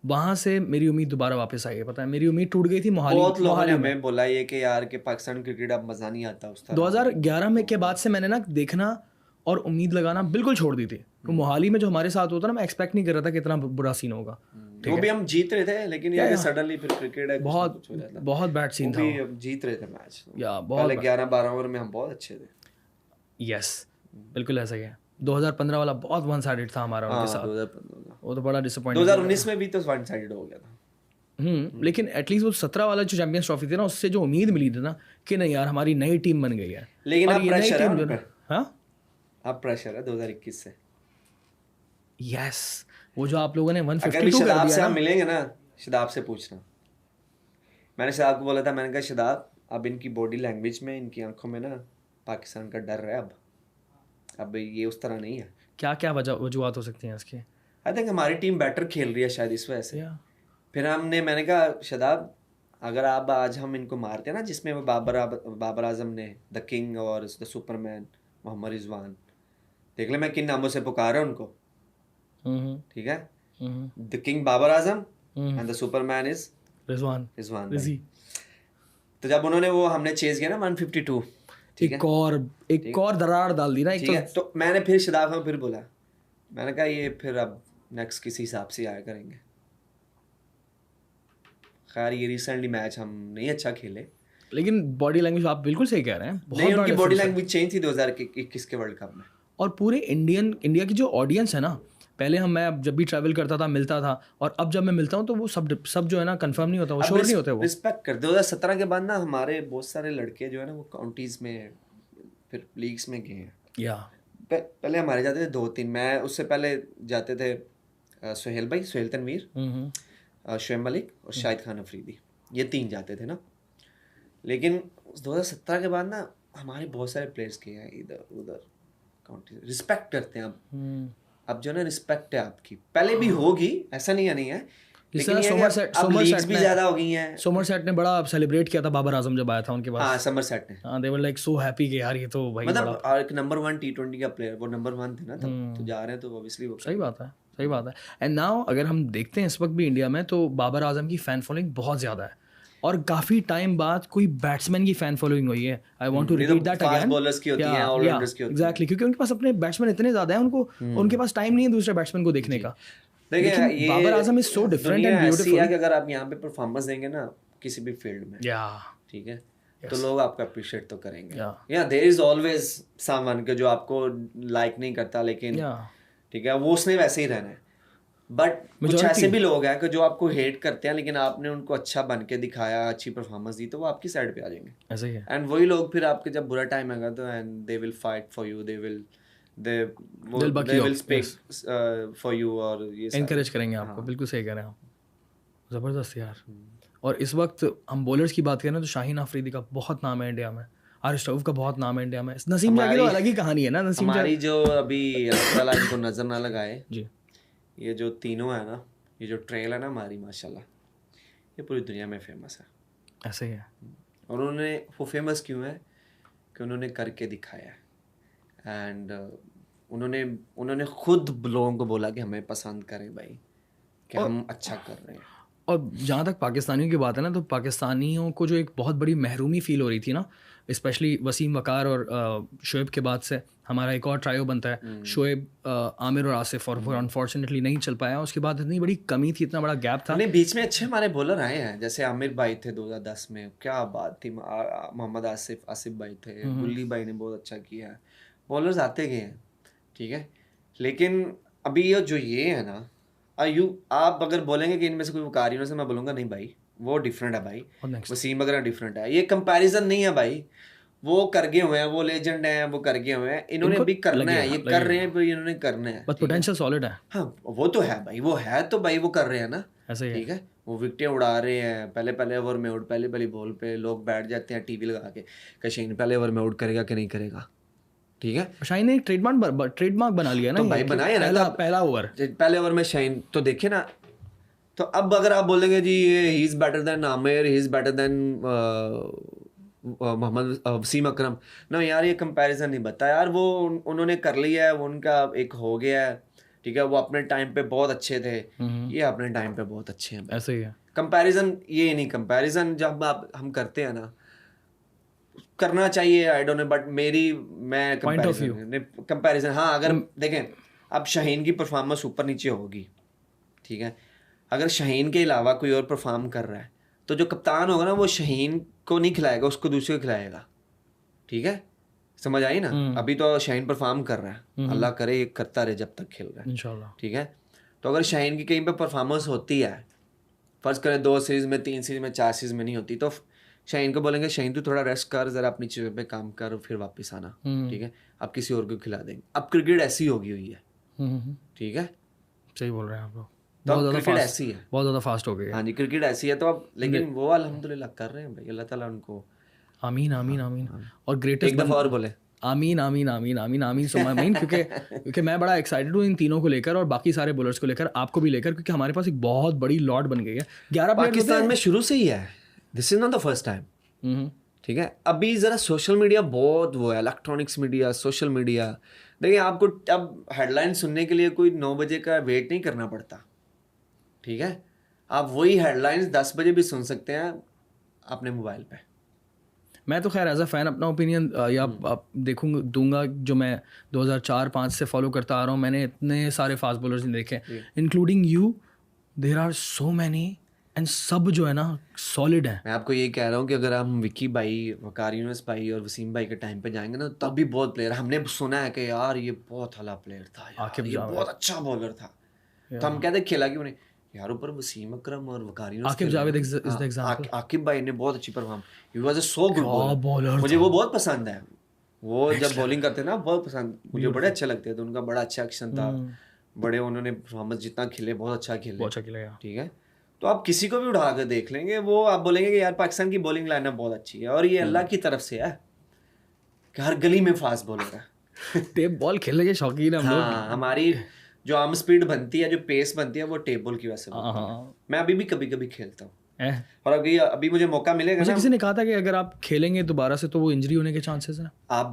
वहाँ से मेरी उम्मीद दोबारा वापस आई है। पता है, मेरी उम्मीद टूट गई थी मोहाली। बहुत लोगों ने हमें बोला ये कि यार कि पाकिस्तान क्रिकेट अब मज़ा नहीं आता उस तरह। 2011 में के बाद से मैंने ना देखना और उम्मीद लगाना बिल्कुल छोड़ दी थी। तो मोहाली में जो हमारे साथ होता ना, मैं एक्सपेक्ट नहीं कर रहा था कि इतना बुरा सीन होगा। वो भी हम जीत रहे थे, लेकिन ये सडनली फिर क्रिकेट है, बहुत बैड सीन था। हम जीत रहे थे मैच, पहले 11-12 ओवर में हम बहुत अच्छे थे। यस, बिल्कुल ऐसा ही है। 2015 वाला बहुत वन साइडेड था हमारा उनके साथ। 2015 वो तो बड़ा डिसअपॉइंटिंग। 2019 में भी तो वन साइडेड हो गया था। लेकिन एटलीस्ट वो 17 वाला जो चैंपियंस ट्रॉफी थी ना, उससे जो उम्मीद मिली थी ना कि नहीं यार हमारी नई टीम बन गई है। लेकिन अब प्रेशर है, हाँ अब प्रेशर है 2021 से। यस, वो जो आप लोगों ने 152 कर दिया से हम मिलेंगे ना, शादाब से पूछना। मैंने शादाब को बोला था, मैंने कहा शादाब अब इनकी बॉडी लैंग्वेज में, इनकी आंखों में ना पाकिस्तान का डर है। अब ये उस तरह नहीं है। क्या वजूहत हो सकती हैं इसकी? आई थिंक हमारी टीम बेटर खेल रही है शायद इस वजह से। फिर मैंने कहा शादाब अगर आप आज हम इनको मारते हैं ना, जिसमें वो बाबर आजम ने, द किंग और द सुपरमैन मोहम्मद रिजवान, देख ले मैं किन नामों से पुकारा उनको, ठीक है। The king Babar Azam and the superman is Rizwan. तो जब उन्होंने वो हमने चेज किया ना 152, एक और दरार डाल दी ना एक। तो मैंने फिर शादाब को फिर बोला, मैंने कहा ये फिर अब नेक्स्ट किसी हिसाब से आया करेंगे। खैर ये रिसेंटली मैच हम नहीं अच्छा खेले, लेकिन बॉडी लैंग्वेज आप बिल्कुल सही कह रहे हैं। नहीं, उनकी बॉडी लैंग्वेज चेंज थी 2021 के वर्ल्ड कप में। और पूरे इंडिया की जो ऑडियंस है ना, पहले मैं जब भी ट्रैवल करता था मिलता था, और अब जब मैं मिलता हूँ तो वो सब जो है ना कंफर्म नहीं होता, वो श्योर नहीं होते। वो रिस्पेक्ट कर 2017 के बाद ना हमारे बहुत सारे लड़के जो है ना वो काउंटीज में फिर लीग्स में गए हैं। पहले हमारे जाते थे 2-3, मैं उससे पहले जाते थे सुहेल तनवीर, शोएब मलिक और शाहिद खान अफरीदी, ये 3 जाते थे ना। लेकिन 2017 के बाद ना हमारे बहुत सारे प्लेयर्स गए हैं इधर उधर, काउंटी रिस्पेक्ट करते हैं अब जो ना रिस्पेक्ट है आपकी, पहले भी होगी, ऐसा नहीं है, लेकिन ये अब लीग्स भी ज़्यादा हो गई हैं। सोमरसेट ने बड़ा सेलिब्रेट किया था बाबर आजम जब आया था उनके पास। हाँ, समरसेट ने, हाँ, दे वर लाइक सो हैप्पी कि यार ये तो भाई मतलब एक नंबर 1 T20 का प्लेयर, वो नंबर 1 थे ना तब, तो जा रहे हैं तो ऑब्वियसली वो सही बात है। एंड नाउ अगर हम देखते हैं इस वक्त भी इंडिया में तो बाबर आजम की फ़ैन फॉलोइंग बहुत ज़्यादा है, और काफ़ी टाइम बाद कोई बैट्समैन की फ़ैन फॉलोइंग हुई है। I want to repeat that again. Fast bowlers की होती हैं, ऑलराउंडर्स की होती हैं। एग्जैक्टली, क्योंकि उनके पास अपने बैट्समैन इतने ज़्यादा हैं, उनके पास टाइम नहीं है दूसरे बैट्समैन को देखने का। देखिए ये Babar Azam is so different and beautiful कि अगर आप यहाँ पे परफॉर्मेंस देंगे ना किसी भी फील्ड में, ठीक है, तो लोग आपको अप्रिशिएट तो करेंगे। या देयर इज ऑलवेज समवन के जो आपको लाइक नहीं करता, लेकिन ठीक है वो उसने वैसे ही रहना है। बट कुछ ऐसे भी लोग हैं कि जो आपको हेट करते हैं, लेकिन आपने उनको अच्छा बन के दिखाया, अच्छी परफॉर्मेंस दी, तो वो आपकी साइड पे आ जाएंगे। ऐसे ही है। एंड वही लोग फिर आपके जब बुरा टाइम आएगा तो and they will fight for you, they will speak for you, और ये एनकरेज करेंगे आपको। बिल्कुल सही कह रहे हैं आप, ज़बरदस्त यार। और इस वक्त हम बॉलर्स की बात करें तो शाहीन अफरीदी का बहुत नाम है इंडिया में, आरिश रऊफ का बहुत नाम है इंडिया में, नसीम जाह की तो अलग ही कहानी है ना। नसीम हमारी जो अभी अल्लाह इनको नजर ना लगाए जी, ये जो तीनों है ना, ये जो ट्रेल है ना हमारी, माशाल्लाह ये पूरी दुनिया में फेमस है। ऐसे ही है। और उन्होंने वो फेमस क्यों है कि उन्होंने करके दिखाया है। एंड उन्होंने खुद लोगों को बोला कि हमें पसंद करें भाई, कि हम अच्छा कर रहे हैं। और जहाँ तक पाकिस्तानियों की बात है ना, तो पाकिस्तानियों को जो एक बहुत बड़ी महरूमी फील हो रही थी ना, स्पेशली वसीम वकार और शोएब के बाद से हमारा एक और ट्रायो बनता है, शोएब, आमिर और आसिफ, और वो अनफॉर्चुनेटली नहीं चल पाया। उसके बाद इतनी बड़ी कमी थी, इतना बड़ा गैप था। नहीं, बीच में अच्छे हमारे बॉलर आए हैं, जैसे आमिर भाई थे 2010 में, क्या बात थी, मोहम्मद आसिफ भाई थे, गुल्ली भाई ने बहुत अच्छा किया है, बॉलर्स आते गए हैं, ठीक है। लेकिन अभी ये है ना, आप अगर बोलेंगे कि इनमें से कोई वकारियों से, मैं बोलूँगा नहीं भाई, वो डिफरेंट है भाई, वसीम वगैरह डिफरेंट है, ये कंपैरिजन नहीं है भाई। वो कर गए हुए हैं, वो लेजेंड हैं, वो कर गए हुए हैं, इन्होंने अभी करना है, ये कर रहे हैं, इन्होंने करना है, बट पोटेंशियल सॉलिड है। हाँ वो तो है भाई, वो है तो भाई वो कर रहे हैं ना, ऐसे ही ठीक है। वो विकेटें उड़ा रहे हैं, पहले ओवर में आउट, पहली बॉल पे लोग बैठ जाते हैं टीवी लगा के, कशीन पहले ओवर में आउट करेगा कि नहीं करेगा, ठीक है। शाहीन ने एक ट्रेडमार्क बना लिया ना, तो भाई बनाया ना, पहला ओवर, पहले ओवर में शाहीन तो देखे ना। तो अब अगर आप बोलेंगे जी he is better than Aamir, he is better than Mohammad Wasim Akram, ना यार ये कंपैरिजन नहीं बता यार। वो उन्होंने कर लिया है, वो उनका एक हो गया है, ठीक है। वो अपने टाइम पे बहुत अच्छे थे, ये अपने टाइम पे बहुत अच्छे हैं। ऐसे ही है कंपैरिजन ये नहीं, कंपैरिजन जब हम करते हैं ना, करना चाहिए, आई डोंट नो, बट मैं कंपैरिजन हाँ, अगर देखें अब शाहीन की परफॉर्मेंस ऊपर नीचे होगी, ठीक है। अगर शाहीन के अलावा कोई और परफॉर्म कर रहा है तो जो कप्तान होगा ना, वो शाहीन को नहीं खिलाएगा, उसको दूसरे को खिलाएगा, ठीक है। समझ आई ना। अभी तो शाहीन परफॉर्म कर रहा है, अल्लाह करे ये करता रहे जब तक खेल रहा है, इंशाल्लाह, ठीक है। तो अगर शाहीन की कहीं पे परफॉर्मेंस होती है, फर्ज करें 2 सीरीज में, 3 सीरीज में, 4 सीरीज में नहीं होती, तो शाहीन को बोलेंगे शाहीन तू थोड़ा रेस्ट कर, जरा अपनी चीज़ों पे काम कर, फिर वापस आना, ठीक है। अब किसी और को खिला देंगे। अब क्रिकेट ऐसी होगी हुई है, ठीक है। सही बोल रहे हैं आप लोग, तो क्रिकेट ऐसी है, बहुत ज़्यादा फास्ट हो गई है। हाँ जी, क्रिकेट ऐसी है। तो अब लेकिन वो अल्हम्दुलिल्लाह कर रहे हैं भाई, अल्लाह ताला उनको आमीन आमीन आमीन। और ग्रेटेस्ट, एक दफ़ा और बोले आमीन आमीन आमीन आमीन आमीन सो आमीन, क्योंकि मैं बड़ा एक्साइटेड हूँ इन तीनों को लेकर और बाकी सारे बॉलर्स को लेकर, आपको भी लेकर, क्योंकि हमारे पास एक बहुत बड़ी लॉट बन गई है। 11 पाकिस्तान में शुरू से ही है, this is not the first time, ठीक है। अभी ज़रा सोशल मीडिया बहुत वो है, इलेक्ट्रॉनिक्स मीडिया, सोशल मीडिया। देखिए आपको अब हेडलाइन सुनने के लिए कोई 9 बजे का वेट नहीं करना पड़ता, ठीक है। आप वही हेडलाइंस 10 बजे भी सुन सकते हैं अपने मोबाइल पे। मैं तो खैर एज अ फ़ैन अपना ओपिनियन या आप देखूंगा दूंगा, जो मैं 2004-05 से फॉलो करता आ रहा हूँ। मैंने इतने सारे फास्ट बॉलर्स देखे, including you, there are so many, and सब जो है ना सॉलिड है। मैं आपको ये कह रहा हूँ कि अगर हम विकी भाई, वकार यूनुस भाई और वसीम भाई के टाइम पे जाएंगे ना, तब भी बहुत प्लेयर हमने सुना है कि यार ये बहुत हला प्लेयर था यार, ये बहुत अच्छा बॉलर था, तो हम कहते खेला क्यों नहीं यार। ऊपर वसीम अकरम और Waqar Younis, Aaqib Javed is the example. Aaqib भाई ने बहुत अच्छी perform, he was a so good bowler, मुझे वो बहुत पसंद है। वो जब बॉलिंग करते ना बहुत पसंद, मुझे बड़े अच्छे लगते थे, उनका बड़ा अच्छा एक्शन था, बड़े उन्होंने परफॉर्मेंस जितना खेले बहुत अच्छा खेले, ठीक है। तो आप किसी को भी उठा कर देख लेंगे, वो आप बोलेंगे कि यार पाकिस्तान की बॉलिंग लाइनअप बहुत अच्छी है, और ये अल्लाह की तरफ से है कि हर गली में फास्ट बॉलर है। टेप बॉल खेलने के शौकीन है हम लोग। हाँ, हमारी जो आर्म स्पीड बनती है, जो पेस बनती है, वो टेप बॉल की वजह से बनती है। हाँ। मैं अभी भी कभी कभी खेलता हूँ, हैं? और अभी मुझे मौका मिलेगा मुझे ना, किसी ने कहा था कि अगर आप खेलेंगे दोबारा से तो वो इंजरी होने के चांसेस हैं। आप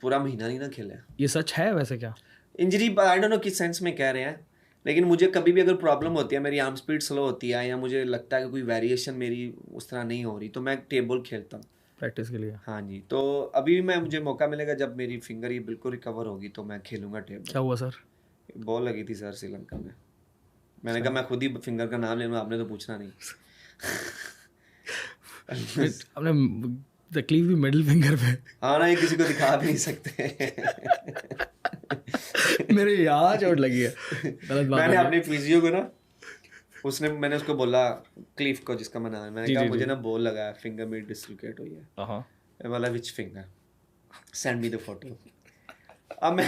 पूरा महीना नहीं ना खेले। ये सच है वैसे क्या? इंजरी आई डोंट नो किस सेंस में कह रहे हैं, लेकिन मुझे कभी भी अगर प्रॉब्लम होती है, मेरी आर्म स्पीड स्लो होती है, या मुझे लगता है कि कोई वेरिएशन मेरी उस तरह नहीं हो रही, तो मैं टेबल खेलता हूँ प्रैक्टिस के लिए। हाँ जी। तो अभी मुझे मौका मिलेगा जब मेरी फिंगर ये बिल्कुल रिकवर होगी, तो मैं खेलूंगा टेबल। क्या हुआ सर? बॉल लगी थी सर श्रीलंका में। मैंने कहा मैं खुद ही फिंगर का नाम ले लूँ, आपने तो पूछना नहीं। आपने तकलीफ भी मिडिल फिंगर पे? हाँ ना, ये किसी को दिखा भी नहीं सकते। मेरे यहाँ चोट लगी है। गलत बात मैंने है। अपने फिजियो को ना, मैंने उसको बोला, क्लिफ को जिसका मैं नाम है, मैंने कहा मुझे ना बॉल लगा है, फिंगर में डिसलोकेट हुई है। मैं बोला which finger, send me the photo. अब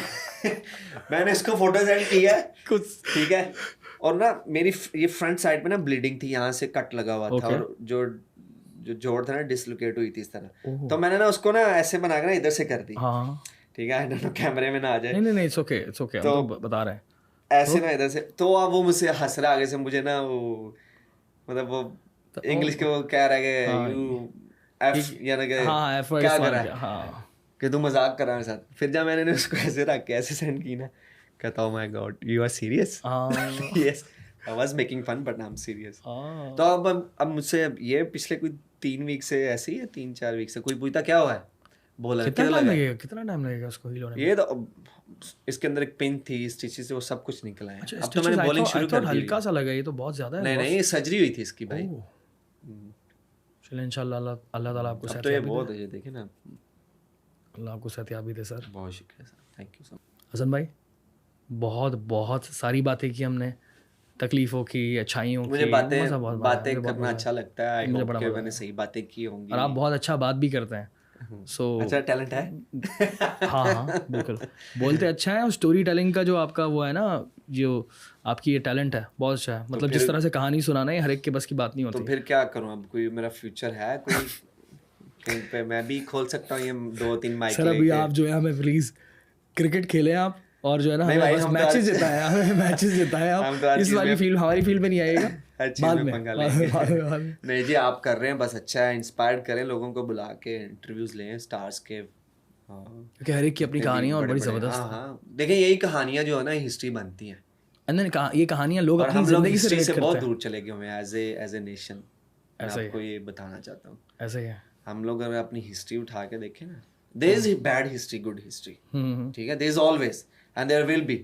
मैंने इसको फोटो सेंड किया कुछ, ठीक है, और ना मेरी ये फ्रंट साइड पे ना ब्लीडिंग थी, यहाँ से कट लगा हुआ था, और जो जोड़ था ना डिसलोकेट हुई थी इस तरह। तो मैंने ना उसको ना ऐसे बना के ना इधर से कर दी, ठीक है, कैमरे में ना आ जाए। नहीं इट्स ओके, इट्स ओके, हम तो बता रहे हैं ऐसे ना इधर से। तो अब वो मुझसे हंस रहा आगे से, मुझे ना वो मतलब वो इंग्लिश के वो कह रहा है कि यू एफ, यानी कि क्या कर रहा है, कि तू मजाक कर रहा है मेरे साथ। फिर जब मैंने उसको ऐसे रख के ऐसे सेंड की ना, कहता हूँ my God you are serious? Yes, I was making fun but I am serious. तो अब मुझसे ये पिछले कोई 3 वीक से ऐसे ही है, 3-4 वीक से कोई पूछता क्या हुआ है, बोला कितना टाइम लगेगा उसको हील होने में? ये तो इसके अंदर एक पिन थी, स्टिचेस से वो सब कुछ निकला है। अब तो मैंने बॉलिंग शुरू कर दी। हल्का सा लगा, ये तो बहुत ज्यादा है। नहीं सर्जरी हुई थी इसकी भाई। चलिए इंशाल्लाह अल्लाह ताला आपको सेहत, तो ये बहुत है, देखे ना, अल्लाह आपको सेहतयाबी दे सर। बहुत शुक्रिया sir, thank you sir. Hasan भाई, बहुत सारी बातें की हमने, तकलीफों की, अच्छाइयों की। मुझे बातें करना अच्छा लगता है। आई होप कि मैंने सही बातें की होंगी, और आप बहुत अच्छा बात भी करते हैं। अच्छा टैलेंट है। हाँ बिल्कुल, बोलते अच्छा है। और स्टोरी टेलिंग का जो आपका वो है ना, जो आपकी ये टैलेंट है बहुत अच्छा है। मतलब जिस तरह से कहानी सुनाना है हर एक के बस की बात नहीं होती। तो फिर क्या करूँ अब, कोई मेरा फ्यूचर है कोई कहीं पे मैं भी खोल सकता हूँ ये 2-3 माइक सर अभी आप जो है हमें प्लीज क्रिकेट खेलें आप, और जो है ना हमें मैचेस जिताएं, आप इस वाली फील्ड, हमारी फील्ड में नहीं आएगा बाद में। नहीं जी, आप कर रहे हैं बस अच्छा है, इंस्पायर करें लोगों को, बुला के इंटरव्यूज लें स्टार्स के, क्योंकि हर एक की अपनी कहानी है और बड़ी जबरदस्त। हाँ देखिए, यही कहानियां जो है ना हिस्ट्री बनती हैं, ये कहानियां लोग अपनी जिंदगी से रिलेट करते हैं। बहुत दूर चले गए हैं एज ए नेशन। मैं आपको ये बताना चाहता हूँ, ऐसे है हम लोग अगर अपनी हिस्ट्री उठा के देखें ना, there is bad history, good history, ठीक है, there is always and there will be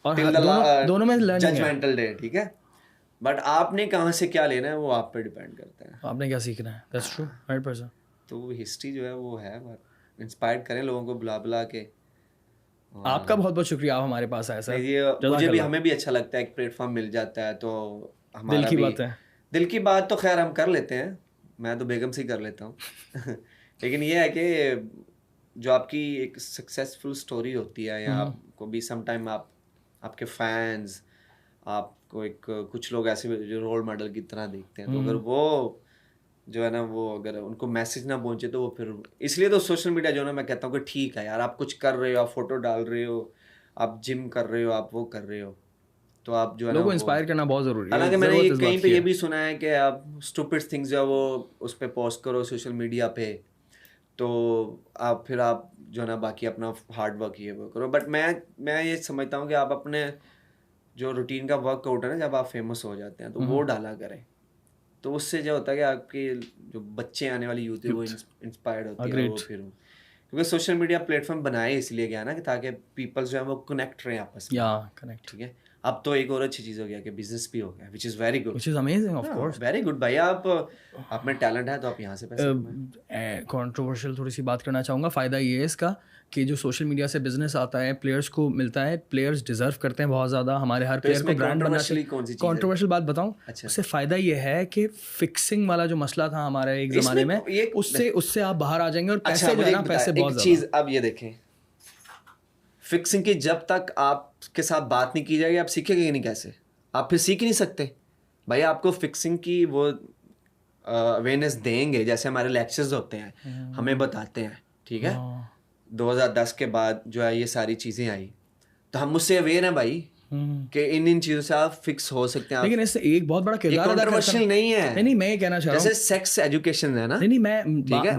till the दोनों में जजमेंटल डे, ठीक है। बट आपने कहाँ से क्या लेना है वो आप पे डिपेंड करता है, आपने क्या सीखना है। That's true, 100%। तो हिस्ट्री जो है वो है, इंस्पायर करें लोगों को बुला के। आपका बहुत बहुत शुक्रिया, आप हमारे पास आए सर। मुझे भी, हमें भी अच्छा लगता है, एक प्लेटफॉर्म मिल जाता है तो हमारा दिल की बात है। दिल की बात तो खैर हम कर लेते हैं, मैं तो बेगम से ही कर लेता हूँ। लेकिन ये है कि जो आपकी एक सक्सेसफुल स्टोरी होती है, या आपको भी समटाइम आपके फैंस आपको एक कुछ लोग ऐसे जो रोल मॉडल की तरह देखते हैं, तो अगर वो जो है ना, वो अगर उनको मैसेज ना पहुंचे तो वो फिर, इसलिए तो सोशल मीडिया जो है ना, मैं कहता हूँ कि ठीक है यार, आप कुछ कर रहे हो, आप फोटो डाल रहे हो, आप जिम कर रहे हो, आप वो कर रहे हो, तो आप जो है ना, लोगों को इंस्पायर करना बहुत जरूरी है। हालांकि मैंने ये कहीं पे ये भी सुना है कि आप स्टूपिड थिंग्स जो है वो उस पे पोस्ट करो सोशल मीडिया पे, तो आप जो है ना बाकी अपना हार्ड वर्क ये वो करो। बट मैं ये समझता हूँ कि आप अपने जो रूटीन का वर्कआउट है ना, जब आप फेमस हो जाते हैं तो वो डाला करें, तो उससे जो होता है कि आपके जो बच्चे आने वाली यूथ है वो इंस्पायर्ड होती है, वो फिर क्योंकि सोशल मीडिया प्लेटफॉर्म बनाए इसलिए गया ना कि ताकि पीपल्स जो है वो कनेक्ट रहे आपस में, कनेक्ट, ठीक है। अब तो एक और अच्छी चीज़ हो गया कि बिजनेस भी हो गया, which is very good, which is amazing, of course, very good भाई। आप में टैलेंट है तो आप यहाँ से पैसे कंट्रोवर्शियल थोड़ी सी बात करना चाहूँगा। फ़ायदा ये है इसका कि जो सोशल मीडिया से बिजनेस आता है, प्लेयर्स को मिलता है, प्लेयर्स डिजर्व करते हैं बहुत ज़्यादा, हमारे हर प्लेयर को ब्रांड बनना चाहिए। कंट्रोवर्शियल बात बताऊँ, उससे फ़ायदा ये है कि फिक्सिंग वाला जो मसला था हमारे एक ज़माने में, उससे आप बाहर आ जाएंगे, और पैसे जो है ना, पैसे बहुत ज़्यादा। चीज़ अब ये देखें, फिक्सिंग की जब तक आपके साथ बात नहीं की जाएगी, आप सीखेंगे नहीं कैसे, आप फिर सीख नहीं सकते। भाई आपको फिक्सिंग की वो अवेयरनेस देंगे, जैसे हमारे लेक्चर्स होते हैं हमें बताते हैं, ठीक है। 2010 के बाद जो है ये सारी चीज़ें आई, तो हम उससे अवेयर हैं भाई कि इन चीज़ों से आप फिक्स हो सकते हैं। लेकिन इससे एक बहुत बड़ा ये किरदार अदा करता कंट्रोवर्शियल नहीं है। नहीं मैं ये कहना चाह रहा हूँ, जैसे सेक्स एजुकेशन है ना, नहीं मैं ठीक है,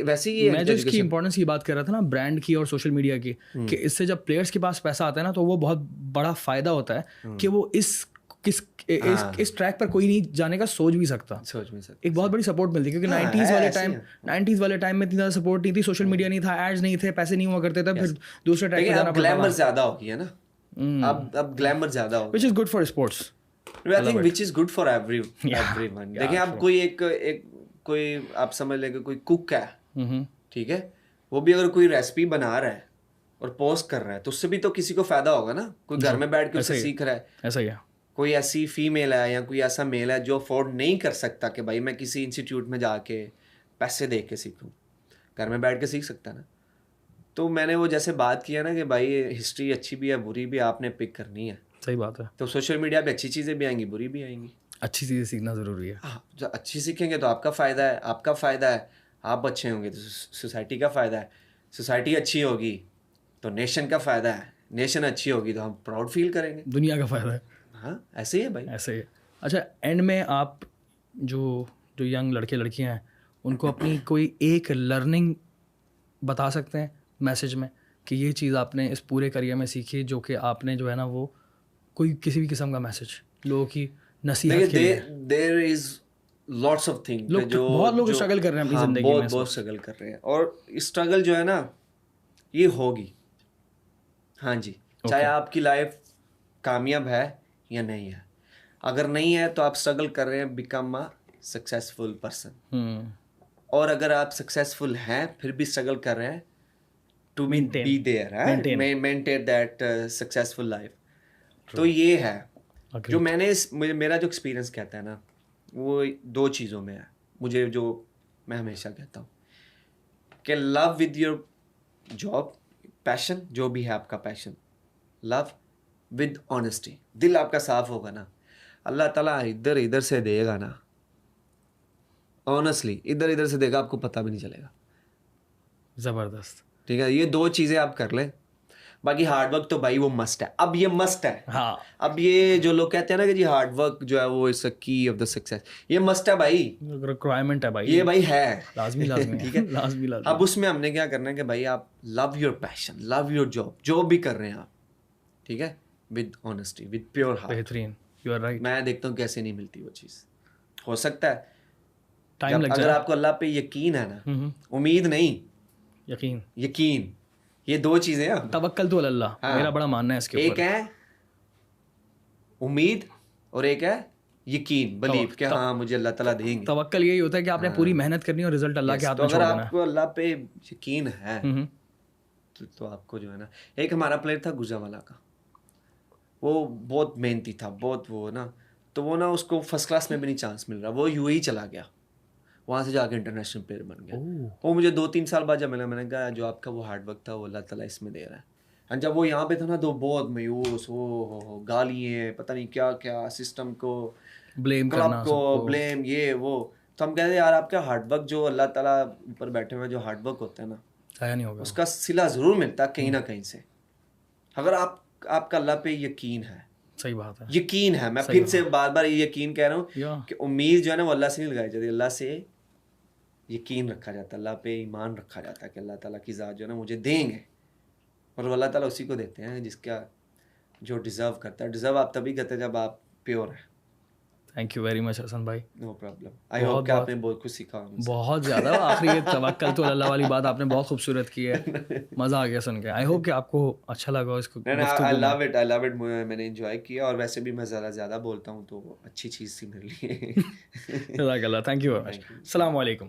वैसे ही मैं जो इसकी इंपॉर्टेंस की बात कर रहा था ना, ब्रांड की और सोशल मीडिया की, कि इससे जब प्लेयर्स के पास पैसा आता है ना, तो वो बहुत बड़ा फायदा होता है कि वो इस ट्रैक पर कोई नहीं जाने का सोच भी सकता। एक बहुत बड़ी सपोर्ट मिलती है, क्योंकि 90s वाले टाइम में इतनी ज़्यादा सपोर्ट नहीं थी, सोशल मीडिया नहीं था, एड्स नहीं थे, पैसे नहीं हुआ करते थे, फिर दूसरे ट्रैक पे जाना पड़ता था। ग्लैमर ज्यादा हो गया ना, अब ग्लैमर ज्यादा हो गया, which is good for sports, I think which is good for everyone. देखिए आप कोई आप समझ लेंगे कोई कुक है, ठीक है, वो भी अगर कोई रेसिपी बना रहा है और पोस्ट कर रहा है, तो उससे भी तो किसी को फायदा होगा ना, कोई घर में बैठ के उससे सीख रहा है। ऐसा ही है। कोई ऐसी फीमेल है या कोई ऐसा मेल है जो अफोर्ड नहीं कर सकता कि भाई मैं किसी इंस्टीट्यूट में जाके पैसे दे के सीखूं, घर में बैठ के सीख सकता ना। तो मैंने वो जैसे बात किया ना कि भाई हिस्ट्री अच्छी भी है बुरी भी, आपने पिक करनी है। सही बात है। तो सोशल मीडिया पे अच्छी चीज़ें भी आएंगी, बुरी भी आएंगी। अच्छी चीज़ें सीखना ज़रूरी है। हाँ, जो अच्छी सीखेंगे तो आपका फ़ायदा है, आपका फ़ायदा है, आप अच्छे होंगे तो सोसाइटी का फ़ायदा है, सोसाइटी अच्छी होगी तो नेशन का फ़ायदा है, नेशन अच्छी होगी तो हम प्राउड फील करेंगे, दुनिया का फ़ायदा है। हाँ ऐसे ही है भाई, ऐसे ही है। अच्छा, एंड में आप जो यंग लड़के लड़कियां हैं उनको अपनी कोई एक लर्निंग बता सकते हैं मैसेज में, कि ये चीज़ आपने इस पूरे करियर में सीखी, जो कि आपने जो है ना, वो कोई किसी भी किस्म का मैसेज लोगों की नसीहत के लिए। There is lots of thing, बहुत लोग स्ट्रगल कर रहे हैं अपनी जिंदगी में, बहुत स्ट्रगल कर रहे हैं, और स्ट्रगल जो है ना ये होगी, हाँ जी, चाहे आपकी लाइफ कामयाब है या नहीं है। अगर नहीं है तो आप स्ट्रगल कर रहे हैं, बिकम अ सक्सेसफुल पर्सन। और अगर आप सक्सेसफुल हैं फिर भी स्ट्रगल कर रहे हैं, to be there, maintain that successful life. तो ये है जो मेरा जो एक्सपीरियंस कहता है ना, वो दो चीज़ों में है मुझे, जो मैं हमेशा कहता हूँ कि love with your job, passion, जो भी है आपका पैशन, लव विद ऑनेस्टी। दिल आपका साफ होगा ना, अल्लाह ताला इधर इधर से देगा ना, ऑनेस्टली इधर इधर से देगा, आपको पता भी नहीं चलेगा। ज़बरदस्त, ठीक है, ये दो चीज़ें आप कर लें, बाकी हार्ड वर्क तो भाई वो मस्ट है। अब ये मस्ट है, हाँ। अब ये जो लोग कहते हैं ना कि जी हार्ड वर्क जो है वो is the key of the success, ये मस्ट है भाई, रिक्वायरमेंट है भाई, ये भाई है लाजमी ठीक है, लाजमी। अब उसमें हमने क्या करना है कि भाई आप love your passion, love your job, जो भी कर रहे हैं आप, ठीक है, with honesty, with pure heart. बेहतरीन, यू आर राइट। मैं देखता हूँ कैसे नहीं मिलती वो चीज़। हो सकता है टाइम लग जाए, अगर आपको अल्लाह पे यकीन है ना, उम्मीद नहीं, यकीन, ये दो चीजें हैं। तवक्कल तो अल्लाह, हाँ, मेरा बड़ा मानना है इसके ऊपर। एक है उम्मीद और एक है यकीन, बिलीव कि हाँ मुझे अल्लाह ताला देंगे। तवक्कल यही होता है कि आपने पूरी मेहनत करनी है और रिजल्ट अल्लाह के हाथ में छोड़ देना है। अगर आपको अल्लाह पे यकीन है तो आपको जो है ना, एक हमारा प्लेयर था गुजरावाला का, वो बहुत मेहनती था, बहुत वो ना, तो वो ना उसको फर्स्ट क्लास में भी नहीं चांस मिल रहा, वो यूएई चला गया, वहाँ से जाके इंटरनेशनल प्लेयर बन गया। वो मुझे 2-3 साल बाद जब मैंने कहा जो आपका वो हार्ड वर्क था वो अल्लाह ताला इसमें दे रहा है। और जब वो यहाँ पे था ना तो बहुत मायूस, वो गालियाँ, पता नहीं क्या क्या, सिस्टम को ब्लेम करना, क्लब को ब्लेम, ये वो। तो हम कहते हैं यार आपका हार्ड वर्क जो अल्लाह ताला ऊपर बैठे हुए जो हार्ड वर्क होता है ना, ज़ाया नहीं होगा, उसका सिला ज़रूर मिलता है कहीं ना कहीं से, अगर आपका अल्लाह पे यकीन है। सही बात है, यकीन है, मैं फिर से बार बार ये यकीन कह रहा हूँ कि उम्मीद जो है ना वो अल्लाह से नहीं लगाई जाती, अल्लाह से यकीन रखा जाता है, अल्लाह पे ईमान रखा जाता है कि अल्लाह ताला की ज़ात जो है ना मुझे देंगे, और अल्लाह ताला उसी को देते हैं जिसका जो डिज़र्व करता है। डिज़र्व आप तभी करते हैं जब आप प्योर हैं। Thank you very much Hasan भाई, नो प्रॉब्लम। आई होप कि आपने बहुत कुछ सीखा, बहुत ज़्यादा। आखिरी ये तवक्कल तो अल्लाह वाली बात आपने बहुत खूबसूरत की है, मज़ा आ गया सुन के। आई होप कि आपको अच्छा लगा इसको। आई लव इट, मैंने एंजॉय किया, और वैसे भी मैं ज़्यादा बोलता हूँ तो अच्छी चीज़ थी मेरे लिए। Thank you very much. अस्सलाम वालेकुम।